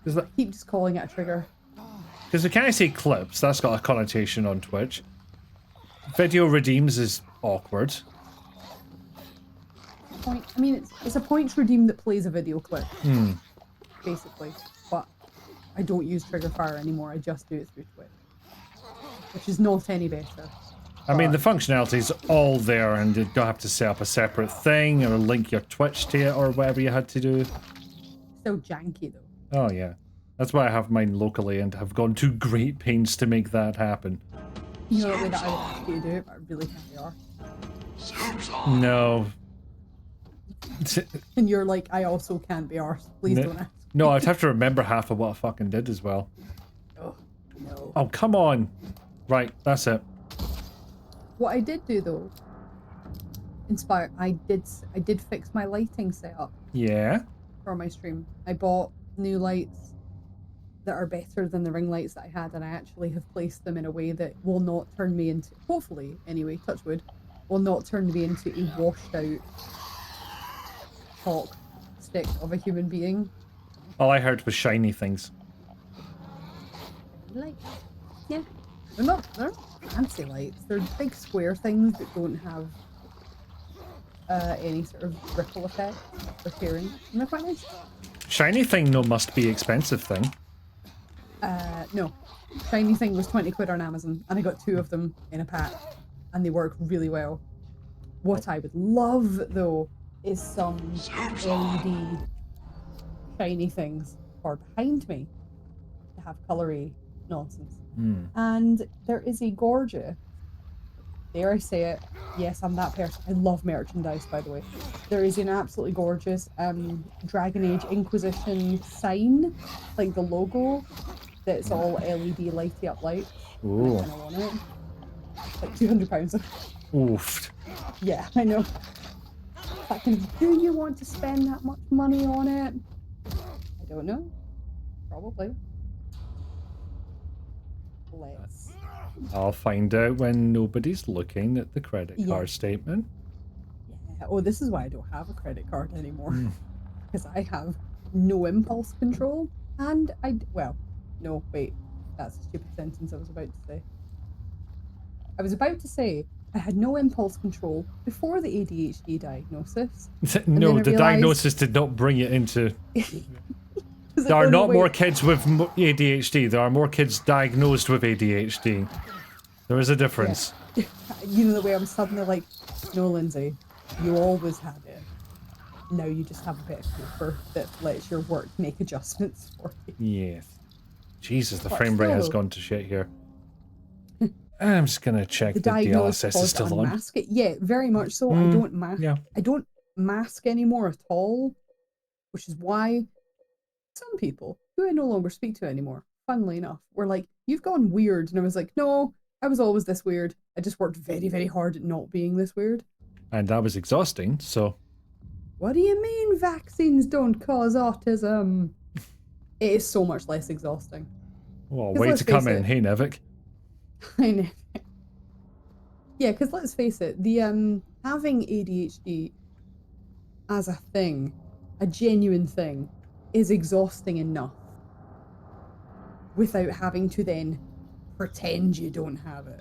I keep just calling it a trigger. Because we can't say clips, that's got a connotation on Twitch. Video redeems is awkward. I mean, it's a points redeem that plays a video clip, basically. But I don't use trigger fire anymore, I just do it through Twitch. Which is not any better. I mean, the functionality's all there, and you don't have to set up a separate thing or link your Twitch to it or whatever you had to do. So janky, though. Oh, yeah. That's why I have mine locally and have gone to great pains to make that happen. You know the way that I would ask you to do it, but I really can't be arsed. No. And you're like, I also can't be arsed. Please don't ask. No, I'd have to remember half of what I fucking did as well. Oh, no. Oh, come on. Right, that's it. What I did do, though, I did fix my lighting setup. Yeah? For my stream. I bought new lights that are better than the ring lights that I had, and I actually have placed them in a way that will not turn me into, hopefully, anyway, touch wood, will not turn me into a washed out chalk stick of a human being. All I heard was shiny things. Like, yeah. They're not fancy lights. They're big square things that don't have any sort of ripple effect or tearing. And they're quite nice. Shiny thing no must be expensive thing. No. Shiny thing was 20 quid on Amazon, and I got 2 of them in a pack, and they work really well. What I would love, though, is some LED shiny things for behind me to have colory nonsense. And there is a gorgeous, dare I say it, yes, I'm that person. I love merchandise, by the way. There is an absolutely gorgeous Dragon Age Inquisition sign, like the logo, that's all LED lighty up lights. Ooh. I kind of want it. It's like £200. Oof. Yeah, I know. Do you want to spend that much money on it? I don't know. Probably. Let's. I'll find out when nobody's looking at the credit card statement. Yeah. Oh, this is why I don't have a credit card anymore. Because I have no impulse control. And well, no, wait. That's a stupid sentence I was about to say. I was about to say I had no impulse control before the ADHD diagnosis. No, the diagnosis did not bring it into... There are not more kids with ADHD. There are more kids diagnosed with ADHD. There is a difference. Yeah. You know the way I'm suddenly like, no, Lindsay, you always had it. Now you just have a bit of paper that lets your work make adjustments for you. Yes. Jesus, the frame rate has gone to shit here. I'm just gonna check the DLSS is still on. It. Yeah, very much so. I don't mask. Yeah. I don't mask anymore at all, which is why some people who I no longer speak to anymore, funnily enough, were like, "You've gone weird," and I was like, "No, I was always this weird. I just worked very, very hard at not being this weird." And that was exhausting. So. What do you mean vaccines don't cause autism? It is so much less exhausting. Well, way to come in, hey Nevik. I know. Yeah, because let's face it, the having ADHD as a thing, a genuine thing, is exhausting enough without having to then pretend you don't have it.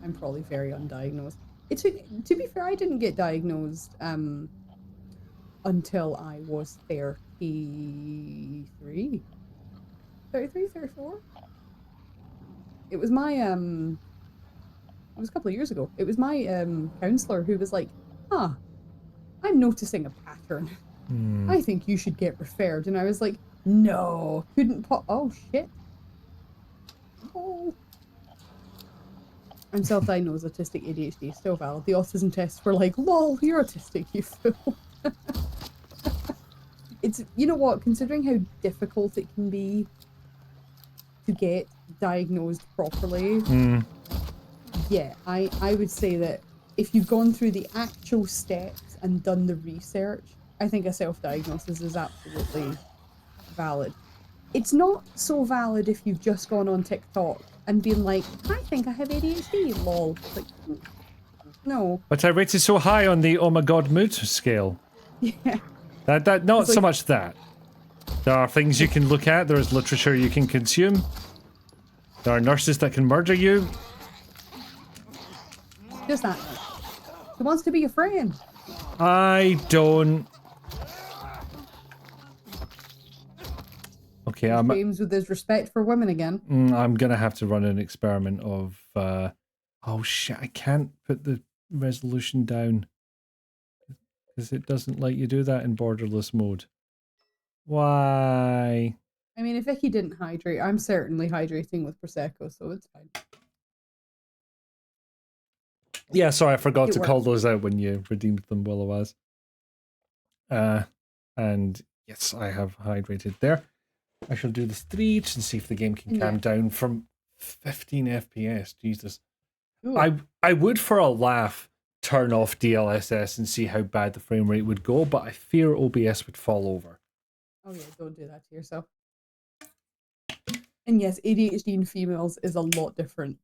I'm probably very undiagnosed. To be fair, I didn't get diagnosed until I was 33, 34. It was my it was a couple of years ago. It was my counselor who was like, "I'm noticing a pattern. I think you should get referred." And I was like, No, couldn't pop. Oh shit. Oh. I'm self-diagnosed autistic ADHD. Still valid. The autism tests were like, lol, you're autistic, you fool. It's, you know what, considering how difficult it can be to get diagnosed properly, yeah, I would say that if you've gone through the actual steps and done the research, I think a self-diagnosis is absolutely valid. It's not so valid if you've just gone on TikTok and been like, I think I have ADHD, lol. Like, no. But I rated so high on the oh my god mood scale. Yeah. That not It's so like, much that. There are things you can look at, there is literature you can consume. There are nurses that can murder you. just that. He wants to be your friend. I don't. Okay, James with his respect for women again. I'm gonna have to run an experiment of. Oh shit! I can't put the resolution down because it doesn't let you do that in borderless mode. Why? I mean, if Vicky didn't hydrate, I'm certainly hydrating with Prosecco, so it's fine. Yeah, sorry, I forgot to call those out when you redeemed them while I was. And yes, I have hydrated there. I shall do the streets and see if the game can calm down from 15 FPS. Jesus. Ooh. I would, for a laugh, turn off DLSS and see how bad the frame rate would go, but I fear OBS would fall over. Oh yeah, don't do that to yourself. And yes, ADHD in females is a lot different.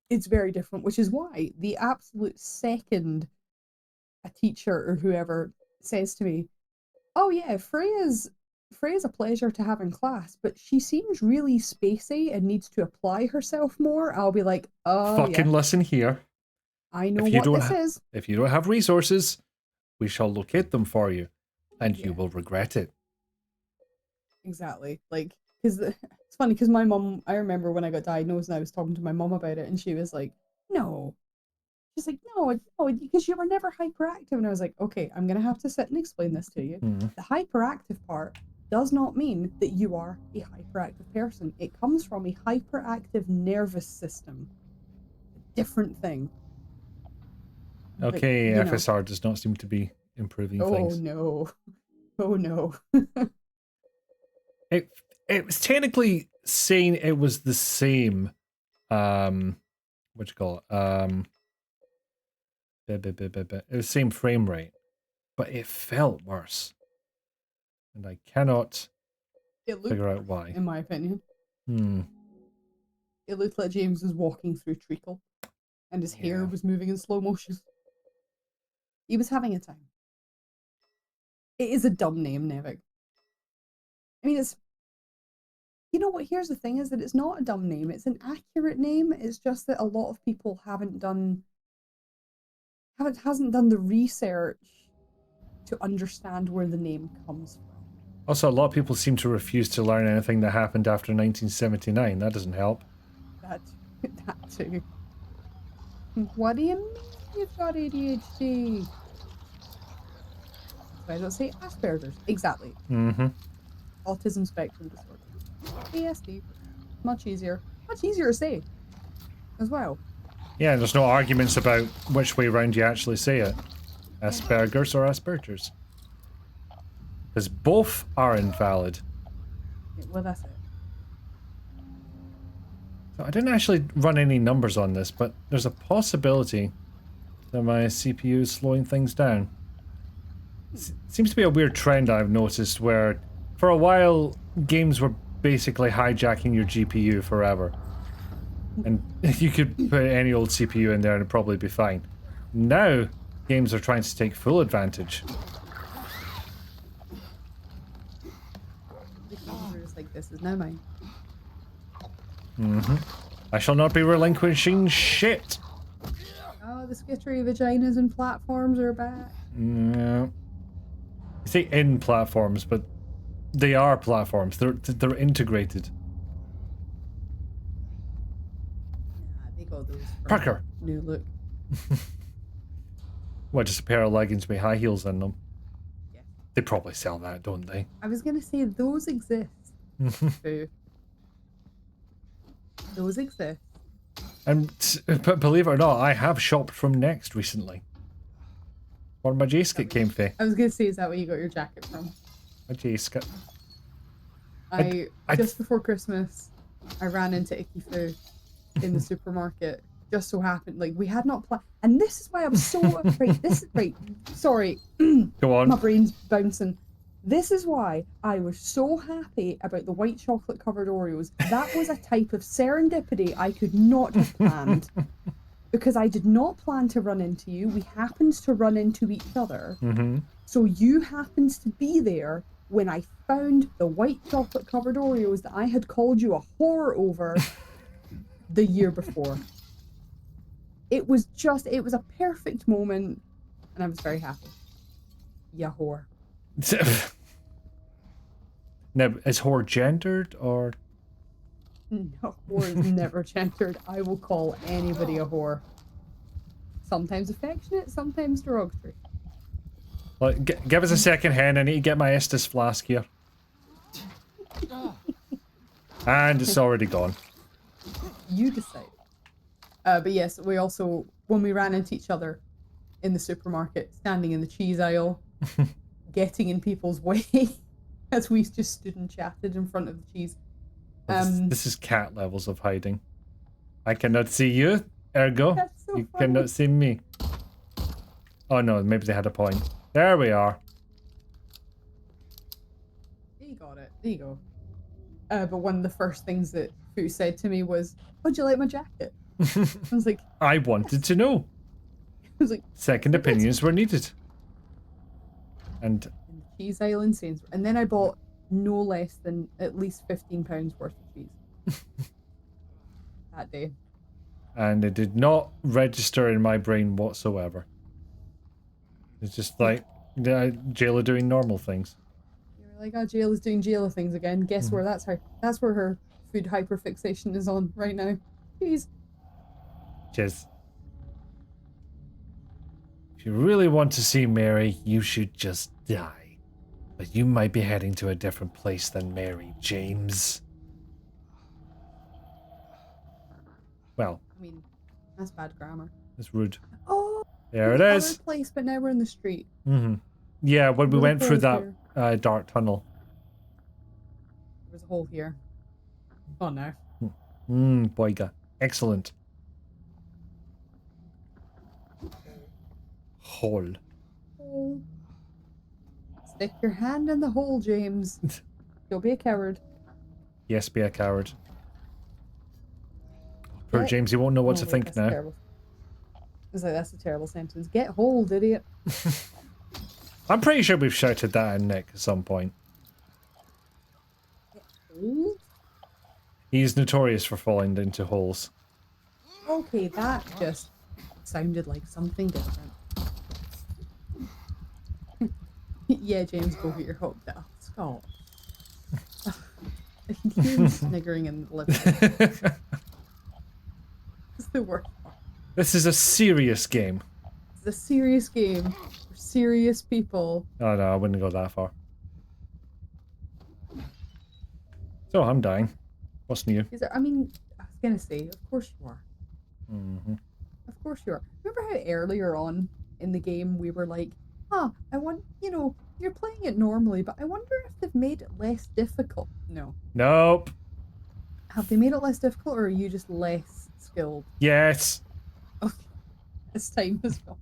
It's very different, which is why the absolute second a teacher or whoever says to me, oh yeah, Freya's a pleasure to have in class, but she seems really spacey and needs to apply herself more, I'll be like, oh fucking listen here. I know what this is. If you don't have resources, we shall locate them for you, and you will regret it. Exactly. Like, because it's funny, because my mum, I remember when I got diagnosed and I was talking to my mum about it, and she was like, no. She's like, no, because you were never hyperactive. And I was like, okay, I'm going to have to sit and explain this to you. The hyperactive part does not mean that you are a hyperactive person. It comes from a hyperactive nervous system. Different thing. Okay, but, FSR does not seem to be improving things. Oh no. It was technically saying it was the same, what you call it? It was the same frame rate, but it felt worse. And I cannot figure out why. In my opinion. It looked like James was walking through treacle, and his hair was moving in slow motion. He was having a time. It is a dumb name, Nevik. I mean, it's... You know what, here's the thing, is that it's not a dumb name. It's an accurate name. It's just that a lot of people hasn't done the research to understand where the name comes from. Also, a lot of people seem to refuse to learn anything that happened after 1979. That doesn't help. That too. What do you mean you've got ADHD? I don't say Asperger's. Exactly. Autism spectrum disorder. ASD. Much easier to say as well. Yeah, there's no arguments about which way round you actually say it. Asperger's or Asperger's. Because both are invalid. Well, that's it. So I didn't actually run any numbers on this, but there's a possibility that my CPU is slowing things down. Seems to be a weird trend I've noticed where for a while games were basically hijacking your GPU forever. And you could put any old CPU in there and it'd probably be fine. Now, games are trying to take full advantage. The computer is like, this is now mine. I shall not be relinquishing shit. Oh, the skittery vaginas and platforms are back. No. You say in platforms, but they are platforms. They're integrated. Parker! New look. What, just a pair of leggings with high heels in them? They probably sell that, don't they? I was gonna say those exist. Boo. Those exist. And but believe it or not, I have shopped from Next recently. Where my J-skit came from. I was gonna say, is that where you got your jacket from? My J-skit. I just before Christmas, I ran into Icky Foo in the supermarket. Just so happened, like, we had not planned, and this is why I'm so right. This is right. Sorry, Go on. my brain's bouncing. This is why I was so happy about the white chocolate covered Oreos. That was a type of serendipity I could not have planned. Because I did not plan to run into you. We happened to run into each other. So you happened to be there when I found the white chocolate covered Oreos that I had called you a whore over the year before. It was a perfect moment, and I was very happy. Ya whore. Now, is whore gendered or? No, whore is never gendered. I will call anybody a whore. Sometimes affectionate, sometimes derogatory. Well, give us a second, hen. I need to get my Estus flask here. And it's already gone. You decide. But yes, we also, when we ran into each other in the supermarket, standing in the cheese aisle, getting in people's way, as we just stood and chatted in front of the cheese. This is cat levels of hiding. I cannot see you, ergo, so you funny. cannot see me. Oh no, maybe they had a point. There we are. You got it. There you go. But one of the first things that Fu said to me was, "How'd you like my jacket?" I was like, I wanted to know. I was like, Second opinions were needed. And in the cheese aisle in Sainsbury's. And then I bought no less than at least £15 worth of cheese that day. And it did not register in my brain whatsoever. It's just like Jayla doing normal things. You were like, "Oh, Jayla's doing Jayla things again." Guess where that's where her food hyperfixation is on right now. Cheese. Cheers. If you really want to see Mary, you should just die. But you might be heading to a different place than Mary, James. Well, I mean, that's bad grammar. it's rude. Oh, There it other is. place, but now we're in the street. Yeah, when we Little went through hole that dark tunnel. There's a hole here. Oh no. Boyga. Excellent. Hole. Hole. Stick your hand in the hole, James. Don't be a coward. Yes, be a coward. Poor Get- James, he won't know what to wait, think that's now. terrible. I was like, that's a terrible sentence. Get hold, idiot. I'm pretty sure we've shouted that at Nick at some point. Hold? He's notorious for falling into holes. Okay, that just sounded like something different. Yeah, James, go get your hook up. Stop. I can hear him sniggering in the living room. It's the worst part. This is a serious game. It's a serious game for serious people. Oh no, I wouldn't go that far. So I'm dying. What's new? Is there, I mean, I was gonna say, of course you are. Mm-hmm. Of course you are. Remember how earlier on in the game we were like, I want, you're playing it normally, but I wonder if they've made it less difficult. No. Nope. Have they made it less difficult, or are you just less skilled? Yes. Okay. As time has gone.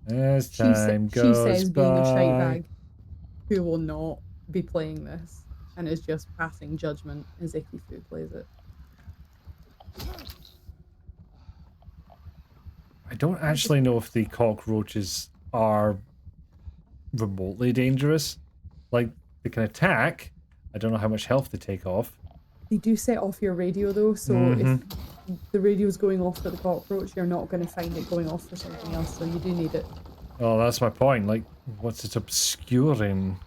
As She time goes says, being a shite by. bag who will not be playing this and is just passing judgment as Icky Fu plays it. I don't actually know if the cockroaches are remotely dangerous. Like, they can attack. I don't know how much health they take off. They do set off your radio though, so if the radio's going off for the cockroach, you're not going to find it going off for something else, so you do need it. Oh, that's my point. Like, what's it obscuring?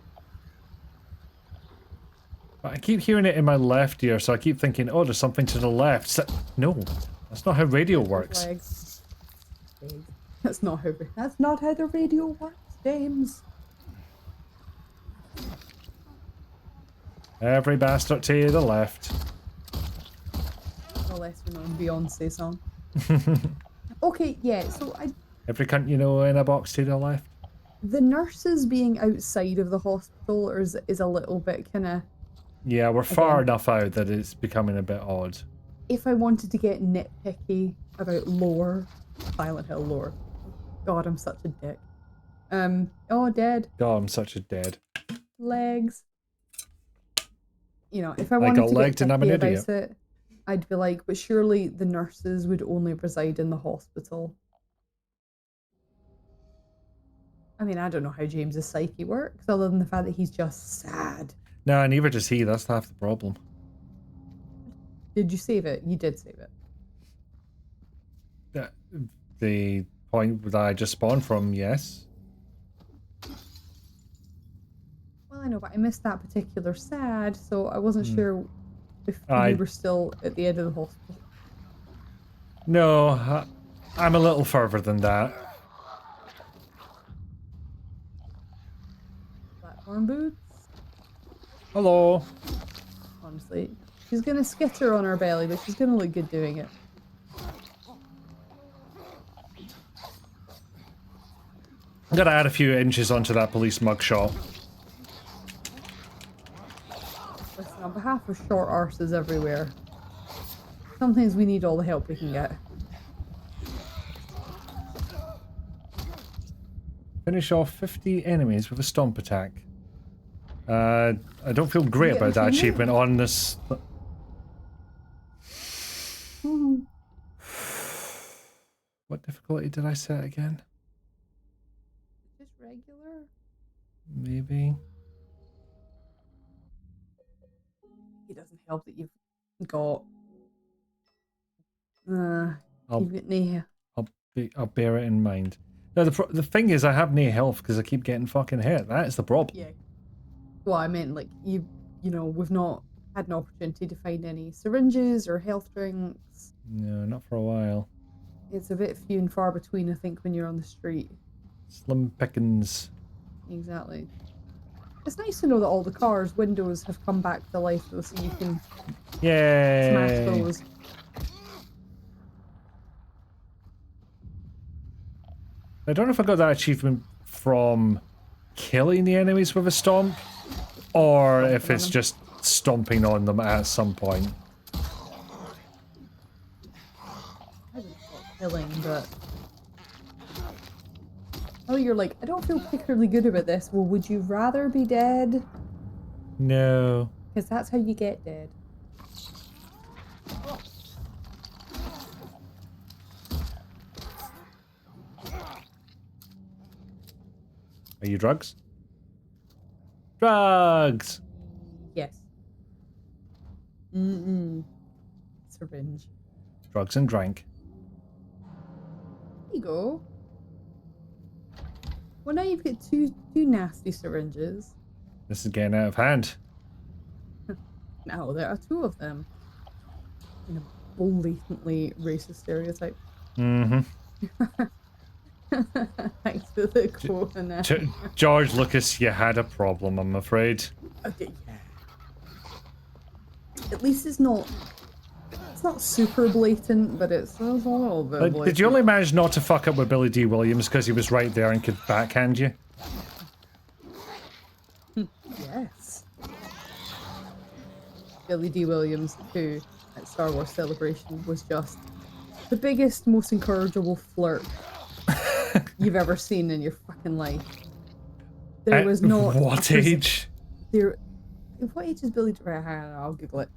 But I keep hearing it in my left ear, so I keep thinking, oh, there's something to the left. No, that's not how radio works. Legs. That's not how the radio works, James. Every bastard to the left. The lesser known Beyonce song. Okay, yeah, so Every cunt you know in a box to the left. the nurses being outside of the hospital is a little bit kind of... Yeah, we're far enough out that it's becoming a bit odd. If I wanted to get nitpicky about lore, Silent Hill lore. God, I'm such a dick. Oh, dead. God, I'm such a dead. Legs. You know, if I wanted got to legged get and I'm an picky idiot. about it, I'd be like, but surely the nurses would only reside in the hospital. I mean, I don't know how James's psyche works, other than the fact that he's just sad. No, neither does he. That's half the problem. Did you save it? You did save it. The point that I just spawned from, yes. Well, I know, but I missed that particular sad, so I wasn't sure if you were still at the end of the hospital. No, I'm a little further than that. Platform boots? Hello. Honestly. She's gonna skitter on her belly, but she's gonna look good doing it. I'm gonna add a few inches onto that police mugshot. Listen, on behalf of short arses everywhere, sometimes we need all the help we can get. Finish off 50 enemies with a stomp attack. I don't feel great about that achievement on this. What difficulty did I set again? Just regular? Maybe. It doesn't help that you've got... you've got no... I'll bear it in mind. No, the thing is, I have no health because I keep getting fucking hit. That is the problem. Yeah. Well, I meant, like, you know, we've not had an opportunity to find any syringes or health drinks. No, not for a while. It's a bit few and far between, I think, when you're on the street. Slim pickings. Exactly. It's nice to know that all the cars' windows have come back to life, though, so you can smash those. I don't know if I got that achievement from killing the enemies with a stomp, or if it's just stomping on them at some point. I wouldn't call it killing, but... Oh, you're like, I don't feel particularly good about this. Well, would you rather be dead? No. Because that's how you get dead. Are you drugs? Drugs! Yes. Syringe. Drugs and drank. There you go. Well, now you've got two nasty syringes. This is getting out of hand. Now there are two of them. In a blatantly racist stereotype. Mm-hmm. Thanks for the quote on that. George Lucas, you had a problem, I'm afraid. Okay, yeah. At least it's not super blatant, but it's a little bit blatant. Did you only manage not to fuck up with Billy D. Williams because he was right there and could backhand you? Yes. Billy D. Williams, who at Star Wars Celebration was just the biggest, most incorrigible flirt you've ever seen in your fucking life. There was not... What age? What age is Billy D? Right, hang on, I'll Google it.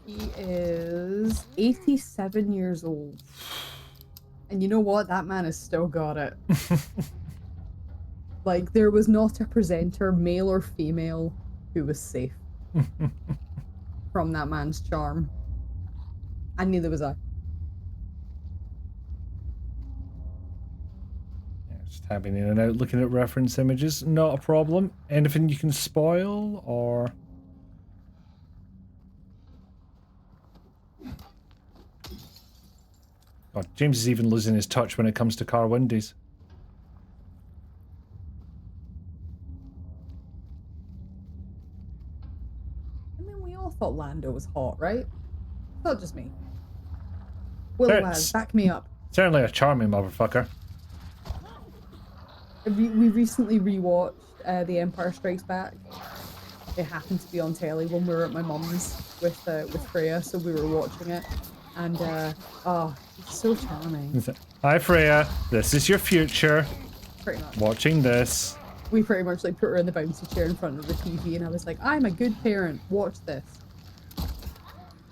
He is 87 years old. And you know what? That man has still got it. Like, there was not a presenter, male or female, who was safe from that man's charm. And neither was I. Yeah, just tabbing in and out, looking at reference images. Not a problem. Anything you can spoil, or... God, James is even losing his touch when it comes to car windies. thought Lando was hot, right? Not just me. Willow has, back me up. Certainly a charming motherfucker. We recently rewatched The Empire Strikes Back. It happened to be on telly when we were at my mum's with Freya, so we were watching it. And, oh, it's so charming. Hi, Freya. This is your future. Pretty much. Watching this. We pretty much like put her in the bouncy chair in front of the TV, and I was like, I'm a good parent. Watch this.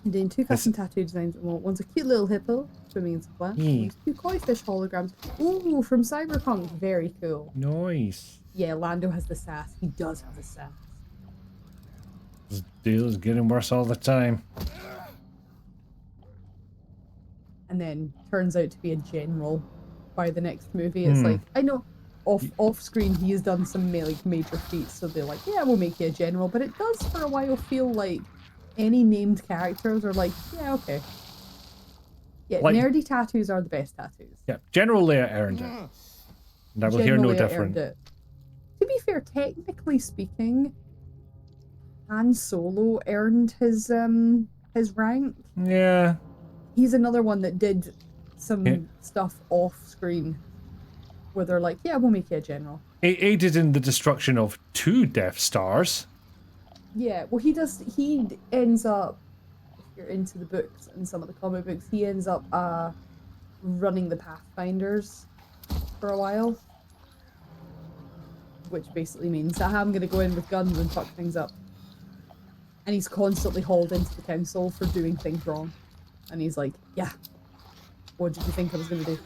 And doing 2 custom tattoo designs. One's a cute little hippo, swimming in some plants. 2 koi fish holograms. Ooh, from Cyberpunk. Very cool. Nice. Yeah, Lando has the sass. He does have the sass. This deal is getting worse all the time. And then turns out to be a general by the next movie. It's like, I know off screen he has done some like major feats, so they're like, yeah, we'll make you a general. But it does for a while feel like any named characters are like, yeah, okay. Yeah, like, nerdy tattoos are the best tattoos. Yeah, General Leia earned it. And I will hear no different. To be fair, technically speaking, Han Solo earned his rank. Yeah. He's another one that did some stuff off screen where they're like, yeah, we'll make you a general. He aided in the destruction of 2 Death Stars. Yeah, well, he ends up, if you're into the books and some of the comic books, he ends up running the Pathfinders for a while. Which basically means that I'm going to go in with guns and fuck things up. And he's constantly hauled into the council for doing things wrong. And he's like, yeah, what did you think I was going to do?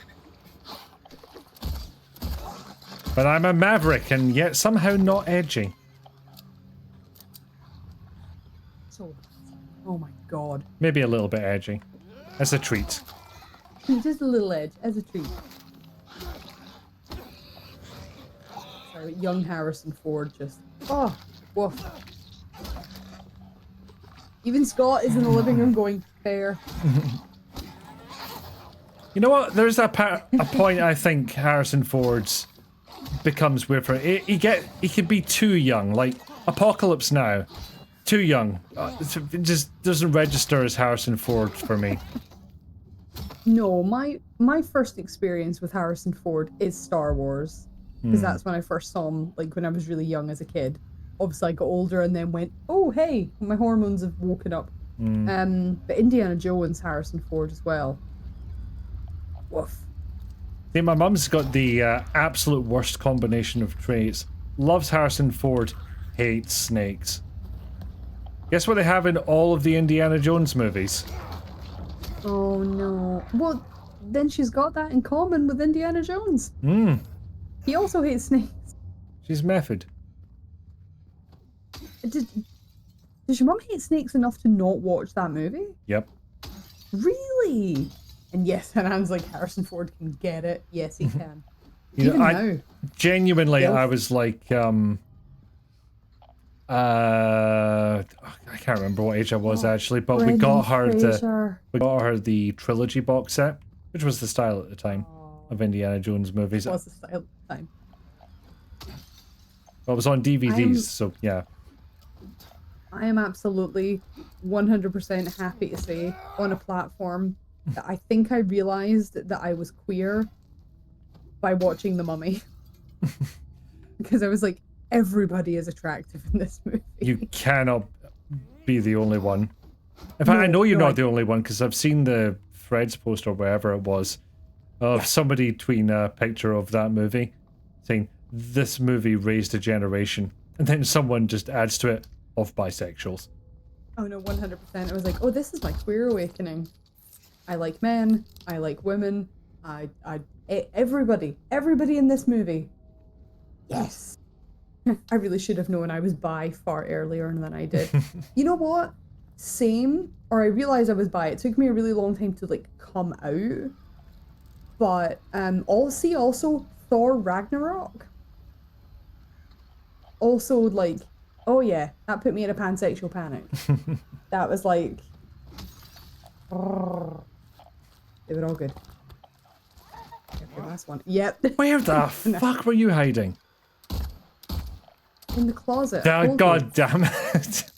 But I'm a maverick and yet somehow not edgy. So, oh my god. Maybe a little bit edgy. As a treat. Just a little edge, as a treat. So, young Harrison Ford just, oh, woof. Even Scott is in the living room going, fair. You know what? There's a point I think Harrison Ford's becomes weird for it. He could be too young, like Apocalypse Now. Too young. It just doesn't register as Harrison Ford for me. No, my first experience with Harrison Ford is Star Wars. Because that's when I first saw him, like when I was really young as a kid. Obviously I got older and then went, oh hey, my hormones have woken up. But Indiana Jones, Harrison Ford as well. Woof. See, my mum's got the absolute worst combination of traits. Loves Harrison Ford, hates snakes. Guess what they have in all of the Indiana Jones movies? Oh no. Well, then she's got that in common with Indiana Jones. He also hates snakes. She's method. Does your mum hate snakes enough to not watch that movie? Yep. Really? And yes, Hanan's like, Harrison Ford can get it. Yes, he can. Even now. Genuinely, I was like, I can't remember what age I was actually, but we got her the trilogy box set, which was the style at the time of Indiana Jones movies. It was the style at the time. Well, it was on DVDs, so yeah. I am absolutely 100% happy to say on a platform that I think I realized that I was queer by watching The Mummy. Because I was like, everybody is attractive in this movie. You cannot be the only one. In fact, I know you're not the only one because I've seen the Fred's post or wherever it was of somebody tweeting a picture of that movie saying, this movie raised a generation. And then someone just adds to it, of bisexuals. Oh no, 100%. I was like, oh, this is my queer awakening. I like men. I like women. Everybody in this movie. Yes. I really should have known I was bi far earlier than I did. You know what? Same. Or I realized I was bi. It took me a really long time to like come out. But also Thor Ragnarok. Also like, oh yeah, that put me in a pansexual panic. That was like, they were all good. Okay, last one. Yep. Where the fuck were you hiding? In the closet. Oh, God damn it.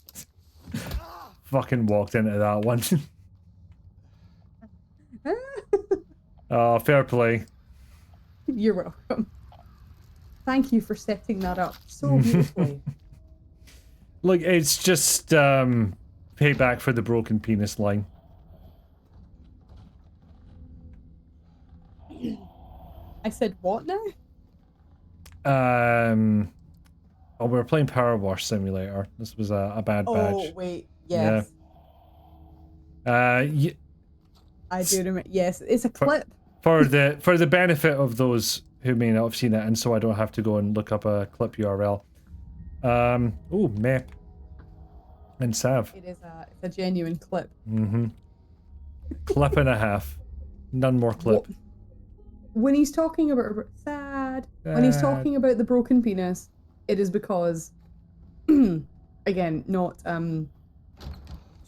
fucking walked into that one. Oh, fair play. You're welcome. Thank you for setting that up so beautifully. Look, it's just payback for the broken penis line. I said what now? Oh, we were playing Power Wash Simulator. This was a bad badge. Oh wait, yes. Yeah. I do remember. Yes, it's a clip. For the benefit of those who may not have seen it, and so I don't have to go and look up a clip URL. Oh, meh. And Sav. It's a genuine clip. Mm-hmm. Clip and a half. None more clip. When he's talking about when he's talking about the broken penis, it is because, again, not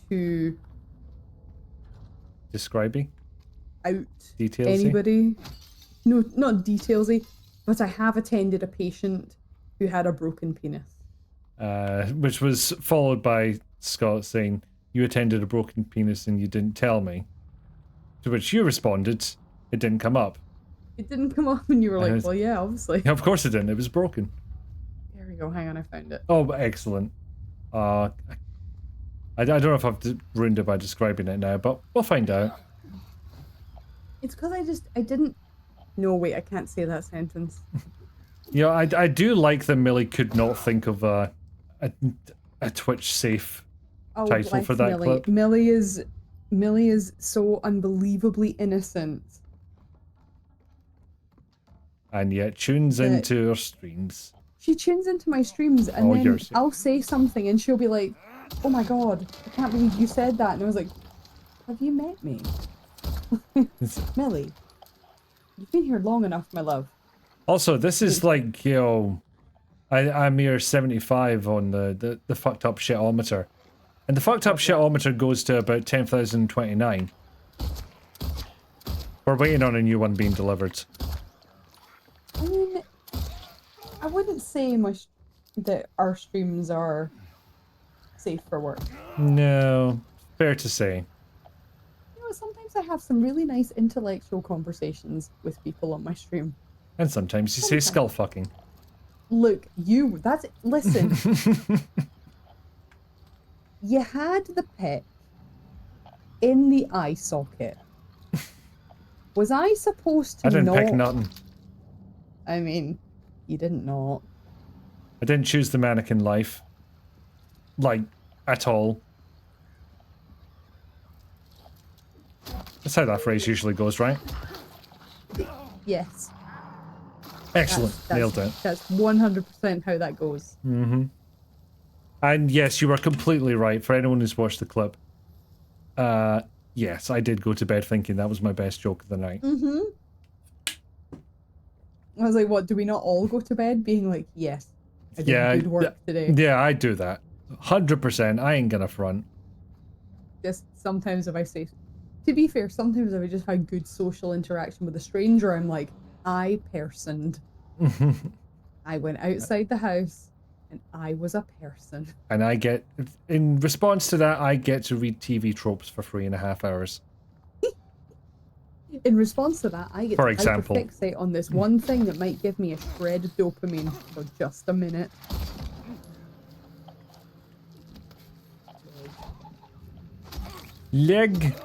to describing out detailsy. Anybody. No, not detailsy, but I have attended a patient who had a broken penis. Which was followed by Scott saying, "You attended a broken penis and you didn't tell me." To which you responded, "It didn't come up." It didn't come up, and you were like, "Well, yeah, obviously." Yeah, of course it didn't. It was broken. There we go. Hang on, I found it. Oh, excellent. I don't know if I've ruined it by describing it now, but we'll find out. It's because I didn't. No, wait, I can't say that sentence. You know, I do like that Millie could not think of a Twitch safe title for that clip. Millie is so unbelievably innocent. And yet tunes into her streams. She tunes into my streams and then I'll say something and she'll be like, "Oh my god, I can't believe you said that." And I was like, "Have you met me?" Millie, you've been here long enough, my love. Also, this is like, you know, I'm here 75 on the fucked up shitometer. And the fucked up shitometer goes to about 10,029. We're waiting on a new one being delivered. I mean, I wouldn't say that our streams are safe for work. No, fair to say. You know, sometimes I have some really nice intellectual conversations with people on my stream. And sometimes you say skull fucking. Look, listen. You had the pick in the eye socket. Was I supposed to I didn't pick nothing. I mean, you didn't not. I didn't choose the mannequin life. Like, at all. That's how that phrase usually goes, right? Yes. Excellent. Nailed it. That's 100% how that goes. Mm-hmm. And yes, you were completely right. For anyone who's watched the clip, yes, I did go to bed thinking that was my best joke of the night. Mm-hmm. I was like, what, do we not all go to bed being like, yes, I did good work today? Yeah, I do that. 100%. I ain't gonna front. Just sometimes if I say, to be fair, sometimes if I just had good social interaction with a stranger, I'm like, I personed. I went outside the house and I was a person. And I get, in response to that, I get to read TV tropes for 3.5 hours. In response to that, I get to hyperfixate on this one thing that might give me a shred of dopamine for just a minute. Leg.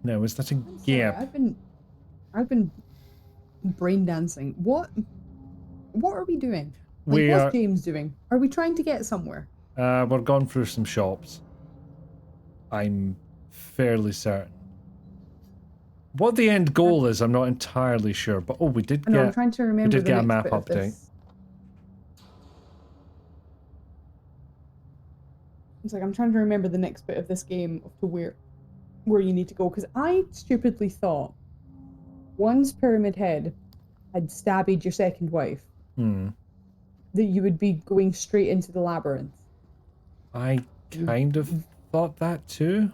No, is that a gap? I've been brain dancing. What are we doing? Like, what's James doing? Are we trying to get somewhere? We're going through some shops. I'm fairly certain. What the end goal is, I'm not entirely sure. But we did get. I'm trying to remember. We did get a map update. It's like I'm trying to remember the next bit of this game to where you need to go, because I stupidly thought once Pyramid Head had stabbed your second wife, that you would be going straight into the labyrinth. I kind of thought that too.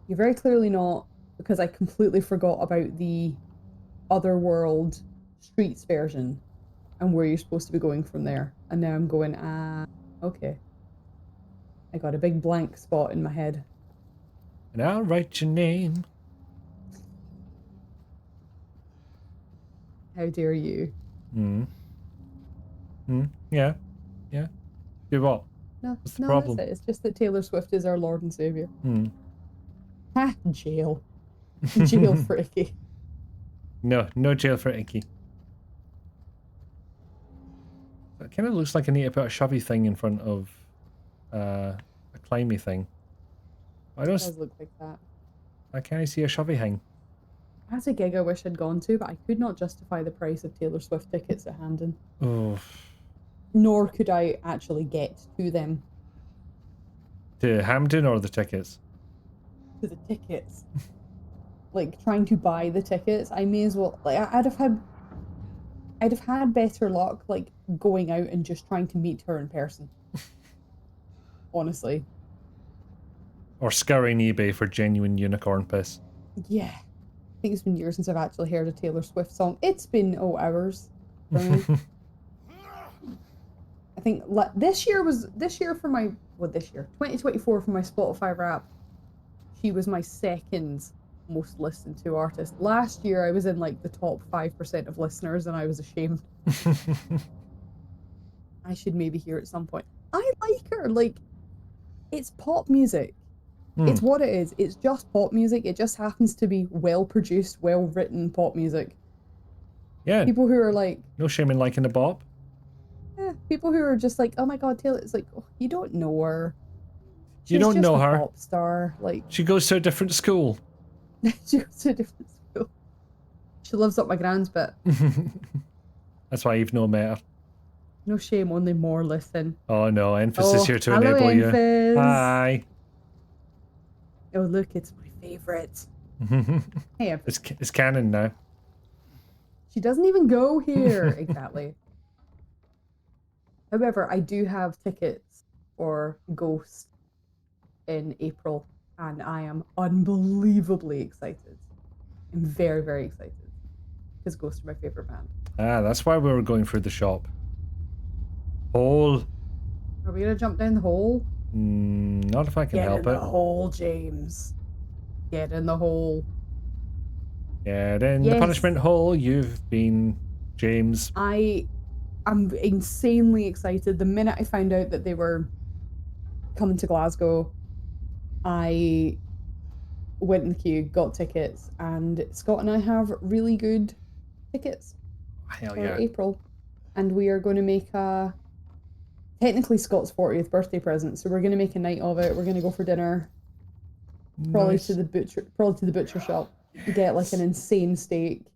You're very clearly not, because I completely forgot about the Otherworld Streets version and where you're supposed to be going from there. and now I'm going, okay. I got a big blank spot in my head. And I'll write your name. How dare you? Yeah. Do what? No, What's the no, problem? that's it. It's just that Taylor Swift is our Lord and Savior. Ha! Jail. Jail for Icky. No jail for Icky. It kind of looks like I need to put a shovey thing in front of a climby thing. I don't. It does look like that. I can't see a shovey hang. That's a gig I wish I'd gone to, but I could not justify the price of Taylor Swift tickets at Hamden. Oh. Nor could I actually get to them. To Hamden or the tickets? To the tickets. Like, trying to buy the tickets, I may as well... Like, I'd have had better luck, like, going out and just trying to meet her in person. Honestly. Or scouring eBay for genuine unicorn piss. Yeah. I think it's been years since I've actually heard a Taylor Swift song. It's been, hours for me. I think this year for my... Well, this year. 2024 for my Spotify Wrapped. She was my second most listened to artist. Last year I was in like the top 5% of listeners and I was ashamed. I should maybe hear it at some point. I like her. Like, it's pop music. It's what it is. It's just pop music. It just happens to be well produced, well written pop music. Yeah. People who are like, no shame in liking a bop. Yeah, people who are just like, oh my god, Taylor. It's like, oh, you don't know her. You don't know her. Pop star. Like, she goes to a different school. She goes to a different school. She lives up my gran's bit. That's why you've no met her. No shame, only more listen. Oh no, Emphasis here to enable Emphasis. you. Hi. Oh look, it's my favourite. Hey, Emphasis. It's canon now. She doesn't even go here. Exactly. However, I do have tickets for Ghost in April, and I am unbelievably excited. I'm very, very excited. Because Ghost are my favourite band. Ah, that's why we were going through the shop. Hole. Are we gonna jump down the hole? Not if I can help it. Get in the hole, James. Get in the hole. Get in the punishment hole. You've been, James. I'm insanely excited. The minute I found out that they were coming to Glasgow, I went in the queue, got tickets, and Scott and I have really good tickets for April. And we are going to make technically Scott's 40th birthday present, so we're going to make a night of it. We're going to go for dinner. Probably to the butcher shop. Get like an insane steak.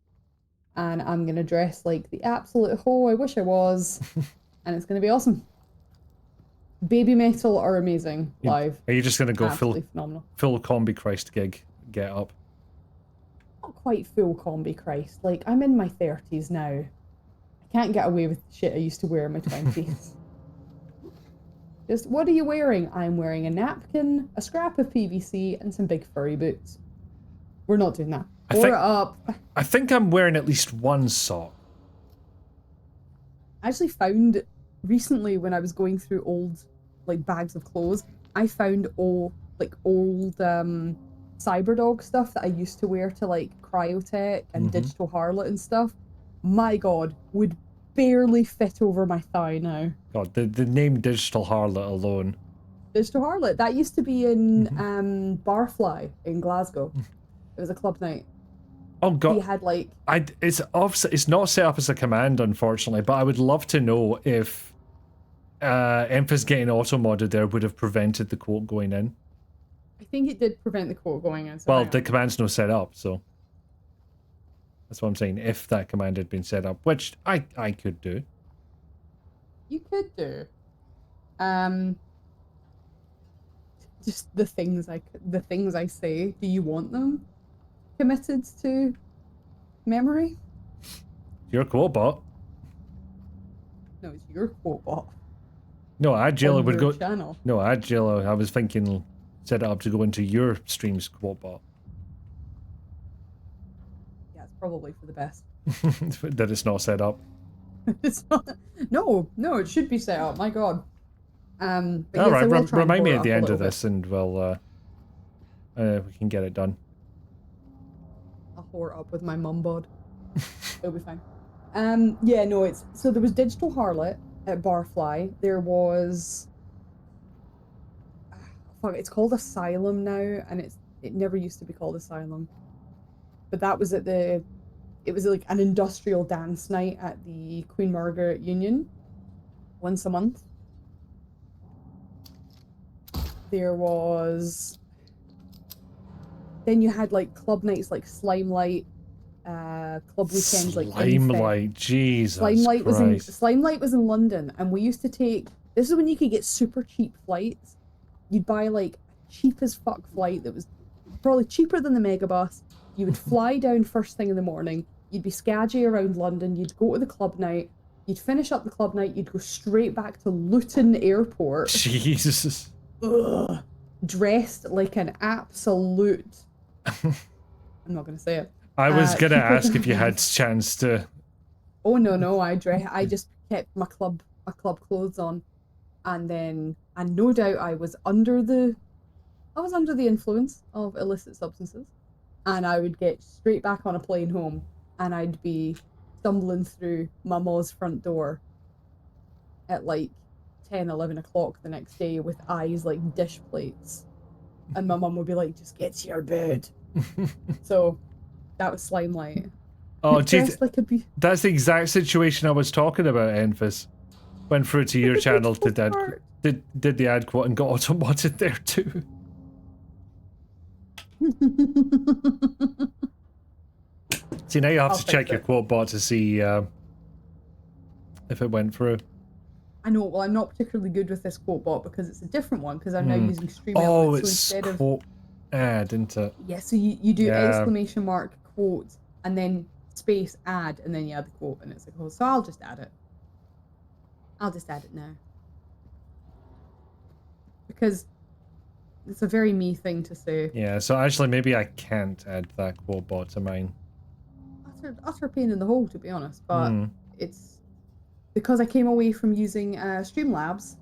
And I'm going to dress like the absolute hoe I wish I was. And it's going to be awesome. Baby Metal are amazing live. Are you just going to go absolutely phenomenal. Full Combi Christ gig get up? Not quite full Combi Christ. Like, I'm in my 30s now. I can't get away with the shit I used to wear in my 20s. Just, what are you wearing? I'm wearing a napkin, a scrap of PVC, and some big furry boots. We're not doing that. I think I'm wearing at least one sock. I actually found recently when I was going through old like bags of clothes, I found old Cyberdog stuff that I used to wear to like Cryotech and Digital Harlot and stuff. My god, would barely fit over my thigh now. God, the name Digital Harlot alone. Digital Harlot, that used to be in Barfly in Glasgow. It was a club night. Oh god. He had like it's not set up as a command, unfortunately, but I would love to know if Emphas getting auto-modded there would have prevented the quote going in. I think it did prevent the quote going in. So well, the command's no set up, so that's what I'm saying. If that command had been set up, which I could do. You could do. Just the things I say. Do you want them committed to memory? Your quote bot. No, it's your quote bot. No, Jayla would go. Channel. No, Jayla. I was thinking, set it up to go into your stream's quote bot. Yeah, it's probably for the best. That it's not set up. It's not, no, it should be set up. My God. But All yes, I right, will try and remind me port at the up a end of little bit. this, and we can get it done. I'll whore up with my mum bod. It'll be fine. Yeah, no, it's so there was Digital Harlot at Barfly. There was fuck, it's called Asylum now, and it never used to be called Asylum. But that was it was like an industrial dance night at the Queen Margaret Union once a month. There was then you had like club nights like Slimelight, club weekends like Slimelight, Jesus Slimelight Christ. Slimelight was in London, and we used to take. This is when you could get super cheap flights. You'd buy like a cheap as fuck flight that was probably cheaper than the megabus. You would fly down first thing in the morning. You'd be scaggy around London. You'd go to the club night. You'd finish up the club night. You'd go straight back to Luton Airport. Jesus. Ugh, dressed like an absolute. I'm not gonna say it. I was gonna ask if you than- had chance to. Oh no! I just kept my club clothes on, and no doubt I was under the influence of illicit substances, and I would get straight back on a plane home, and I'd be stumbling through my ma's front door at like 10, 11 o'clock the next day with eyes like dish plates, and my mum would be like, "Just get to your bed." So that was Slimelight. Oh, geez, Dressed like a that's the exact situation I was talking about, Enfys. Went through to your channel, did the ad quote, and got automodded there too. See, now you have to check your quote bot to see if it went through. I know, well, I'm not particularly good with this quote bot because it's a different one because I'm now using Stream Oh, Elements. it's So instead quote ad, isn't it? Yeah, so you do exclamation mark quote and then space add and then you add the quote and it's like, oh, so I'll just add it. I'll just add it now. Because it's a very me thing to say. Yeah, so actually maybe I can't add that quote bot to mine. Utter pain in the hole, to be honest, but it's because I came away from using Streamlabs,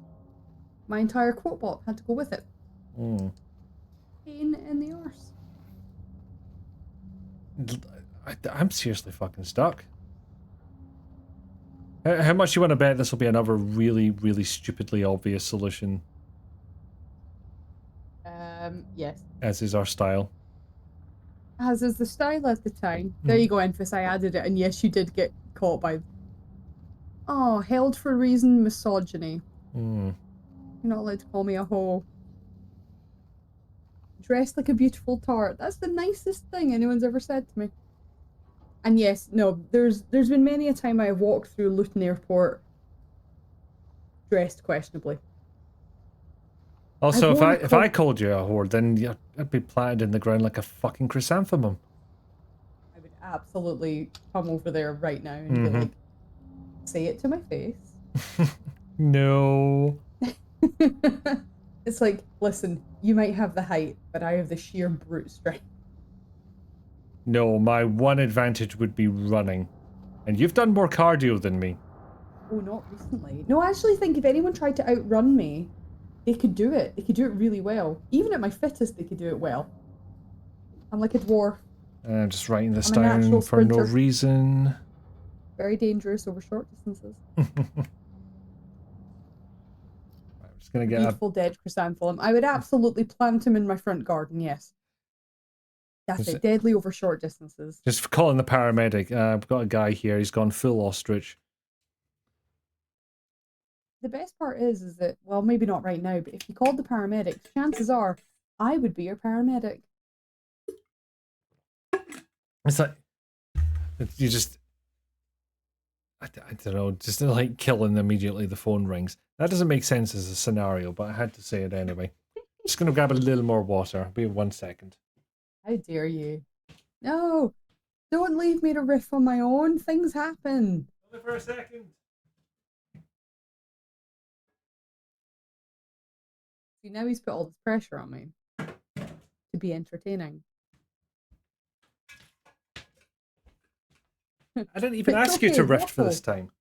my entire quote bot had to go with it. Pain in the arse. I'm seriously fucking stuck. How much you want to bet this will be another really, really stupidly obvious solution? Yes. As is our style. As is the style at the time. There you go, Enfys. I added it, and yes, you did get caught by. Oh, held for reason misogyny. You're not allowed to call me a hoe. Dressed like a beautiful tart. That's the nicest thing anyone's ever said to me. And yes, no, there's been many a time I have walked through Luton Airport dressed questionably. Also, if I called you a whore, then I'd be planted in the ground like a fucking chrysanthemum. I would absolutely come over there right now and be like, say it to my face. No. It's like, listen, you might have the height, but I have the sheer brute strength. No, my one advantage would be running. And you've done more cardio than me. Oh, not recently. No, I actually think if anyone tried to outrun me, they could do it. They could do it really well. Even at my fittest, they could do it well. I'm like a dwarf. I'm just writing this I'm a down natural for no sprinter. reason. Very dangerous over short distances. I'm just gonna get Beautiful dead chrysanthemum. I would absolutely plant him in my front garden, yes. That's it. Deadly over short distances. Just calling the paramedic. I've got a guy here. He's gone full ostrich. The best part is that, well, maybe not right now, but if you called the paramedics, chances are I would be your paramedic. It's like, you just, I don't know, just like killing immediately the phone rings. That doesn't make sense as a scenario, but I had to say it anyway. Just gonna grab a little more water. I'll be 1 second. How dare you? No! Don't leave me to riff on my own. Things happen. Only for a second. See, now he's put all this pressure on me to be entertaining. I didn't even ask you to riff for this time.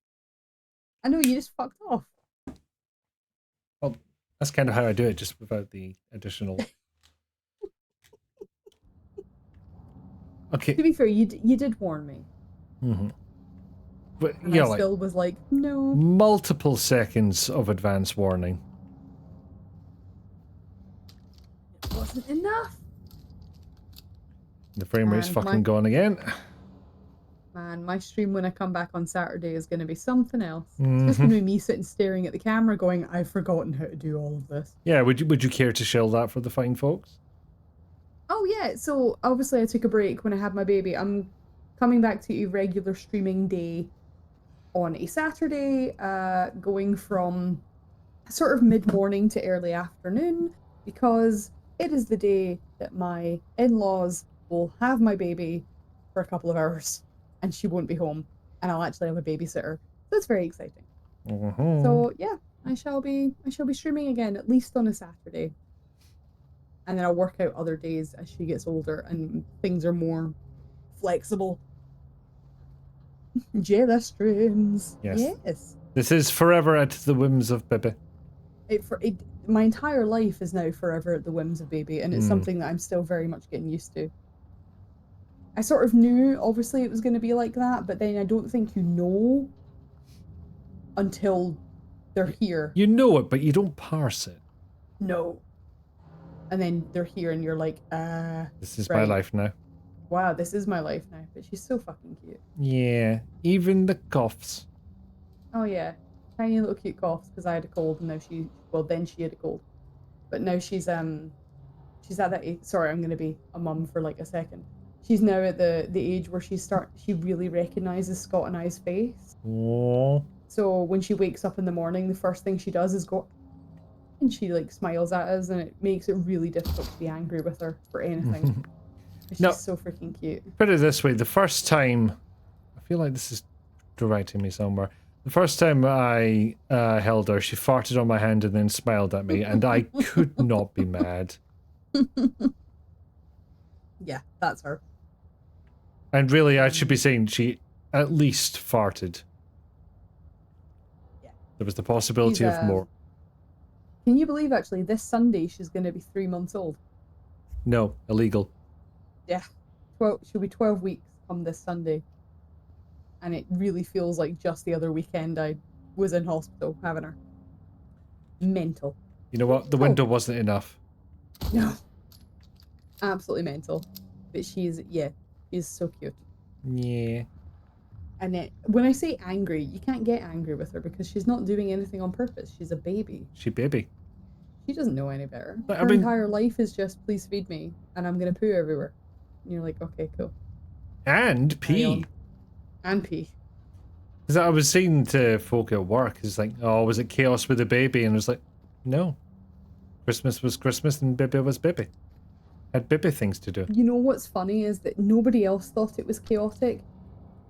I know, you just fucked off. Well, that's kind of how I do it, just without the additional. Okay. To be fair, you did warn me. Mm-hmm. But And yeah, I still was like, no. multiple seconds of advance warning. It wasn't enough. The frame rate's And fucking gone again. Man, my stream when I come back on Saturday is going to be something else. Mm-hmm. It's just going to be me sitting staring at the camera going, I've forgotten how to do all of this. Yeah, would you care to shell that for the fine folks? Oh yeah, so obviously I took a break when I had my baby. I'm coming back to a regular streaming day on a Saturday, going from sort of mid-morning to early afternoon, because it is the day that my in-laws will have my baby for a couple of hours, and she won't be home, and I'll actually have a babysitter. So it's very exciting. Mm-hmm. So yeah, I shall be streaming again, at least on a Saturday. And then I'll work out other days as she gets older and things are more flexible. Jayla streams. Yes. Yes. This is forever at the whims of Bibi. My entire life is now forever at the whims of baby, and it's something that I'm still very much getting used to. I sort of knew, obviously, it was going to be like that, but then I don't think you know until they're here. You know it, but you don't parse it. No. And then they're here, and you're like, This is right. my life now. Wow, this is my life now. But she's so fucking cute. Yeah, even the coughs. Oh yeah, tiny little cute coughs because I had a cold, and now then she had a cold, but now she's at that age. Sorry, I'm gonna be a mum for like a second. She's now at the age where she really recognizes Scott and I's face. Oh. So when she wakes up in the morning, the first thing she does is go, and she like smiles at us, and it makes it really difficult to be angry with her for anything. She's so freaking cute. Put it this way, the first time, I feel like this is directing me somewhere. The first time I held her, she farted on my hand and then smiled at me, and I could not be mad. Yeah, that's her. And really, I should be saying she at least farted. Yeah. There was the possibility of more. Can you believe, actually, this Sunday she's going to be 3 months old? No, illegal. Yeah. She'll be 12 weeks come this Sunday. And it really feels like just the other weekend I was in hospital having her. Mental. You know what? The window wasn't enough. No. Absolutely mental. But she's so cute. Yeah. And when I say angry, you can't get angry with her because she's not doing anything on purpose. She's a baby. She baby. She doesn't know any better. But, her entire life is just, please feed me, and I'm going to poo everywhere. And you're like, okay, cool. And pee. And pee. Because I was saying to folk at work, it's like, oh, was it chaos with the baby? And it was like, no. Christmas was Christmas and Bibi was Bibi. Had Bibi things to do. You know what's funny is that nobody else thought it was chaotic.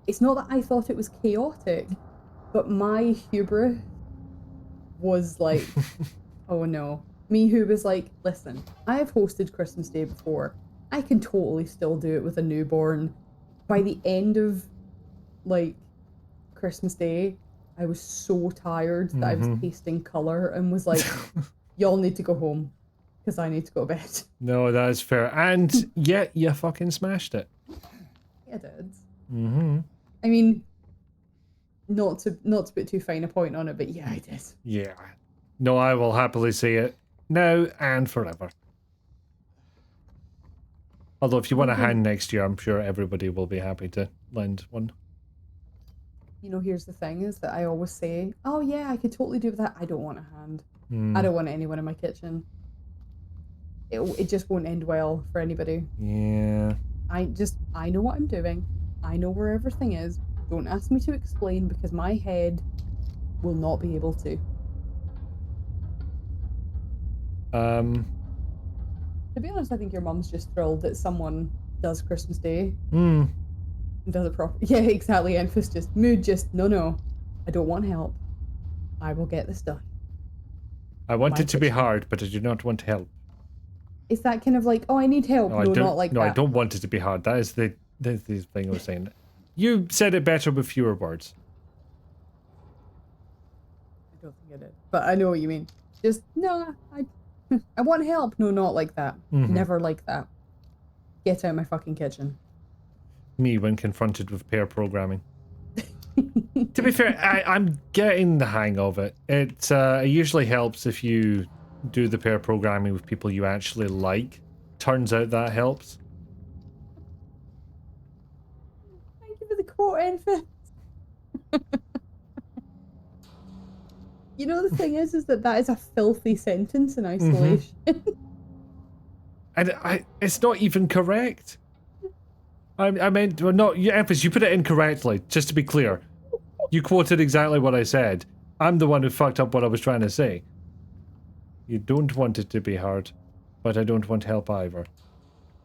It's not that I thought it was chaotic, but my hubris was like, oh no. Me who was like, listen, I have hosted Christmas Day before. I can totally still do it with a newborn. By the end of, like, Christmas Day, I was so tired that I was tasting colour and was like, y'all need to go home because I need to go to bed. No, that is fair. And yet, you fucking smashed it. Yeah, I did. Mm-hmm. I mean, not to put too fine a point on it, but yeah, I did. Yeah. No, I will happily say it now and forever. Although if you want a hand next year, I'm sure everybody will be happy to lend one. You know, here's the thing is that I always say, oh yeah, I could totally do that. I don't want a hand. I don't want anyone in my kitchen. It just won't end well for anybody. Yeah. I know what I'm doing. I know where everything is. Don't ask me to explain because my head will not be able to. To be honest, I think your mum's just thrilled that someone does Christmas Day. And does it properly. Yeah, exactly. Enfys just, no. I don't want help. I will get this done. I want it to be hard, but I do not want help. It's that kind of like, oh, I need help. No, not like that. No, I don't want it to be hard. That is the thing I was saying. You said it better with fewer words. I did. But I know what you mean. Just, no, I want help. No, not like that. Never like that. Get out of my fucking kitchen. Me when confronted with pair programming. To be fair, I'm getting the hang of it. It usually helps if you do the pair programming with people you actually like. Turns out that helps. Thank you for the quote, Enfys. You know, the thing is that is a filthy sentence in isolation. And it's not even correct. I meant, well, not, Empress, you put it incorrectly, just to be clear. You quoted exactly what I said. I'm the one who fucked up what I was trying to say. You don't want it to be hard, but I don't want help either,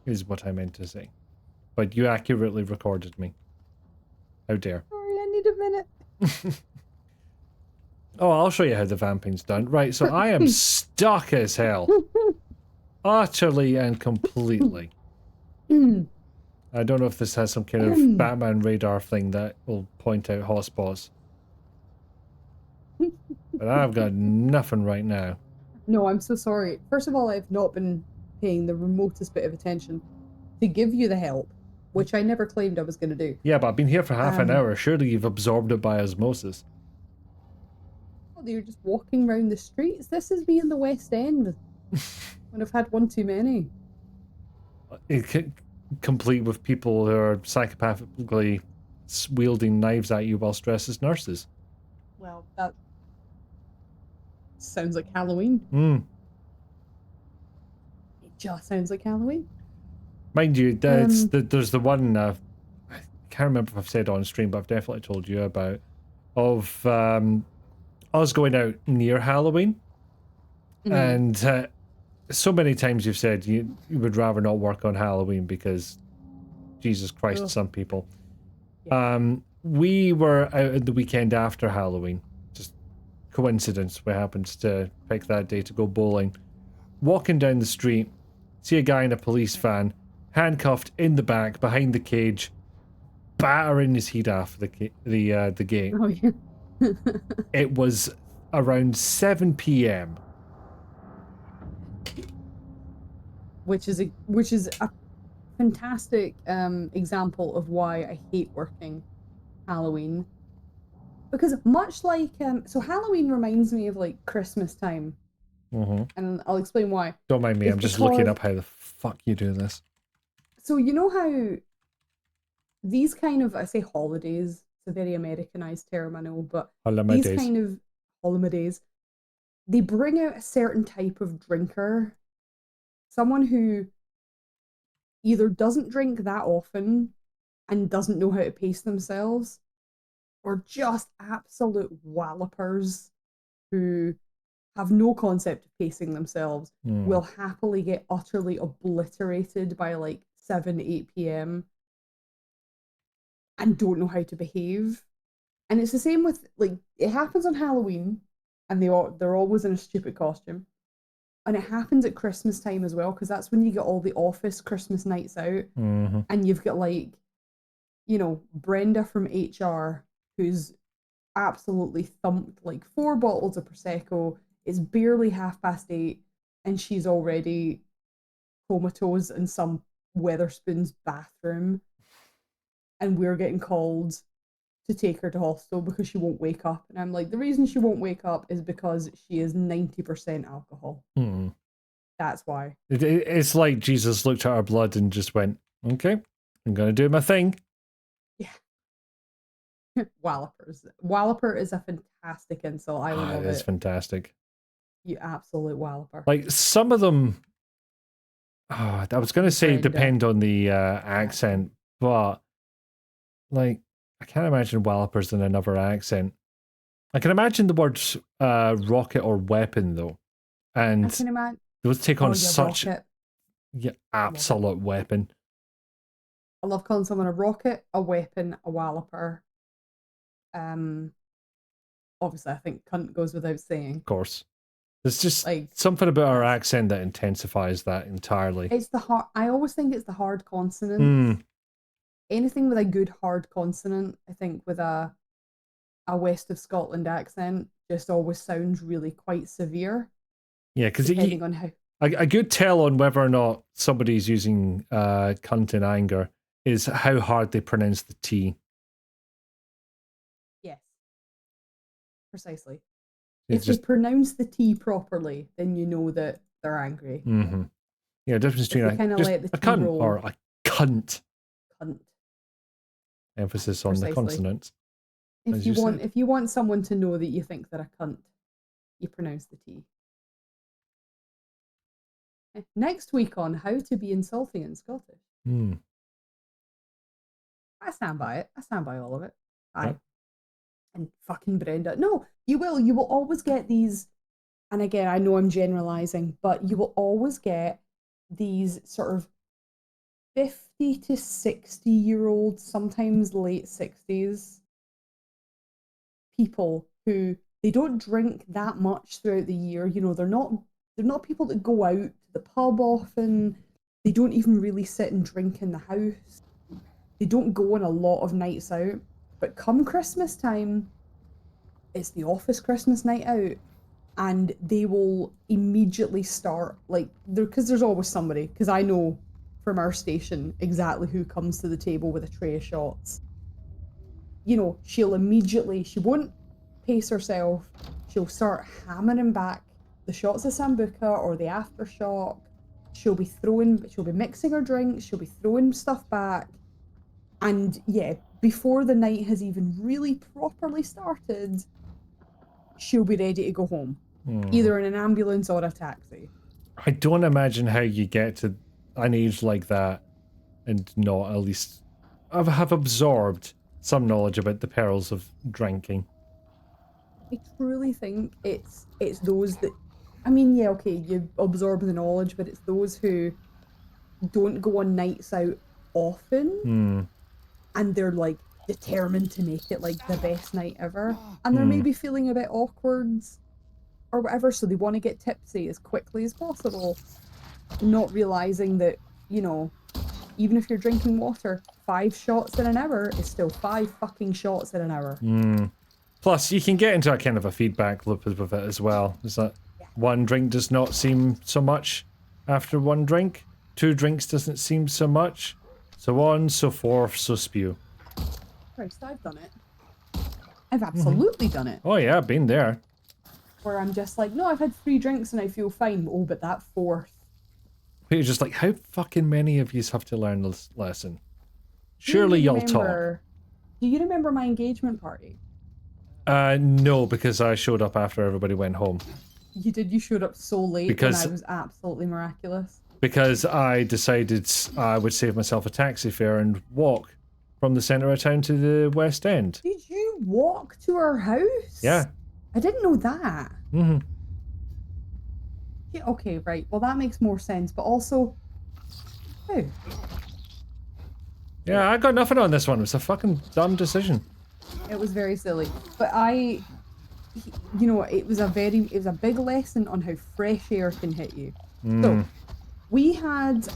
is what I meant to say. But you accurately recorded me. How dare. Sorry, I need a minute. Oh, I'll show you how the vamping's done. Right, so I am stuck as hell. Utterly and completely. I don't know if this has some kind of Batman radar thing that will point out hotspots. But I've got nothing right now. No, I'm so sorry. First of all, I've not been paying the remotest bit of attention to give you the help, which I never claimed I was going to do. Yeah, but I've been here for half an hour. Surely you've absorbed it by osmosis. Oh, you're just walking around the streets. This is me in the West End. When I've had one too many. Complete with people who are psychopathically wielding knives at you while dressed as nurses. Well, that sounds like Halloween. It just sounds like Halloween. Mind you, there's the one, I can't remember if I've said on stream, but I've definitely told you about, of us going out near Halloween. And so many times you've said you would rather not work on Halloween because, Jesus Christ, some people. Yeah. We were out the weekend after Halloween. Just coincidence. We happened to pick that day to go bowling. Walking down the street, see a guy in a police van, handcuffed in the back behind the cage, battering his head off the gate. Oh yeah. It was around 7 p.m. Which is a fantastic example of why I hate working Halloween, because much like so Halloween reminds me of like Christmas time, and I'll explain why. Don't mind me, I'm just looking up how the fuck you do this. So you know how these kind of, I say holidays, it's a very Americanized term, I know, but these kind of holidays, they bring out a certain type of drinker. Someone who either doesn't drink that often and doesn't know how to pace themselves, or just absolute wallopers who have no concept of pacing themselves, will happily get utterly obliterated by like 7, 8 p.m. and don't know how to behave. And it's the same with, like, it happens on Halloween and they're always in a stupid costume. And it happens at Christmas time as well, because that's when you get all the office Christmas nights out. And you've got, like, you know, Brenda from HR, who's absolutely thumped like 4 bottles of Prosecco. It's barely 8:30, and she's already comatose in some Weatherspoon's bathroom. And we're getting called to take her to hospital because she won't wake up. And I'm like, the reason she won't wake up is because she is 90% alcohol. That's why. It's like Jesus looked at our blood and just went, okay, I'm going to do my thing. Yeah. Wallopers. Walloper is a fantastic insult. I love it. It's fantastic. You absolute walloper. Like, some of them, I was going to say depend on the accent, but, like, I can't imagine wallopers in another accent. I can imagine the words rocket or weapon, though. And I can imagine. Those take on such rocket. absolute weapon. I love calling someone a rocket, a weapon, a walloper. Obviously, I think cunt goes without saying. Of course. There's just like something about our accent that intensifies that entirely. It's the hard. I always think it's the hard consonants. Anything with a good hard consonant, I think, with a West of Scotland accent just always sounds really quite severe. Yeah, because depending on how. A good tell on whether or not somebody's using cunt in anger is how hard they pronounce the T. Yes. Precisely. It's If just they pronounce the T properly, then you know that they're angry. mm-hmm. Yeah, difference between let the a T cunt roll. or a cunt. Cunt. Emphasis on the Precisely. consonant. If you want someone to know that you think they're a cunt, you pronounce the T. Next week on how to be insulting in Scottish. I stand by it. I stand by all of it. Yep. And fucking Brenda. No, you will. You will always get these, and again, I know I'm generalizing, but you will always get these sort of 50 to 60-year-old, sometimes late 60s people who they don't drink that much throughout the year. You know, they're not people that go out to the pub often. They don't even really sit and drink in the house. They don't go on a lot of nights out. But come Christmas time, it's the office Christmas night out, and they will immediately start, like, because there's always somebody, because I know from our station exactly who comes to the table with a tray of shots. You know, she won't pace herself, she'll start hammering back the shots of Sambuca or the Aftershock. She'll be mixing her drinks, she'll be throwing stuff back, and yeah, before the night has even really properly started, she'll be ready to go home, either in an ambulance or a taxi. I don't imagine how you get to an age like that and not at least have absorbed some knowledge about the perils of drinking. I truly think it's those that, I mean, yeah, okay, you absorb the knowledge, but it's those who don't go on nights out often, and they're like determined to make it like the best night ever, and they're maybe feeling a bit awkward or whatever, so they want to get tipsy as quickly as possible, not realizing that, you know, even if you're drinking water, 5 shots in an hour is still 5 fucking shots in an hour. Plus, you can get into a kind of a feedback loop with it as well. Is that one drink does not seem so much after one drink, 2 drinks doesn't seem so much, so on, so forth, so spew. Christ, I've done it. I've absolutely done it. Oh yeah, I've been there. Where I'm just like, no, I've had 3 drinks and I feel fine. Oh, but that 4th. You're just like, how fucking many of you have to learn this lesson? Surely you'll talk. Do you remember my engagement party? No, because I showed up after everybody went home. You did, you showed up so late because and I was absolutely miraculous. Because I decided I would save myself a taxi fare and walk from the centre of town to the West End. Did you walk to our house? Yeah. I didn't know that. Mm-hmm. Yeah, okay, right. Well, that makes more sense, but also... Oh. Yeah, I got nothing on this one. It was a fucking dumb decision. It was very silly. But you know, it was a big lesson on how fresh air can hit you. So, we had,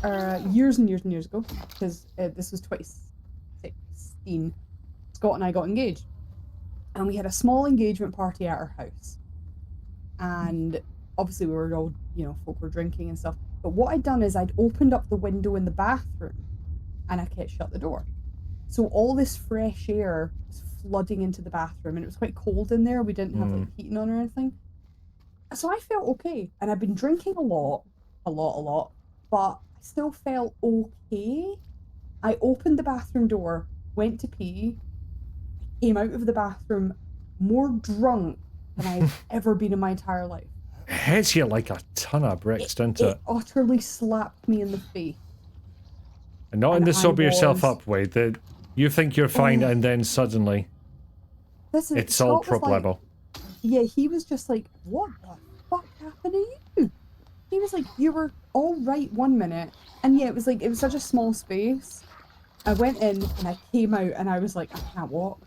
years and years and years ago, because this was 2016, Scott and I got engaged. And we had a small engagement party at our house. And obviously we were all, you know, folk were drinking and stuff. But what I'd done is I'd opened up the window in the bathroom and I kept shut the door. So all this fresh air was flooding into the bathroom, and it was quite cold in there. We didn't have like heating on or anything. So I felt okay. And I've been drinking a lot, but I still felt okay. I opened the bathroom door, went to pee, came out of the bathroom more drunk than I've ever been in my entire life. It hits you like a ton of bricks, doesn't it? It utterly slapped me in the face. And not in the sober yourself up way, that you think you're fine and then suddenly it's all prop level. Yeah, he was just like, what the fuck happened to you? He was like, you were all right 1 minute, and yeah, it was such a small space. I went in and I came out and I was like, I can't walk.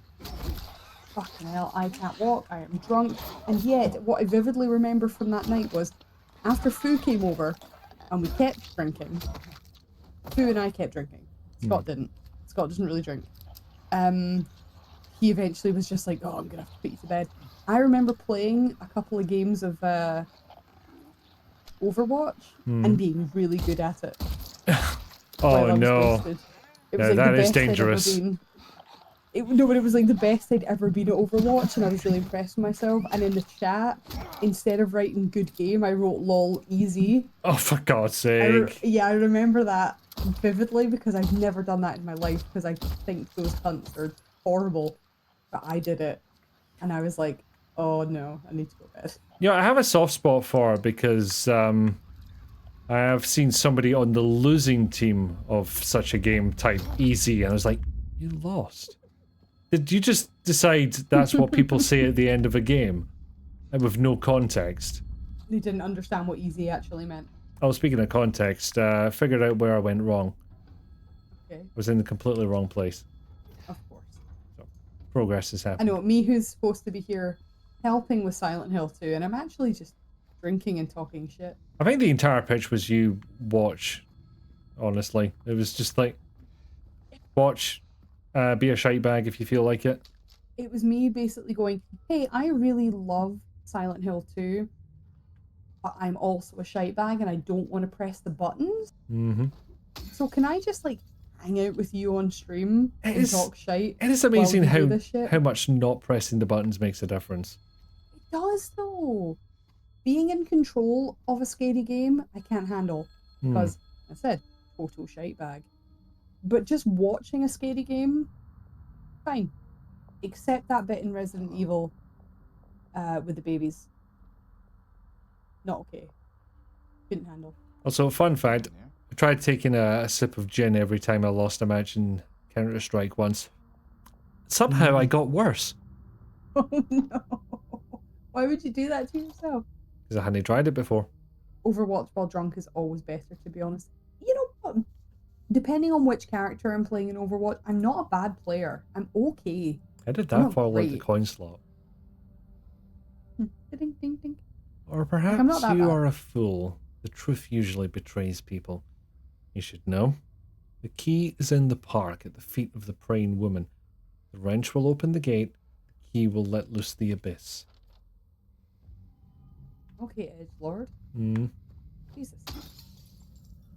Fucking hell, I can't walk, I am drunk. And yet, what I vividly remember from that night was, after Fu came over, and we kept drinking, Fu and I kept drinking. Scott didn't. Scott doesn't really drink. he eventually was just like, oh, I'm gonna have to put you to bed. I remember playing a couple of games of Overwatch and being really good at it. Oh no. It was Yeah, like that the is best I'd ever dangerous. been. No, but it was like the best I'd ever been at Overwatch, and I was really impressed with myself. And in the chat, instead of writing good game, I wrote lol easy. Oh, for God's sake. Yeah, I remember that vividly because I've never done that in my life because I think those hunts are horrible. But I did it, and I was like, oh no, I need to go to bed. You know, I have a soft spot for her because I have seen somebody on the losing team of such a game type easy, and I was like, you lost. Did you just decide that's what people say at the end of a game? And with no context? They didn't understand what easy actually meant. Oh, speaking of context, figured out where I went wrong. Okay. I was in the completely wrong place. Of course. So, progress is I happening. know, me who's supposed to be here helping with Silent Hill 2, and I'm actually just drinking and talking shit. I think the entire pitch was you watch, honestly. It was just like, watch, be a shite bag if you feel like it. It was me basically going, hey, I really love Silent Hill 2, but I'm also a shite bag and I don't want to press the buttons. Mm-hmm. So can I just like hang out with you on stream and talk shite? It is amazing while we do this shit? how much not pressing the buttons makes a difference. It does though. Being in control of a scary game, I can't handle because I said total shite bag. But just watching a scary game, fine. Except that bit in Resident Evil with the babies. Not okay. Couldn't handle. Also, fun fact, I tried taking a sip of gin every time I lost a match in Counter-Strike once. Somehow I got worse. Oh no. Why would you do that to yourself? Because I hadn't tried it before. Overwatch while drunk is always better, to be honest. You know what? Depending on which character I'm playing in Overwatch, I'm not a bad player. I'm okay. I did I'm that not for like the great. coin slot. Ding, ding, ding. Or I'm perhaps not that you bad. are a fool. The truth usually betrays people. You should know. The key is in the park at the feet of the praying woman. The wrench will open the gate. The key will let loose the abyss. Okay, Edgelord. Jesus.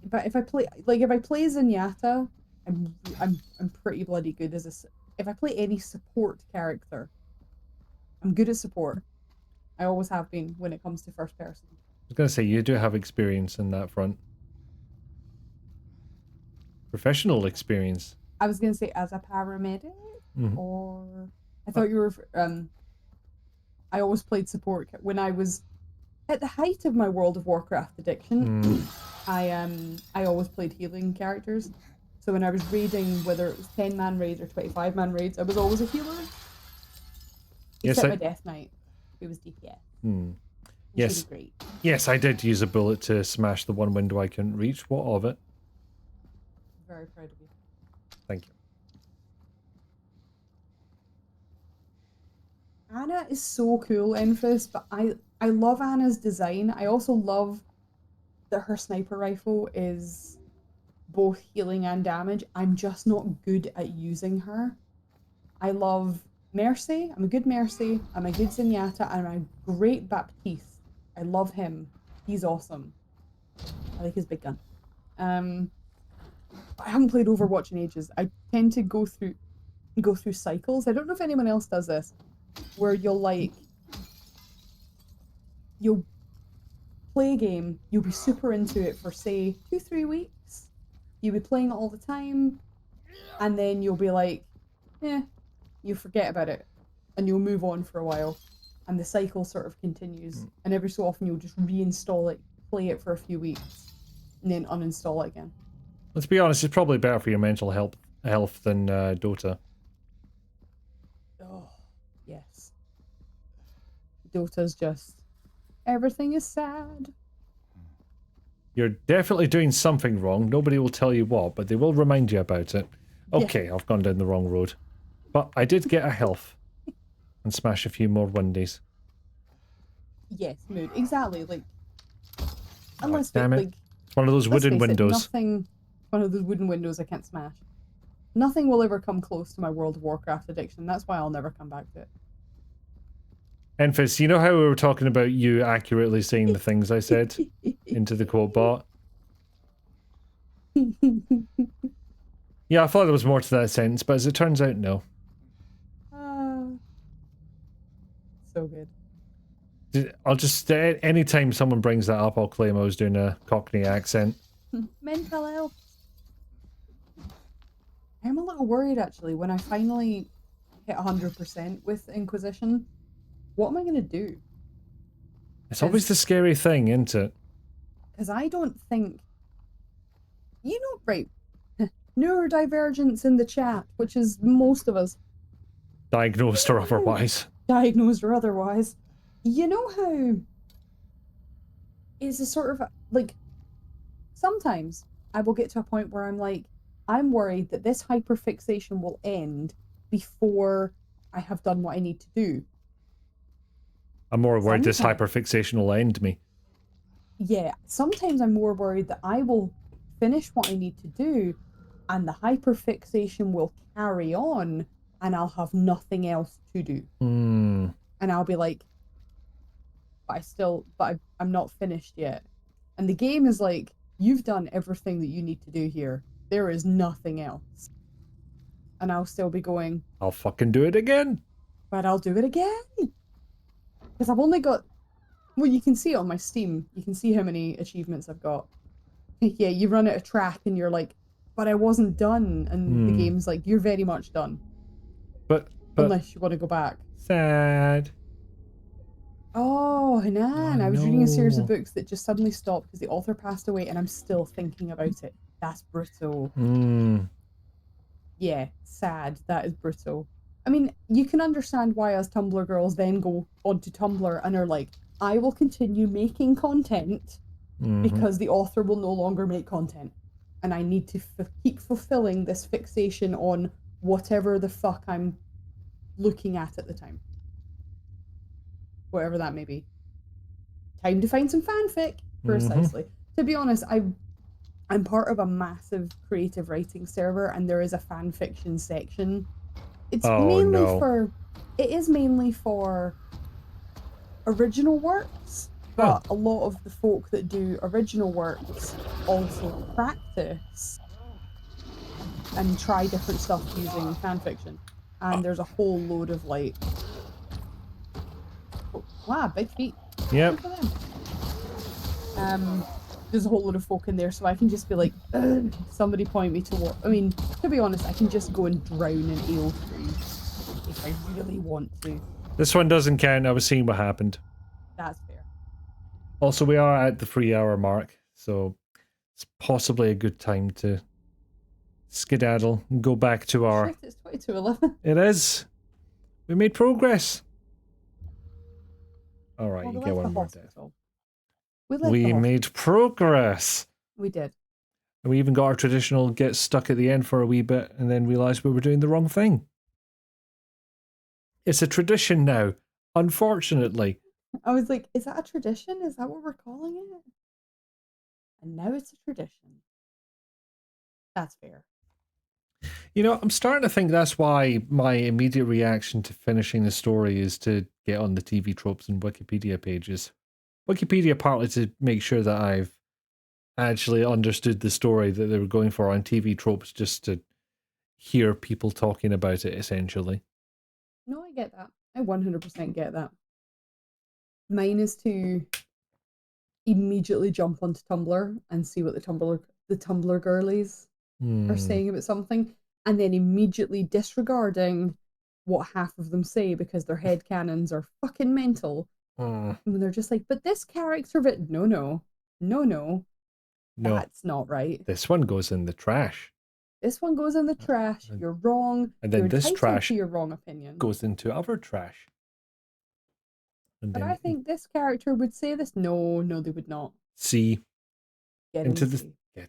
But if I play Zenyatta, I'm pretty bloody good as a. If I play any support character, I'm good at support. I always have been when it comes to first person. I was going to say, you do have experience in that front. Professional experience. I was gonna say as a paramedic, or I thought you were. I always played support when I was at the height of my World of Warcraft addiction. I always played healing characters. So when I was raiding, whether it was 10-man raids or 25-man raids, I was always a healer. Except my Death Knight, who was DPS. Yes. Great. Yes, I did use a bullet to smash the one window I couldn't reach. What of it? Very proud of you. Thank you. Anna is so cool, Enfys, but I love Anna's design. I also love that her sniper rifle is both healing and damage. I'm just not good at using her. I love Mercy. I'm a good Mercy. I'm a good Zenyatta. I'm a great Baptiste. I love him. He's awesome. I like his big gun. I haven't played Overwatch in ages. I tend to go through cycles. I don't know if anyone else does this, where you'll play a game, you'll be super into it for say 2-3 weeks. You'll be playing it all the time, and then you'll be like, you forget about it, and you'll move on for a while, and the cycle sort of continues. And every so often you'll just reinstall it, play it for a few weeks, and then uninstall it again. Let's be honest, it's probably better for your mental health than Dota. Oh, yes. Dota's just... everything is sad. You're definitely doing something wrong. Nobody will tell you what, but they will remind you about it. Okay, I've gone down the wrong road. But I did get a health. And smash a few more windies. Yes, mood. Exactly, like... Unless damn it. like... It's one of those wooden windows. One of those wooden windows I can't smash. Nothing will ever come close to my World of Warcraft addiction. That's why I'll never come back to it. Enfys, you know how we were talking about you accurately saying the things I said into the quote bot? Yeah, I thought there was more to that sentence, but as it turns out, no. So good. I'll just, anytime someone brings that up, I'll claim I was doing a Cockney accent. Mental health. I'm a little worried, actually, when I finally hit 100% with Inquisition. What am I going to do? It's always the scary thing, isn't it? Because I don't think... You know, right, neurodivergence in the chat, which is most of us. Diagnosed or otherwise. Diagnosed or otherwise. You know how it's a sort of, like, sometimes I will get to a point where I'm like, I'm worried that this hyperfixation will end before I have done what I need to do. I'm more worried this hyperfixation will end me. Yeah, sometimes I'm more worried that I will finish what I need to do and the hyperfixation will carry on and I'll have nothing else to do. Mm. And I'll be like, I'm not finished yet. And the game is like, you've done everything that you need to do here. There is nothing else. And I'll still be going, I'll fucking do it again. But I'll do it again. Because I've only got, well, you can see it on my Steam. You can see how many achievements I've got. Yeah, you run out of track and you're like, but I wasn't done. And the game's like, you're very much done. But unless you want to go back. Sad. Oh, Hanan, I was reading a series of books that just suddenly stopped because the author passed away and I'm still thinking about it. That's brutal. Yeah, sad. That is brutal. I mean, you can understand why us Tumblr girls then go onto Tumblr and are like, I will continue making content because the author will no longer make content. And I need to keep fulfilling this fixation on whatever the fuck I'm looking at the time. Whatever that may be. Time to find some fanfic, precisely. To be honest, I'm part of a massive creative writing server and there is a fan fiction section. It's it is mainly for original works, but a lot of the folk that do original works also practice and try different stuff using fanfiction. And there's a whole load of like, wow, big feet. Yep. There's a whole load of folk in there, so I can just be like, somebody point me to what. I mean, to be honest, I can just go and drown in Ale3 if I really want to. This one doesn't count. I was seeing what happened. That's fair. Also, we are at the 3-hour mark, so it's possibly a good time to skedaddle and go back to our... Shit, it's 22:11. It is. We made progress. All right, you get one more death. We made progress. We did. And we even got our traditional get stuck at the end for a wee bit and then realised we were doing the wrong thing. It's a tradition now, unfortunately. I was like, is that a tradition? Is that what we're calling it? And now it's a tradition. That's fair. You know, I'm starting to think that's why my immediate reaction to finishing the story is to get on the TV tropes and Wikipedia pages. Wikipedia partly to make sure that I've actually understood the story that they were going for, on TV tropes just to hear people talking about it, essentially. No, I get that. I 100% get that. Mine is to immediately jump onto Tumblr and see what the Tumblr girlies are saying about something, and then immediately disregarding what half of them say because their headcanons are fucking mental. And they're just like, but this character, but no, that's not right. This one goes in the trash. This one goes in the trash. You're wrong. And then this trash to your wrong opinion goes into our trash. And but I think this character would say this. No, they would not. See, Get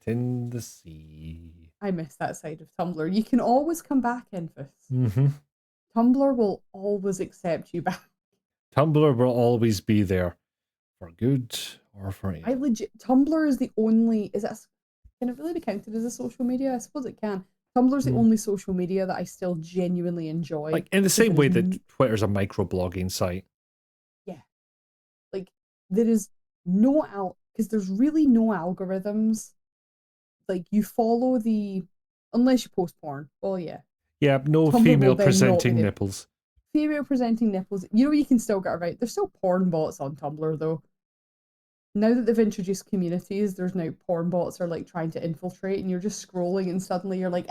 in the sea. I miss that side of Tumblr. You can always come back, Enfys. Tumblr will always accept you back. Tumblr will always be there, for good or for evil. Tumblr is the only. Can it really be counted as a social media? I suppose it can. Tumblr's the only social media that I still genuinely enjoy. Like, in the same way that Twitter's a microblogging site. Yeah. Like, there is no because there's really no algorithms. Like, you follow unless you post porn. Well, yeah. Yeah, no Tumblr will female then presenting not be nipples. Female presenting nipples. You know, you can still get it right. There's still porn bots on Tumblr, though. Now that they've introduced communities, there's now porn bots are like trying to infiltrate, and you're just scrolling, and suddenly you're like,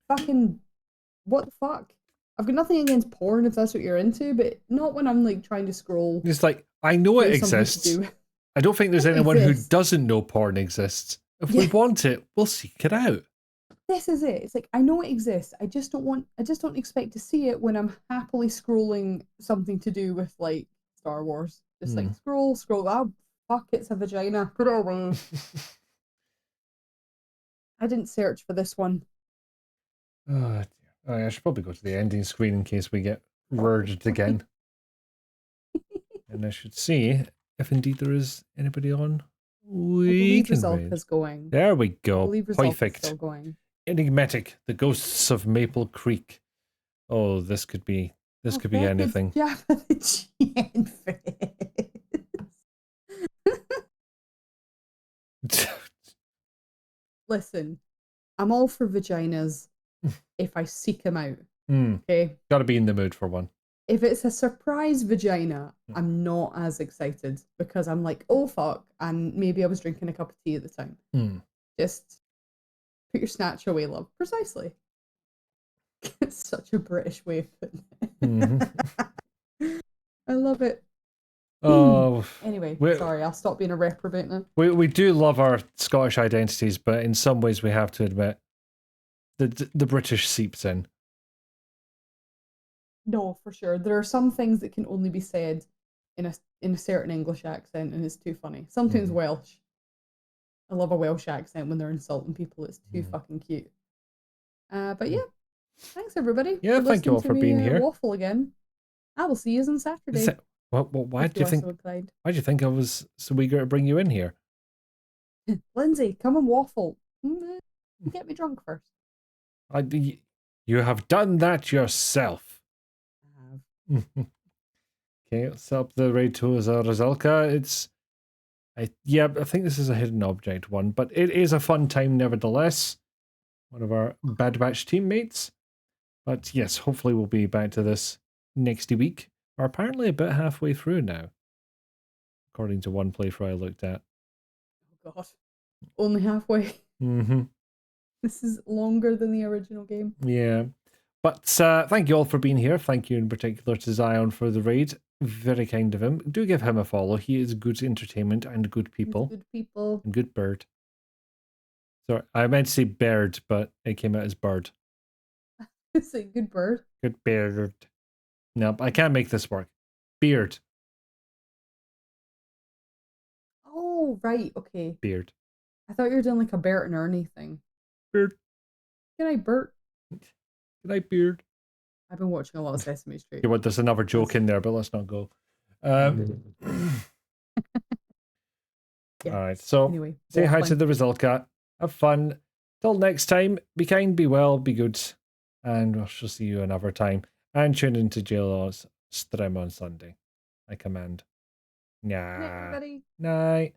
fucking, what the fuck? I've got nothing against porn if that's what you're into, but not when I'm like trying to scroll. It's like, I know it Here's something to exists. do. I don't think there's It anyone who exists. doesn't know porn exists. If we want it, we'll seek it out. This is it. It's like, I know it exists. I just don't expect to see it when I'm happily scrolling something to do with like Star Wars. Just like scroll. Oh, fuck, it's a vagina. Put it away. I didn't search for this one. Oh, dear. I should probably go to the ending screen in case we get worded again. And I should see if indeed there is anybody on. We can read. Is going. There we go. Perfect. Still going. Enigmatic, the ghosts of Maple Creek. Oh, this could be anything. Listen, I'm all for vaginas if I seek them out. Okay? Gotta be in the mood for one. If it's a surprise vagina, I'm not as excited because I'm like, oh fuck, and maybe I was drinking a cup of tea at the time. Just put your snatch away, love. Precisely. It's such a British way of putting it. I love it. Oh. Anyway, sorry, I'll stop being a reprobate now. We do love our Scottish identities, but in some ways we have to admit the British seeps in. No, for sure. There are some things that can only be said in a certain English accent, and it's too funny. Sometimes Welsh. I love a Welsh accent when they're insulting people. It's too fucking cute. But yeah, thanks everybody. Yeah, thank you all for being here. Waffle again. I will see you on Saturday. Why do you think? Why do you think I was so eager to bring you in here? Lindsay, come and waffle. Get me drunk first. You have done that yourself. Okay, let's up the raid to Rizalka. I think this is a hidden object one, but it is a fun time nevertheless. One of our Bad Batch teammates. But yes, hopefully we'll be back to this next week. We're apparently about halfway through now, according to one playthrough I looked at. Oh god, only halfway. This is longer than the original game. Yeah. But thank you all for being here. Thank you in particular to Zion for the raid. Very kind of him. Do give him a follow. He is good entertainment and good people. Good people. And good bird. Sorry, I meant to say bird, but it came out as bird. It's a good bird. Good beard. No, I can't make this work. Beard. Oh, right. Okay. Beard. I thought you were doing like a Bert and Ernie thing. Beard. Good night, Bert. Good night, Beard. I've been watching a lot of Sesame Street. Yeah, well, there's another joke in there, but let's not go. Yeah. All right, so anyway, say hi to the result cat. Have fun. Till next time, be kind, be well, be good. And we shall see you another time. And tune into Jayla's stream on Sunday. I command. Nah. Night, everybody. Night.